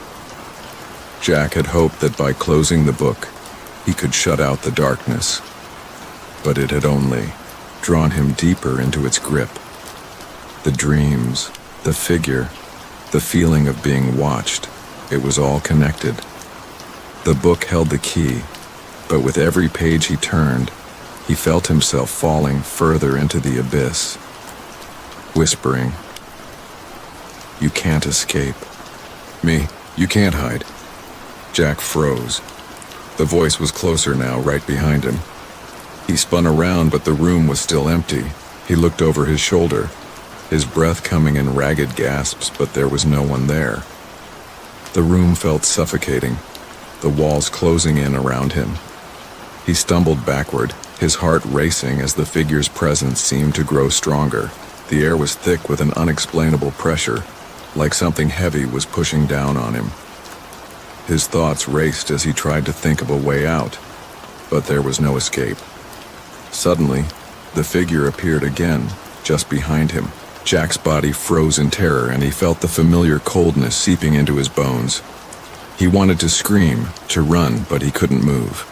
Jack had hoped that by closing the book, he could shut out the darkness. But it had only drawn him deeper into its grip. The dreams, the figure, the feeling of being watched, it was all connected. The book held the key, but with every page he turned, he felt himself falling further into the abyss, whispering, "You can't escape. Me, you can't hide." Jack froze. The voice was closer now, right behind him. He spun around, but the room was still empty. He looked over his shoulder, his breath coming in ragged gasps, but there was no one there. The room felt suffocating, the walls closing in around him. He stumbled backward, his heart racing as the figure's presence seemed to grow stronger. The air was thick with an unexplainable pressure, like something heavy was pushing down on him. His thoughts raced as he tried to think of a way out, but there was no escape. Suddenly, the figure appeared again, just behind him. Jack's body froze in terror, and he felt the familiar coldness seeping into his bones. He wanted to scream, to run, but he couldn't move.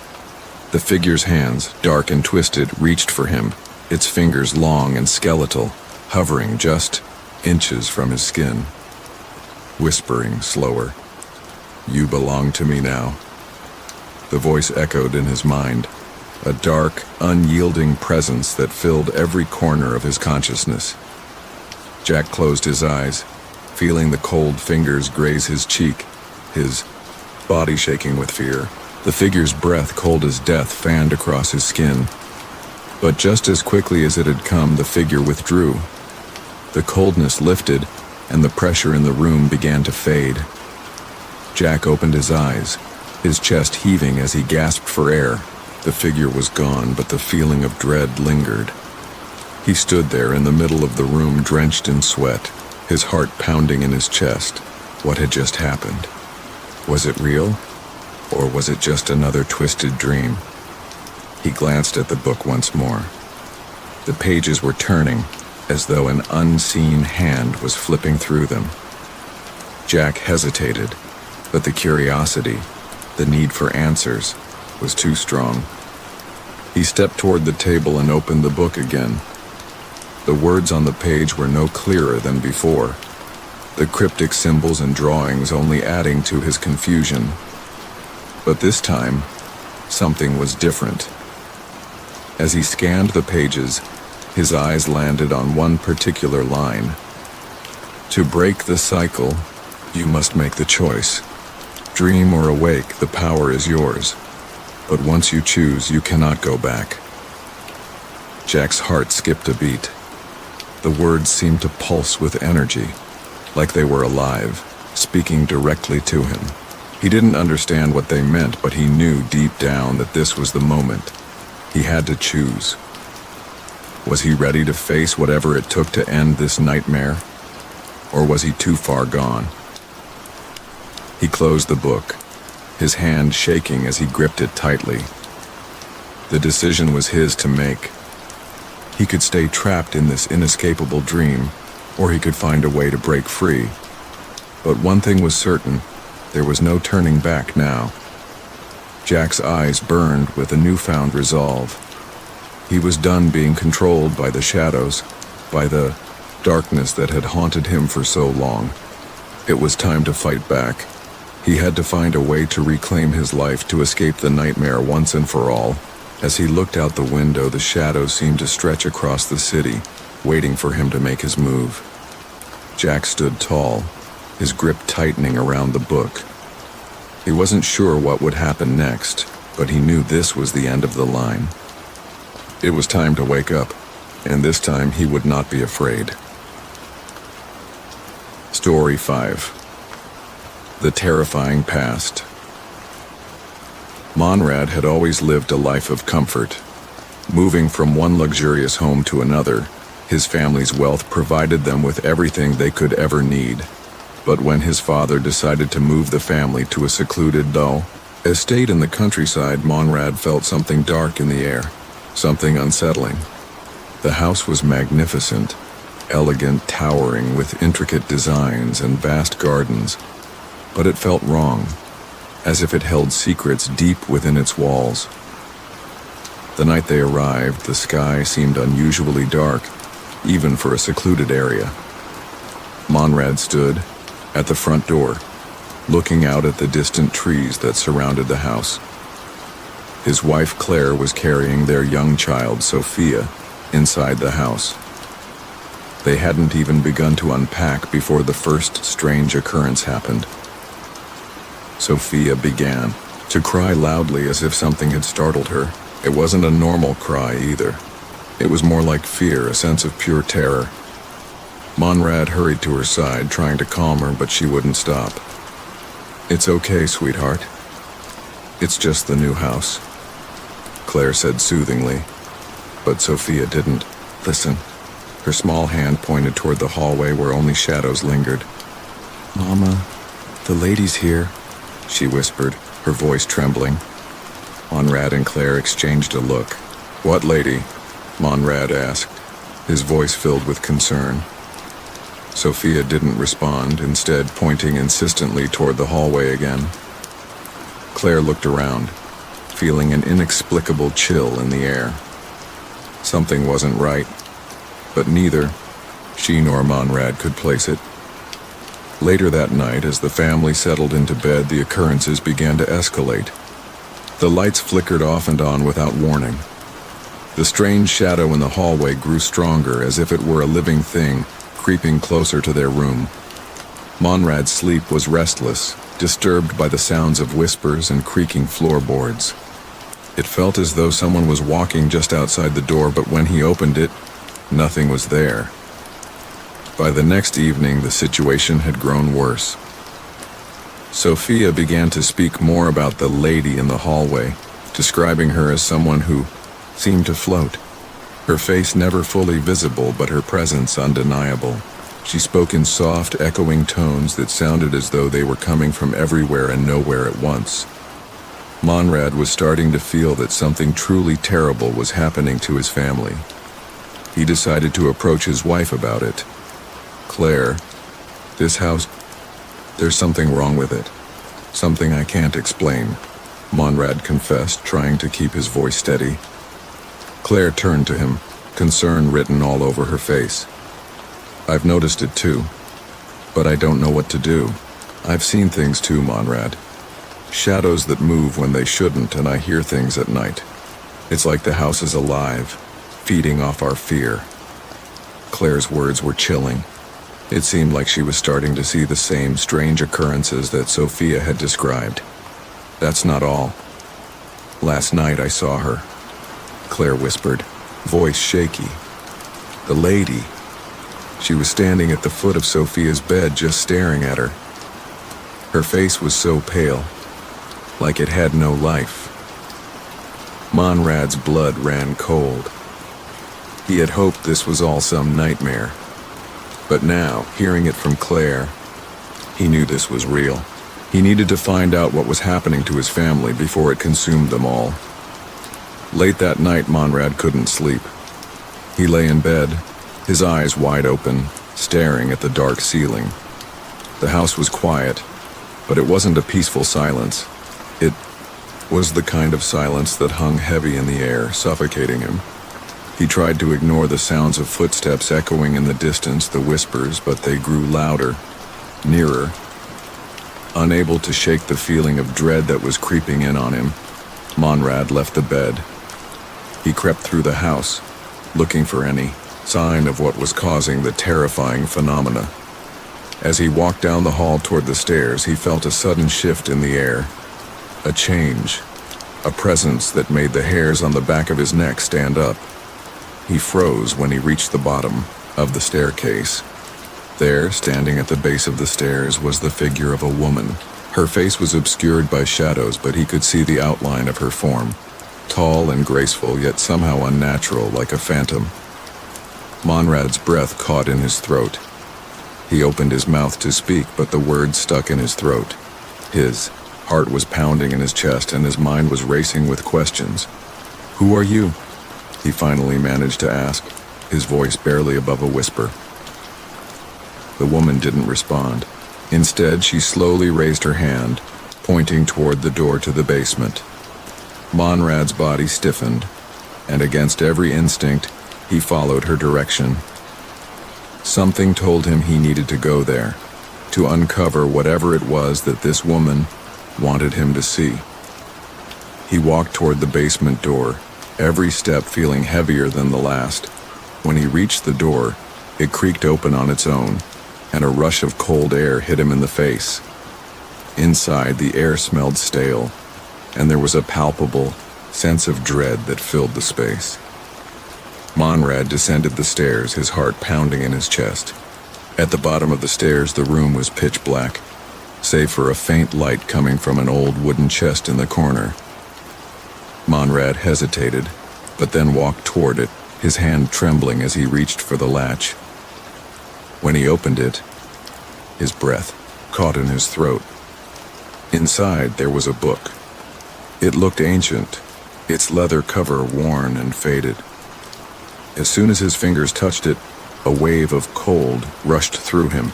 The figure's hands, dark and twisted, reached for him, its fingers long and skeletal, hovering just inches from his skin. Whispering slower, "You belong to me now." The voice echoed in his mind, a dark, unyielding presence that filled every corner of his consciousness. Jack closed his eyes, feeling the cold fingers graze his cheek. his body shaking with fear. The figure's breath, cold as death, fanned across his skin. But just as quickly as it had come, the figure withdrew. The coldness lifted, and the pressure in the room began to fade. Jack opened his eyes, his chest heaving as he gasped for air. The figure was gone, but the feeling of dread lingered. He stood there in the middle of the room, drenched in sweat, his heart pounding in his chest. What had just happened? Was it real? Or was it just another twisted dream? He glanced at the book once more. The pages were turning, as though an unseen hand was flipping through them. Jack hesitated, but the curiosity, the need for answers, was too strong. He stepped toward the table and opened the book again. The words on the page were no clearer than before, the cryptic symbols and drawings only adding to his confusion. But this time, something was different. As he scanned the pages, his eyes landed on one particular line. To break the cycle, you must make the choice. Dream or awake, the power is yours. But once you choose, you cannot go back. Jack's heart skipped a beat. The words seemed to pulse with energy, like they were alive, speaking directly to him. He didn't understand what they meant, but he knew deep down that this was the moment. He had to choose. Was he ready to face whatever it took to end this nightmare? Or was he too far gone? He closed the book, his hand shaking as he gripped it tightly. The decision was his to make. He could stay trapped in this inescapable dream, or he could find a way to break free. But one thing was certain, there was no turning back now. Jack's eyes burned with a newfound resolve. He was done being controlled by the shadows, by the darkness that had haunted him for so long. It was time to fight back. He had to find a way to reclaim his life, to escape the nightmare once and for all. As he looked out the window, the shadows seemed to stretch across the city, waiting for him to make his move. Jack stood tall, his grip tightening around the book. He wasn't sure what would happen next, but he knew this was the end of the line. It was time to wake up, and this time he would not be afraid. Story 5. The Terrifying Past. Monrad had always lived a life of comfort. Moving from one luxurious home to another, his family's wealth provided them with everything they could ever need. But when his father decided to move the family to a secluded, dull estate in the countryside, Monrad felt something dark in the air, something unsettling. The house was magnificent, elegant, towering, with intricate designs and vast gardens, but it felt wrong, as if it held secrets deep within its walls. The night they arrived, the sky seemed unusually dark, even for a secluded area. Monrad stood at the front door, looking out at the distant trees that surrounded the house. His wife Claire was carrying their young child, Sophia, inside the house. They hadn't even begun to unpack before the first strange occurrence happened. Sophia began to cry loudly as if something had startled her. It wasn't a normal cry either. It was more like fear, a sense of pure terror. Monrad hurried to her side, trying to calm her, but she wouldn't stop. "It's okay, sweetheart. It's just the new house," Claire said soothingly. But Sophia didn't listen. Her small hand pointed toward the hallway where only shadows lingered. "Mama, the lady's here," she whispered, her voice trembling. Monrad and Claire exchanged a look. "What lady?" Monrad asked, his voice filled with concern. Sophia didn't respond, instead pointing insistently toward the hallway again. Claire looked around, feeling an inexplicable chill in the air. Something wasn't right, but neither she nor Monrad could place it. Later that night, as the family settled into bed, the occurrences began to escalate. The lights flickered off and on without warning. The strange shadow in the hallway grew stronger, as if it were a living thing, creeping closer to their room. Monrad's sleep was restless, disturbed by the sounds of whispers and creaking floorboards. It felt as though someone was walking just outside the door, but when he opened it, nothing was there. By the next evening, the situation had grown worse. Sophia began to speak more about the lady in the hallway, describing her as someone who seemed to float. Her face never fully visible, but her presence undeniable. She spoke in soft, echoing tones that sounded as though they were coming from everywhere and nowhere at once. Monrad was starting to feel that something truly terrible was happening to his family. He decided to approach his wife about it. "Claire, this house, there's something wrong with it. Something I can't explain," Monrad confessed, trying to keep his voice steady. Claire turned to him, concern written all over her face. "I've noticed it too, but I don't know what to do. I've seen things too, Monrad. Shadows that move when they shouldn't, and I hear things at night. It's like the house is alive, feeding off our fear." Claire's words were chilling. It seemed like she was starting to see the same strange occurrences that Sophia had described. "That's not all. Last night I saw her," Claire whispered, voice shaky. "The lady. She was standing at the foot of Sophia's bed, just staring at her. Her face was so pale, like it had no life." Monrad's blood ran cold. He had hoped this was all some nightmare. But now, hearing it from Claire, he knew this was real. He needed to find out what was happening to his family before it consumed them all. Late that night, Monrad couldn't sleep. He lay in bed, his eyes wide open, staring at the dark ceiling. The house was quiet, but it wasn't a peaceful silence. It was the kind of silence that hung heavy in the air, suffocating him. He tried to ignore the sounds of footsteps echoing in the distance, the whispers, but they grew louder, nearer. Unable to shake the feeling of dread that was creeping in on him, Monrad left the bed. He crept through the house, looking for any sign of what was causing the terrifying phenomena. As he walked down the hall toward the stairs, he felt a sudden shift in the air. A change, a presence that made the hairs on the back of his neck stand up. He froze when he reached the bottom of the staircase. There, standing at the base of the stairs, was the figure of a woman. Her face was obscured by shadows, but he could see the outline of her form. Tall and graceful, yet somehow unnatural, like a phantom. Monrad's breath caught in his throat. He opened his mouth to speak, but the words stuck in his throat. His heart was pounding in his chest, and his mind was racing with questions. "Who are you?" he finally managed to ask, his voice barely above a whisper. The woman didn't respond. Instead, she slowly raised her hand, pointing toward the door to the basement. Monrad's body stiffened, and against every instinct, he followed her direction. Something told him he needed to go there, to uncover whatever it was that this woman wanted him to see. He walked toward the basement door, every step feeling heavier than the last. When he reached the door, it creaked open on its own, and a rush of cold air hit him in the face. Inside, the air smelled stale, and there was a palpable sense of dread that filled the space. Monrad descended the stairs, his heart pounding in his chest. At the bottom of the stairs, the room was pitch black, save for a faint light coming from an old wooden chest in the corner. Monrad hesitated, but then walked toward it, his hand trembling as he reached for the latch. When he opened it, his breath caught in his throat. Inside, there was a book. It looked ancient, its leather cover worn and faded. As soon as his fingers touched it, a wave of cold rushed through him,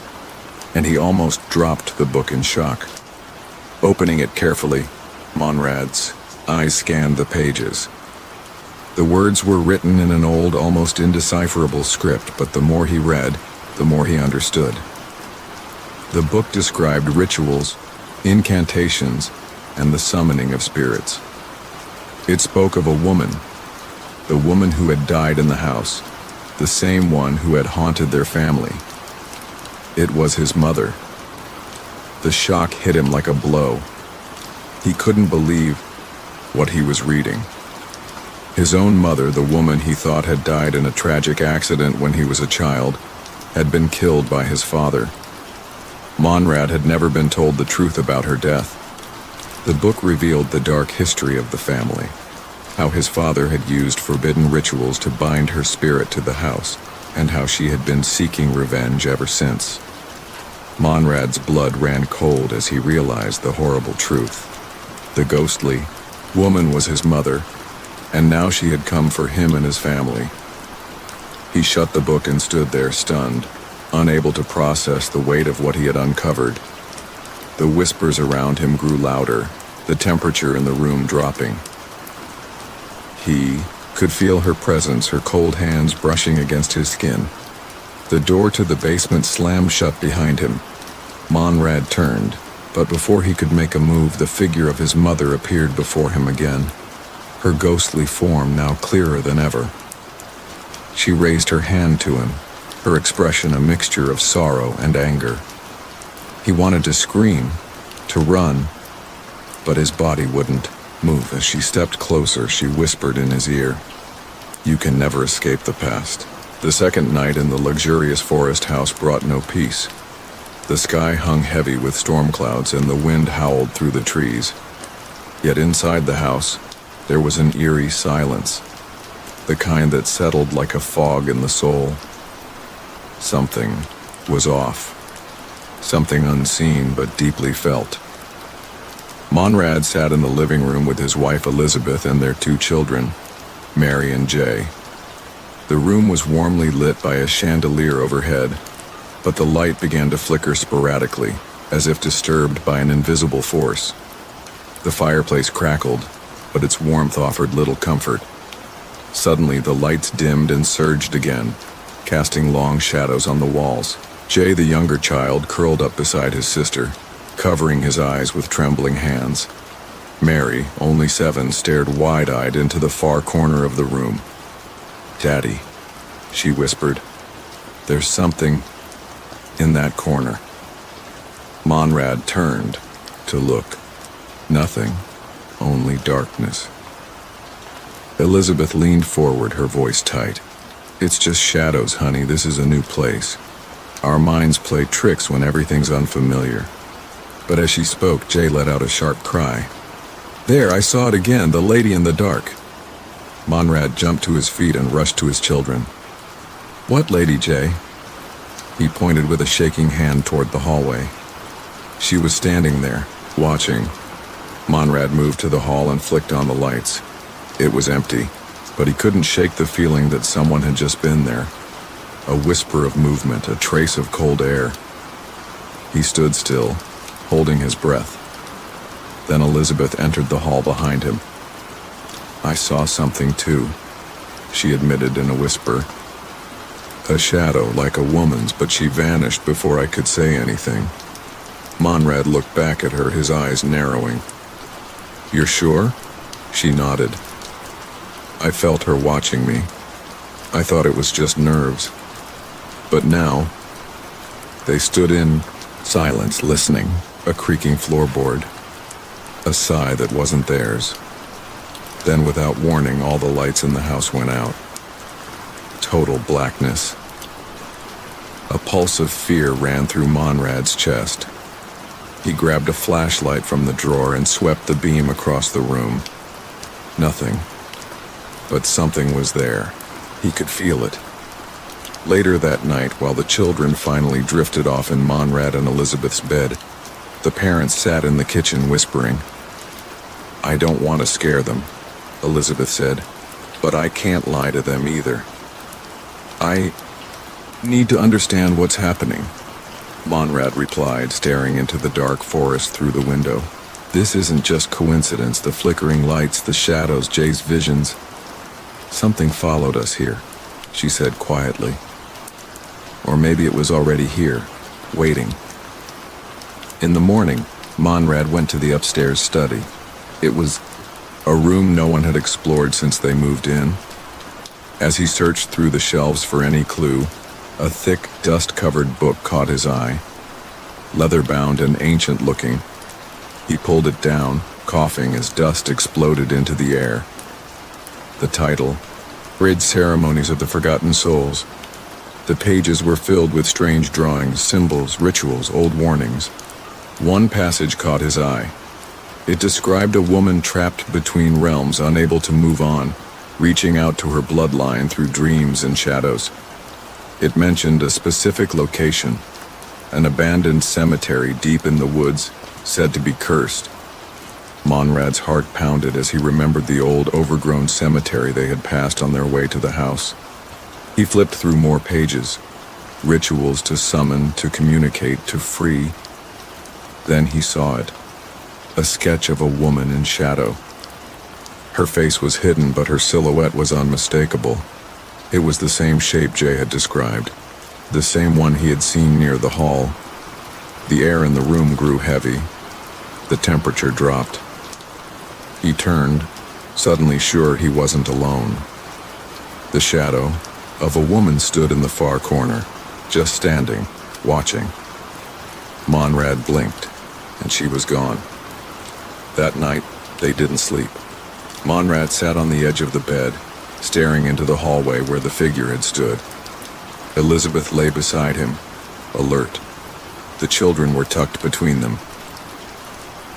and he almost dropped the book in shock. Opening it carefully, Monrad's eyes scanned the pages. The words were written in an old, almost indecipherable script, but the more he read, the more he understood. The book described rituals, incantations, and the summoning of spirits. It spoke of a woman, the woman who had died in the house, the same one who had haunted their family. It was his mother, The shock hit him like a blow. He couldn't believe what he was reading. His own mother, the woman he thought had died in a tragic accident when he was a child, had been killed by his father. Monrad had never been told the truth about her death. The book revealed the dark history of the family, how his father had used forbidden rituals to bind her spirit to the house, and how she had been seeking revenge ever since. Monrad's blood ran cold as he realized the horrible truth. The ghostly woman was his mother, and now she had come for him and his family. He shut the book and stood there stunned, unable to process the weight of what he had uncovered. The whispers around him grew louder, the temperature in the room dropping. He could feel her presence, her cold hands brushing against his skin. The door to the basement slammed shut behind him. Monrad turned, but before he could make a move, the figure of his mother appeared before him again, her ghostly form now clearer than ever. She raised her hand to him, her expression a mixture of sorrow and anger. He wanted to scream, to run, but his body wouldn't move. As she stepped closer, she whispered in his ear, "You can never escape the past." The second night in the luxurious forest house brought no peace. The sky hung heavy with storm clouds and the wind howled through the trees. Yet inside the house, there was an eerie silence, the kind that settled like a fog in the soul. Something was off, something unseen but deeply felt. Monrad sat in the living room with his wife Elizabeth and their two children, Mary and Jay. The room was warmly lit by a chandelier overhead, but the light began to flicker sporadically, as if disturbed by an invisible force. The fireplace crackled, but its warmth offered little comfort. Suddenly, the lights dimmed and surged again, casting long shadows on the walls. Jay, the younger child, curled up beside his sister, covering his eyes with trembling hands. Mary, only 7, stared wide-eyed into the far corner of the room. "Daddy," she whispered, "there's something in that corner." Monrad turned to look. Nothing, only darkness. Elizabeth leaned forward, her voice tight. "It's just shadows, honey. This is a new place. Our minds play tricks when everything's unfamiliar." But as she spoke, Jay let out a sharp cry. "There, I saw it again, the lady in the dark." Monrad jumped to his feet and rushed to his children. "What lady, Jay?" He pointed with a shaking hand toward the hallway. She was standing there, watching. Monrad moved to the hall and flicked on the lights. It was empty, but he couldn't shake the feeling that someone had just been there. A whisper of movement, a trace of cold air. He stood still, holding his breath. Then Elizabeth entered the hall behind him. "I saw something too," she admitted in a whisper. "A shadow like a woman's, but she vanished before I could say anything." Monrad looked back at her, his eyes narrowing. "You're sure?" She nodded. "I felt her watching me. I thought it was just nerves. But now..." They stood in silence, listening, a creaking floorboard, a sigh that wasn't theirs. Then, without warning, all the lights in the house went out. Total blackness. A pulse of fear ran through Monrad's chest. He grabbed a flashlight from the drawer and swept the beam across the room. Nothing. But something was there. He could feel it. Later that night, while the children finally drifted off in Monrad and Elizabeth's bed, the parents sat in the kitchen whispering. "I don't want to scare them," Elizabeth said, "but I can't lie to them either. I need to understand what's happening," Monrad replied, staring into the dark forest through the window. "This isn't just coincidence, the flickering lights, the shadows, Jay's visions. Something followed us here," she said quietly. "Or maybe it was already here, waiting." In the morning, Monrad went to the upstairs study. It was a room no one had explored since they moved in. As he searched through the shelves for any clue, a thick, dust-covered book caught his eye. leather-bound and ancient-looking. He pulled it down, coughing as dust exploded into the air. The title, Bridge Ceremonies of the Forgotten Souls. The pages were filled with strange drawings, symbols, rituals, old warnings. One passage caught his eye. It described a woman trapped between realms, unable to move on, reaching out to her bloodline through dreams and shadows. It mentioned a specific location, an abandoned cemetery deep in the woods, said to be cursed. Monrad's heart pounded as he remembered the old, overgrown cemetery they had passed on their way to the house. He flipped through more pages, rituals to summon, to communicate, to free. Then he saw it, a sketch of a woman in shadow. Her face was hidden, but her silhouette was unmistakable. It was the same shape Jay had described, the same one he had seen near the hall. The air in the room grew heavy. The temperature dropped. He turned, suddenly sure he wasn't alone. The shadow of a woman stood in the far corner, just standing, watching. Monrad blinked, and she was gone. That night, they didn't sleep. Monrad sat on the edge of the bed, staring into the hallway where the figure had stood. Elizabeth lay beside him, alert. The children were tucked between them.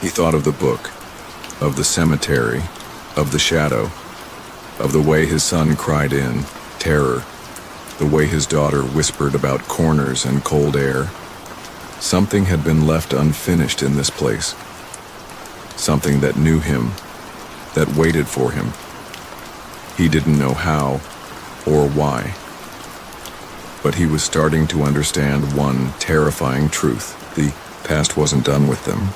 He thought of the book, of the cemetery, of the shadow, of the way his son cried in, terror, the way his daughter whispered about corners and cold air. Something had been left unfinished in this place. Something that knew him, that waited for him. He didn't know how or why. But he was starting to understand one terrifying truth. The past wasn't done with them,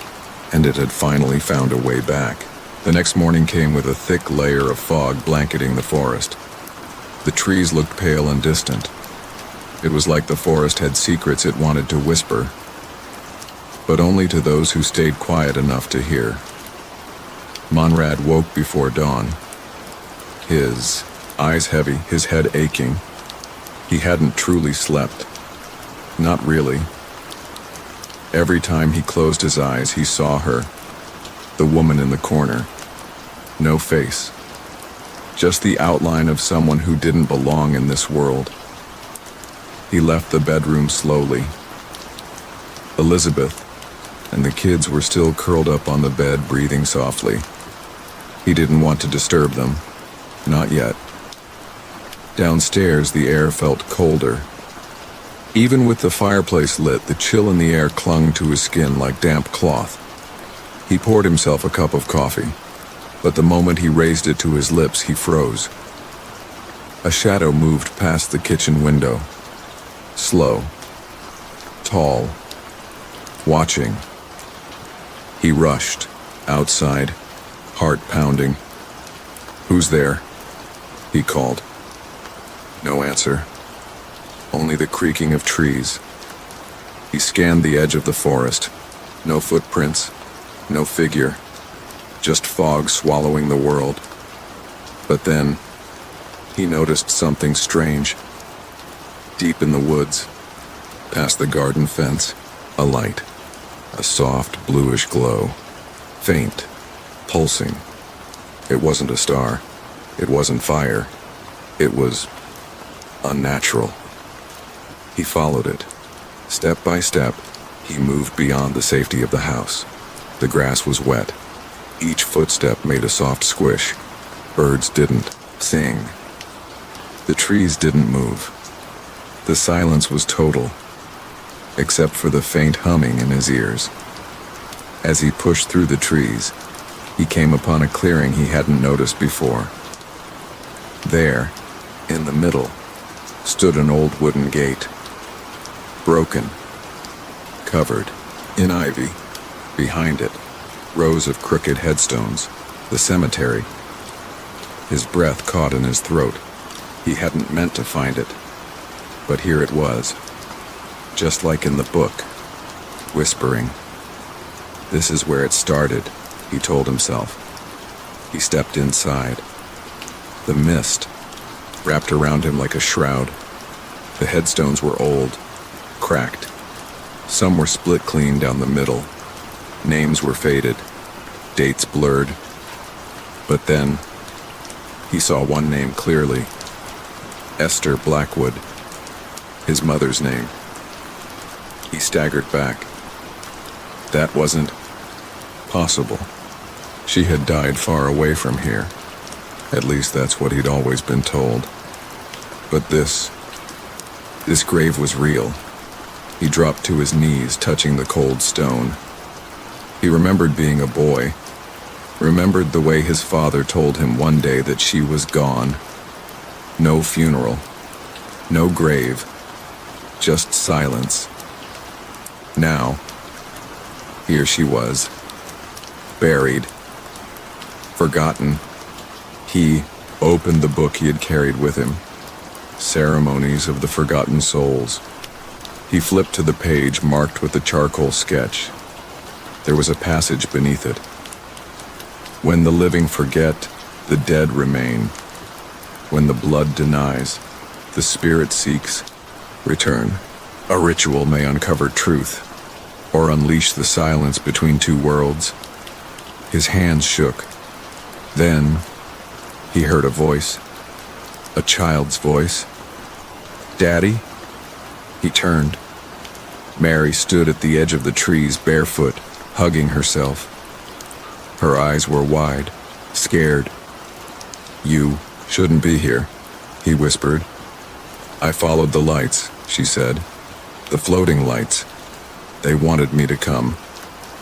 and it had finally found a way back. The next morning came with a thick layer of fog blanketing the forest. The trees looked pale and distant. It was like the forest had secrets it wanted to whisper, but only to those who stayed quiet enough to hear. Monrad woke before dawn, his eyes heavy, his head aching. He hadn't truly slept. Not really. Every time he closed his eyes, he saw her, the woman in the corner. No face. Just the outline of someone who didn't belong in this world. He left the bedroom slowly. Elizabeth and the kids were still curled up on the bed, breathing softly. He didn't want to disturb them. Not yet. Downstairs, the air felt colder. Even with the fireplace lit, the chill in the air clung to his skin like damp cloth. He poured himself a cup of coffee, but the moment he raised it to his lips, he froze. A shadow moved past the kitchen window. Slow. Tall. Watching. He rushed. Outside. Heart pounding. "Who's there?" he called. No answer. Only the creaking of trees. He scanned the edge of the forest. No footprints. No figure. Just fog swallowing the world. But then, he noticed something strange. Deep in the woods, past the garden fence, a light. A soft, bluish glow. Faint. Pulsing. It wasn't a star. It wasn't fire. It was unnatural. He followed it. Step by step, he moved beyond the safety of the house. The grass was wet. Each footstep made a soft squish. Birds didn't sing. The trees didn't move. The silence was total, except for the faint humming in his ears. As he pushed through the trees, he came upon a clearing he hadn't noticed before. There, in the middle, stood an old wooden gate. Broken. Covered in ivy. Behind it, rows of crooked headstones. The cemetery. His breath caught in his throat. He hadn't meant to find it. But here it was. Just like in the book. Whispering. This is where it started, he told himself. He stepped inside. The mist wrapped around him like a shroud. The headstones were old, cracked. Some were split clean down the middle. Names were faded, dates blurred. But then, he saw one name clearly. Esther Blackwood, his mother's name. He staggered back. That wasn't possible. She had died far away from here. At least that's what he'd always been told. But this grave was real. He dropped to his knees, touching the cold stone. He remembered being a boy, remembered the way his father told him one day that she was gone. No funeral, no grave, just silence. Now, here she was, buried, forgotten. He opened the book he had carried with him, Ceremonies of the Forgotten Souls. He flipped to the page marked with the charcoal sketch. There was a passage beneath it. When the living forget, the dead remain. When the blood denies, the spirit seeks return. A ritual may uncover truth, or unleash the silence between two worlds. His hands shook. Then, he heard a voice. A child's voice. "Daddy?" He turned. Mary stood at the edge of the trees, barefoot, hugging herself. Her eyes were wide, scared. "You shouldn't be here," he whispered. "I followed the lights," she said. "The floating lights. They wanted me to come."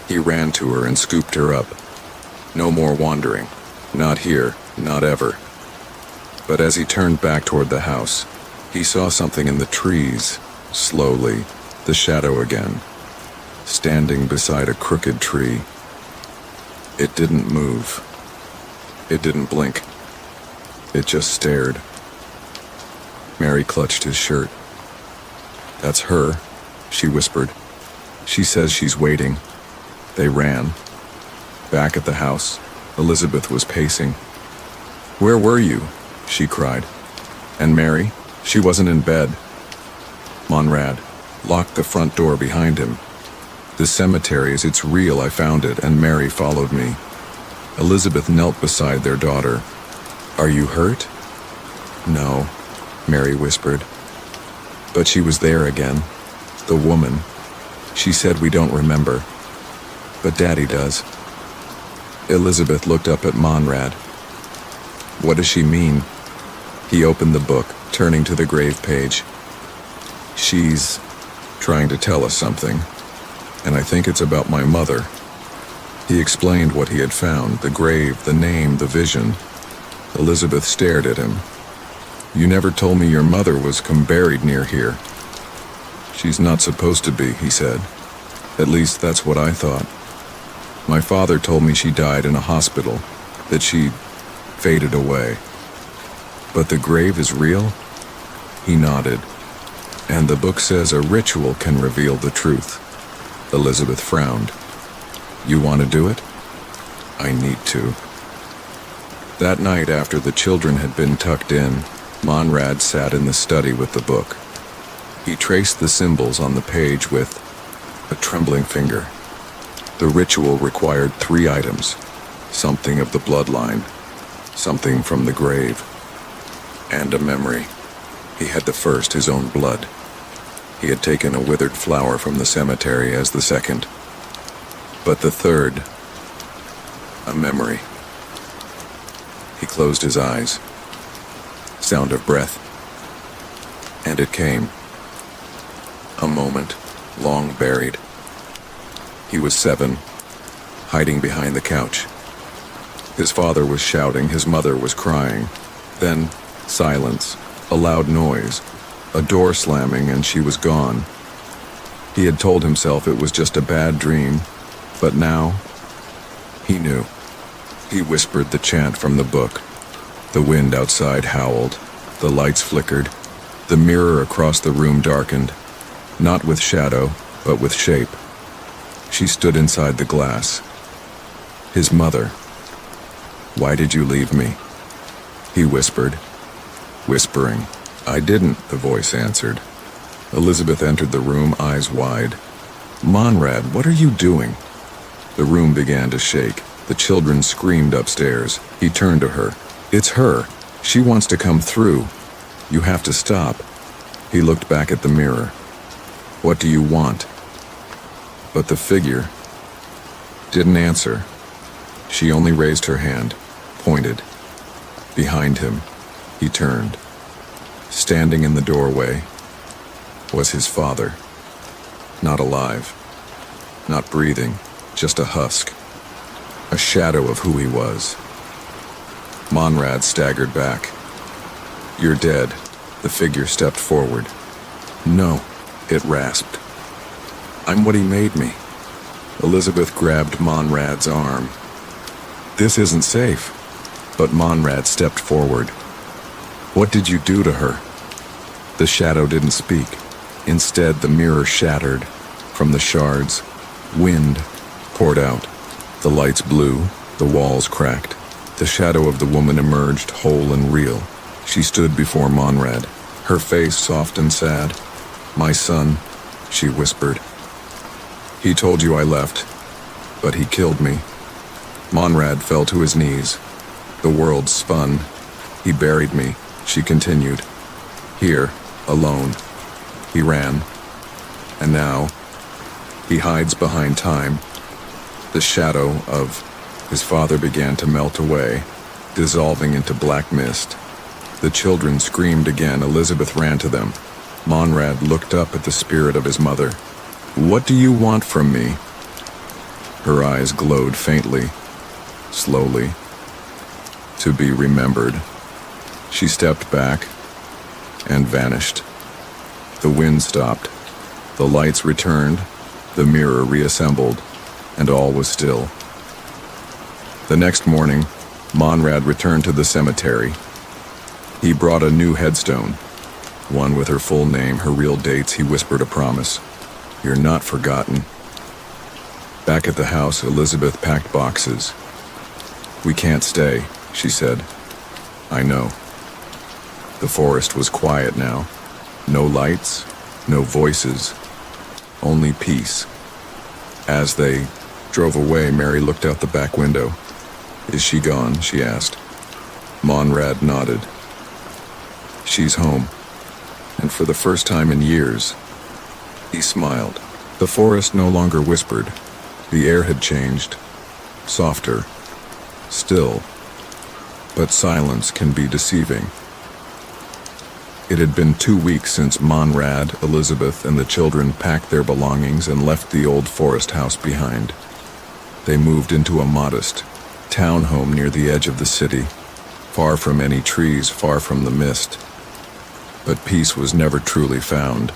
He ran to her and scooped her up. No more wandering. Not here, not ever. But as he turned back toward the house, he saw something in the trees. Slowly, the shadow again, standing beside a crooked tree. It didn't move. It didn't blink. It just stared. Mary clutched his shirt. "That's her," she whispered. "She says she's waiting." They ran. Back at the house, Elizabeth was pacing. "Where were you?" she cried. And Mary? She wasn't in bed. Monrad locked the front door behind him. "The cemetery is it's real, I found it," and Mary followed me. Elizabeth knelt beside their daughter. "Are you hurt?" "No," Mary whispered. But she was there again. The woman. She said we don't remember. But Daddy does. Elizabeth looked up at Monrad. "What does she mean?" He opened the book, turning to the grave page. "She's trying to tell us something, and I think it's about my mother." He explained what he had found, the grave, the name, the vision. Elizabeth stared at him. "You never told me your mother was buried near here." "She's not supposed to be," he said. "At least that's what I thought. My father told me she died in a hospital, that she faded away. But the grave is real?" He nodded. "And the book says a ritual can reveal the truth." Elizabeth frowned. "You want to do it?" "I need to." That night, after the children had been tucked in, Monrad sat in the study with the book. He traced the symbols on the page with a trembling finger. The ritual required 3 items, something of the bloodline, something from the grave, and a memory. He had the first, his own blood. He had taken a withered flower from the cemetery as the second. But the third, a memory. He closed his eyes. Sound of breath. And it came. A moment, long buried. He was 7, hiding behind the couch. His father was shouting, his mother was crying. Then, silence, a loud noise, a door slamming, and she was gone. He had told himself it was just a bad dream, but now, he knew. He whispered the chant from the book. The wind outside howled, the lights flickered, the mirror across the room darkened, not with shadow, but with shape. She stood inside the glass. His mother. "Why did you leave me?" He whispered, "I didn't," the voice answered. Elizabeth entered the room, eyes wide. "Monrad, what are you doing?" The room began to shake. The children screamed upstairs. He turned to her. "It's her. She wants to come through. You have to stop." He looked back at the mirror. "What do you want?" But the figure didn't answer. She only raised her hand, pointed. Behind him, he turned. Standing in the doorway was his father. Not alive, not breathing, just a husk, a shadow of who he was. Monrad staggered back. "You're dead." The figure stepped forward. "No," it rasped. "I'm what he made me." Elizabeth grabbed Monrad's arm. "This isn't safe." But Monrad stepped forward. "What did you do to her?" The shadow didn't speak. Instead, the mirror shattered. From the shards, wind poured out. The lights blew, the walls cracked. The shadow of the woman emerged whole and real. She stood before Monrad, her face soft and sad. "My son," she whispered. "He told you I left, but he killed me." Monrad fell to his knees. The world spun. "He buried me," she continued. "Here, alone." He ran. And now, he hides behind time. The shadow of his father began to melt away, dissolving into black mist. The children screamed again. Elizabeth ran to them. Monrad looked up at the spirit of his mother. "What do you want from me?" Her eyes glowed faintly, slowly. "To be remembered." She stepped back and vanished. The wind stopped. The lights returned, the mirror reassembled, and all was still. The next morning, Monrad returned to the cemetery. He brought a new headstone, one with her full name, her real dates. He whispered a promise. "You're not forgotten." Back at the house, Elizabeth packed boxes. "We can't stay," she said. "I know." The forest was quiet now. No lights, no voices, only peace. As they drove away, Mary looked out the back window. "Is she gone?" she asked. Monrad nodded. "She's home, and for the first time in years." He smiled. The forest no longer whispered. The air had changed, softer, still, but silence can be deceiving. It had been 2 weeks since Monrad, Elizabeth, and the children packed their belongings and left the old forest house behind. They moved into a modest townhome near the edge of the city, far from any trees, far from the mist. But peace was never truly found.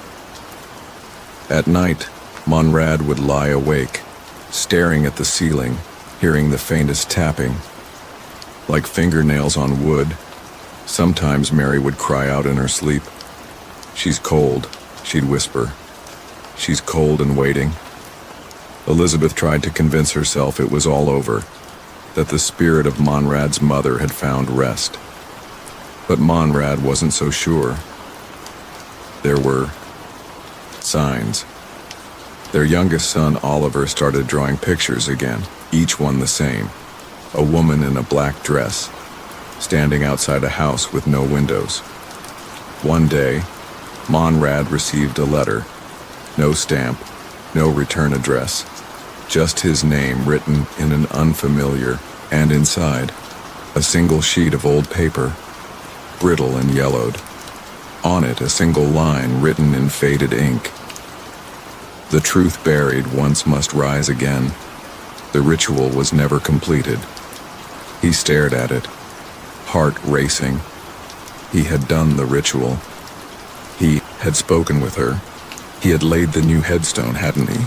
At night, Monrad would lie awake, staring at the ceiling, hearing the faintest tapping, like fingernails on wood. Sometimes Mary would cry out in her sleep. "She's cold," she'd whisper. "She's cold and waiting." Elizabeth tried to convince herself it was all over, that the spirit of Monrad's mother had found rest. But Monrad wasn't so sure. There were signs. Their youngest son, Oliver, started drawing pictures again, each one the same. A woman in a black dress, standing outside a house with no windows. One day, Monrad received a letter. No stamp, no return address, just his name written in an unfamiliar, and inside, a single sheet of old paper, brittle and yellowed. On it, a single line written in faded ink. "The truth buried once must rise again. The ritual was never completed." He stared at it, heart racing. He had done the ritual. He had spoken with her. He had laid the new headstone, hadn't he?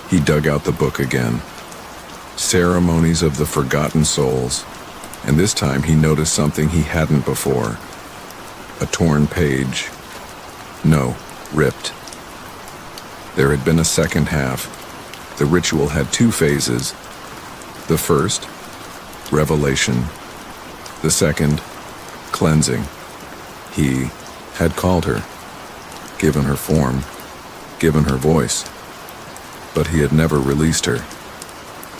He dug out the book again. Ceremonies of the Forgotten Souls. And this time he noticed something he hadn't before. A torn page. No, ripped. There had been a second half. The ritual had 2 phases. The first, revelation. The second, cleansing. He had called her, given her form, given her voice. but he had never released her.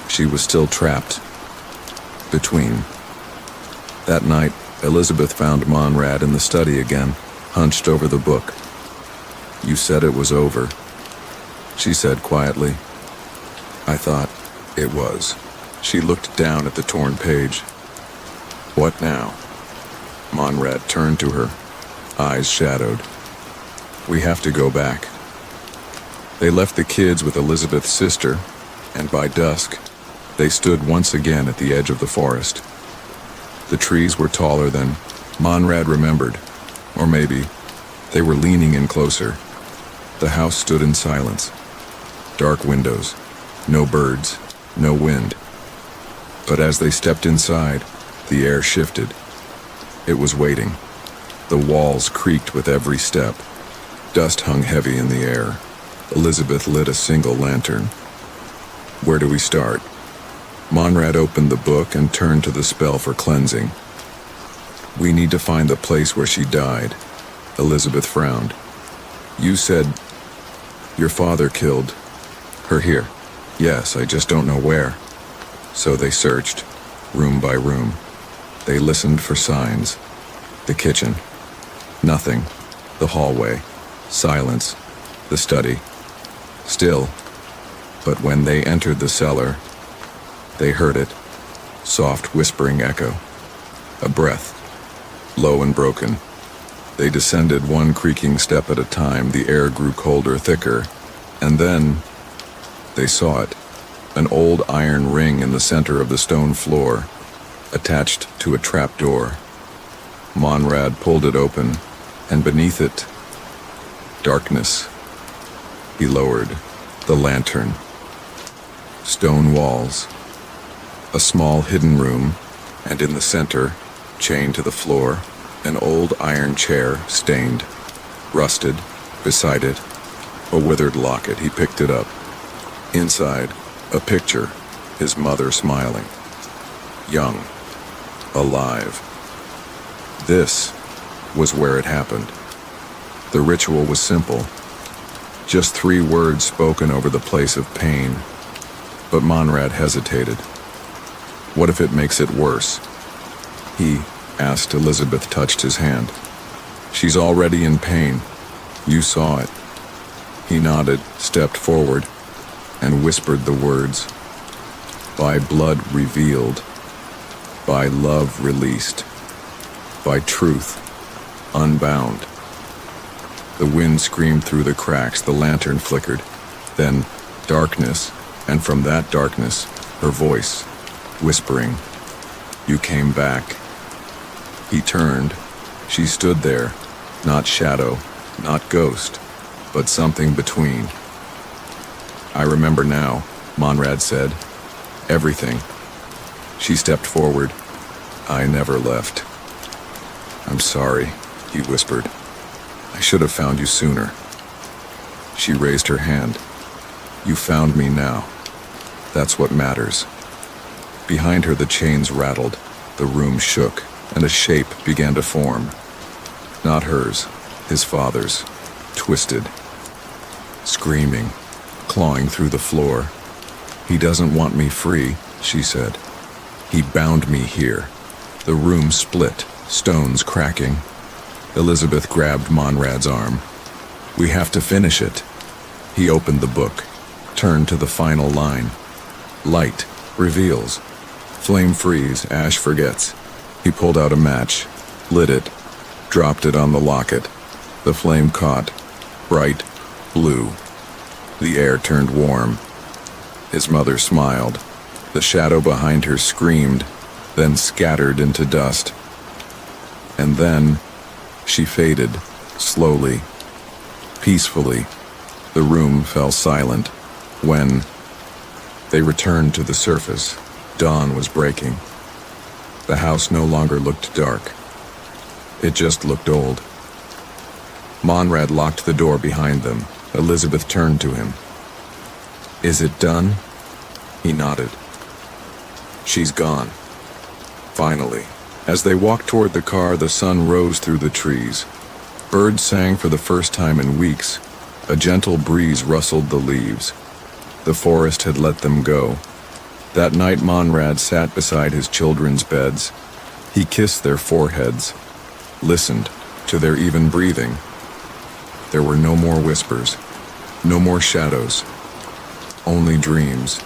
She was still trapped between. That night, Elizabeth found Monrad in the study again, hunched over the book. "You said it was over," she said quietly. "I thought it was." She looked down at the torn page. "What now?" Monrad turned to her, eyes shadowed. "We have to go back." They left the kids with Elizabeth's sister, and by dusk, they stood once again at the edge of the forest. The trees were taller than Monrad remembered, or maybe they were leaning in closer. The house stood in silence. Dark windows, no birds, no wind. But as they stepped inside, the air shifted. It was waiting. The walls creaked with every step. Dust hung heavy in the air. Elizabeth lit a single lantern. "Where do we start?" Monrad opened the book and turned to the spell for cleansing. "We need to find the place where she died." Elizabeth frowned. "You said your father killed her here." "Yes, I just don't know where." So they searched, room by room. They listened for signs. The kitchen. Nothing. The hallway. Silence. The study. Still. But when they entered the cellar, they heard it. Soft whispering echo. A breath. Low and broken. They descended one creaking step at a time. The air grew colder, thicker. And then they saw it. An old iron ring in the center of the stone floor, attached to a trapdoor. Monrad pulled it open, and beneath it, darkness. He lowered the lantern. Stone walls. A small hidden room, and in the center, chained to the floor, an old iron chair, stained, rusted. Beside it, a withered locket. He picked it up. Inside, a picture, his mother smiling. Young. Alive. This was where it happened. The ritual was simple. Just 3 words spoken over the place of pain. But Monrad hesitated. What if it makes it worse? He asked. Elizabeth touched his hand. "She's already in pain. You saw it." He nodded, stepped forward, and whispered the words. "By blood revealed, by love released, by truth unbound." The wind screamed through the cracks, the lantern flickered. Then darkness, and from that darkness, her voice, whispering, "You came back." He turned. She stood there, not shadow, not ghost, but something between. "I remember now," Monrad said. "Everything." She stepped forward. "I never left." "I'm sorry," he whispered. "I should have found you sooner." She raised her hand. "You found me now. That's what matters." Behind her the chains rattled, the room shook, and a shape began to form. Not hers, his father's, twisted, screaming, clawing through the floor. "He doesn't want me free," she said. "He bound me here." The room split, stones cracking. Elizabeth grabbed Monrad's arm. "We have to finish it." He opened the book, turned to the final line. "Light reveals. Flame frees, ash forgets." He pulled out a match, lit it, dropped it on the locket. The flame caught, bright blue. The air turned warm. His mother smiled. The shadow behind her screamed, then scattered into dust. And then she faded, slowly, peacefully. The room fell silent. When they returned to the surface, dawn was breaking. The house no longer looked dark. It just looked old. Monrad locked the door behind them. Elizabeth turned to him. "Is it done?" He nodded. "She's gone." Finally. As they walked toward the car, the sun rose through the trees. Birds sang for the first time in weeks. A gentle breeze rustled the leaves. The forest had let them go. That night Monrad sat beside his children's beds. He kissed their foreheads, listened to their even breathing. There were no more whispers, no more shadows, only dreams.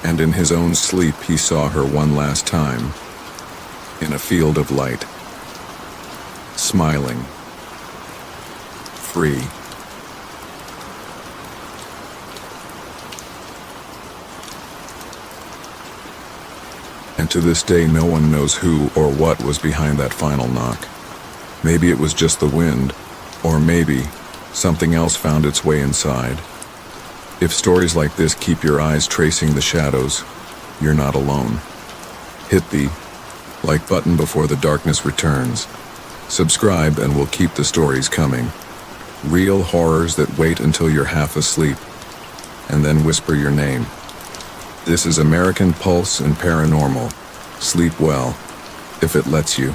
And in his own sleep he saw her one last time, in a field of light, smiling, free. And to this day no one knows who or what was behind that final knock. Maybe it was just the wind, or maybe something else found its way inside. If stories like this keep your eyes tracing the shadows, you're not alone. Hit the like button before the darkness returns. Subscribe and we'll keep the stories coming. Real horrors that wait until you're half asleep and then whisper your name. This is American Pulse and Paranormal. Sleep well, if it lets you.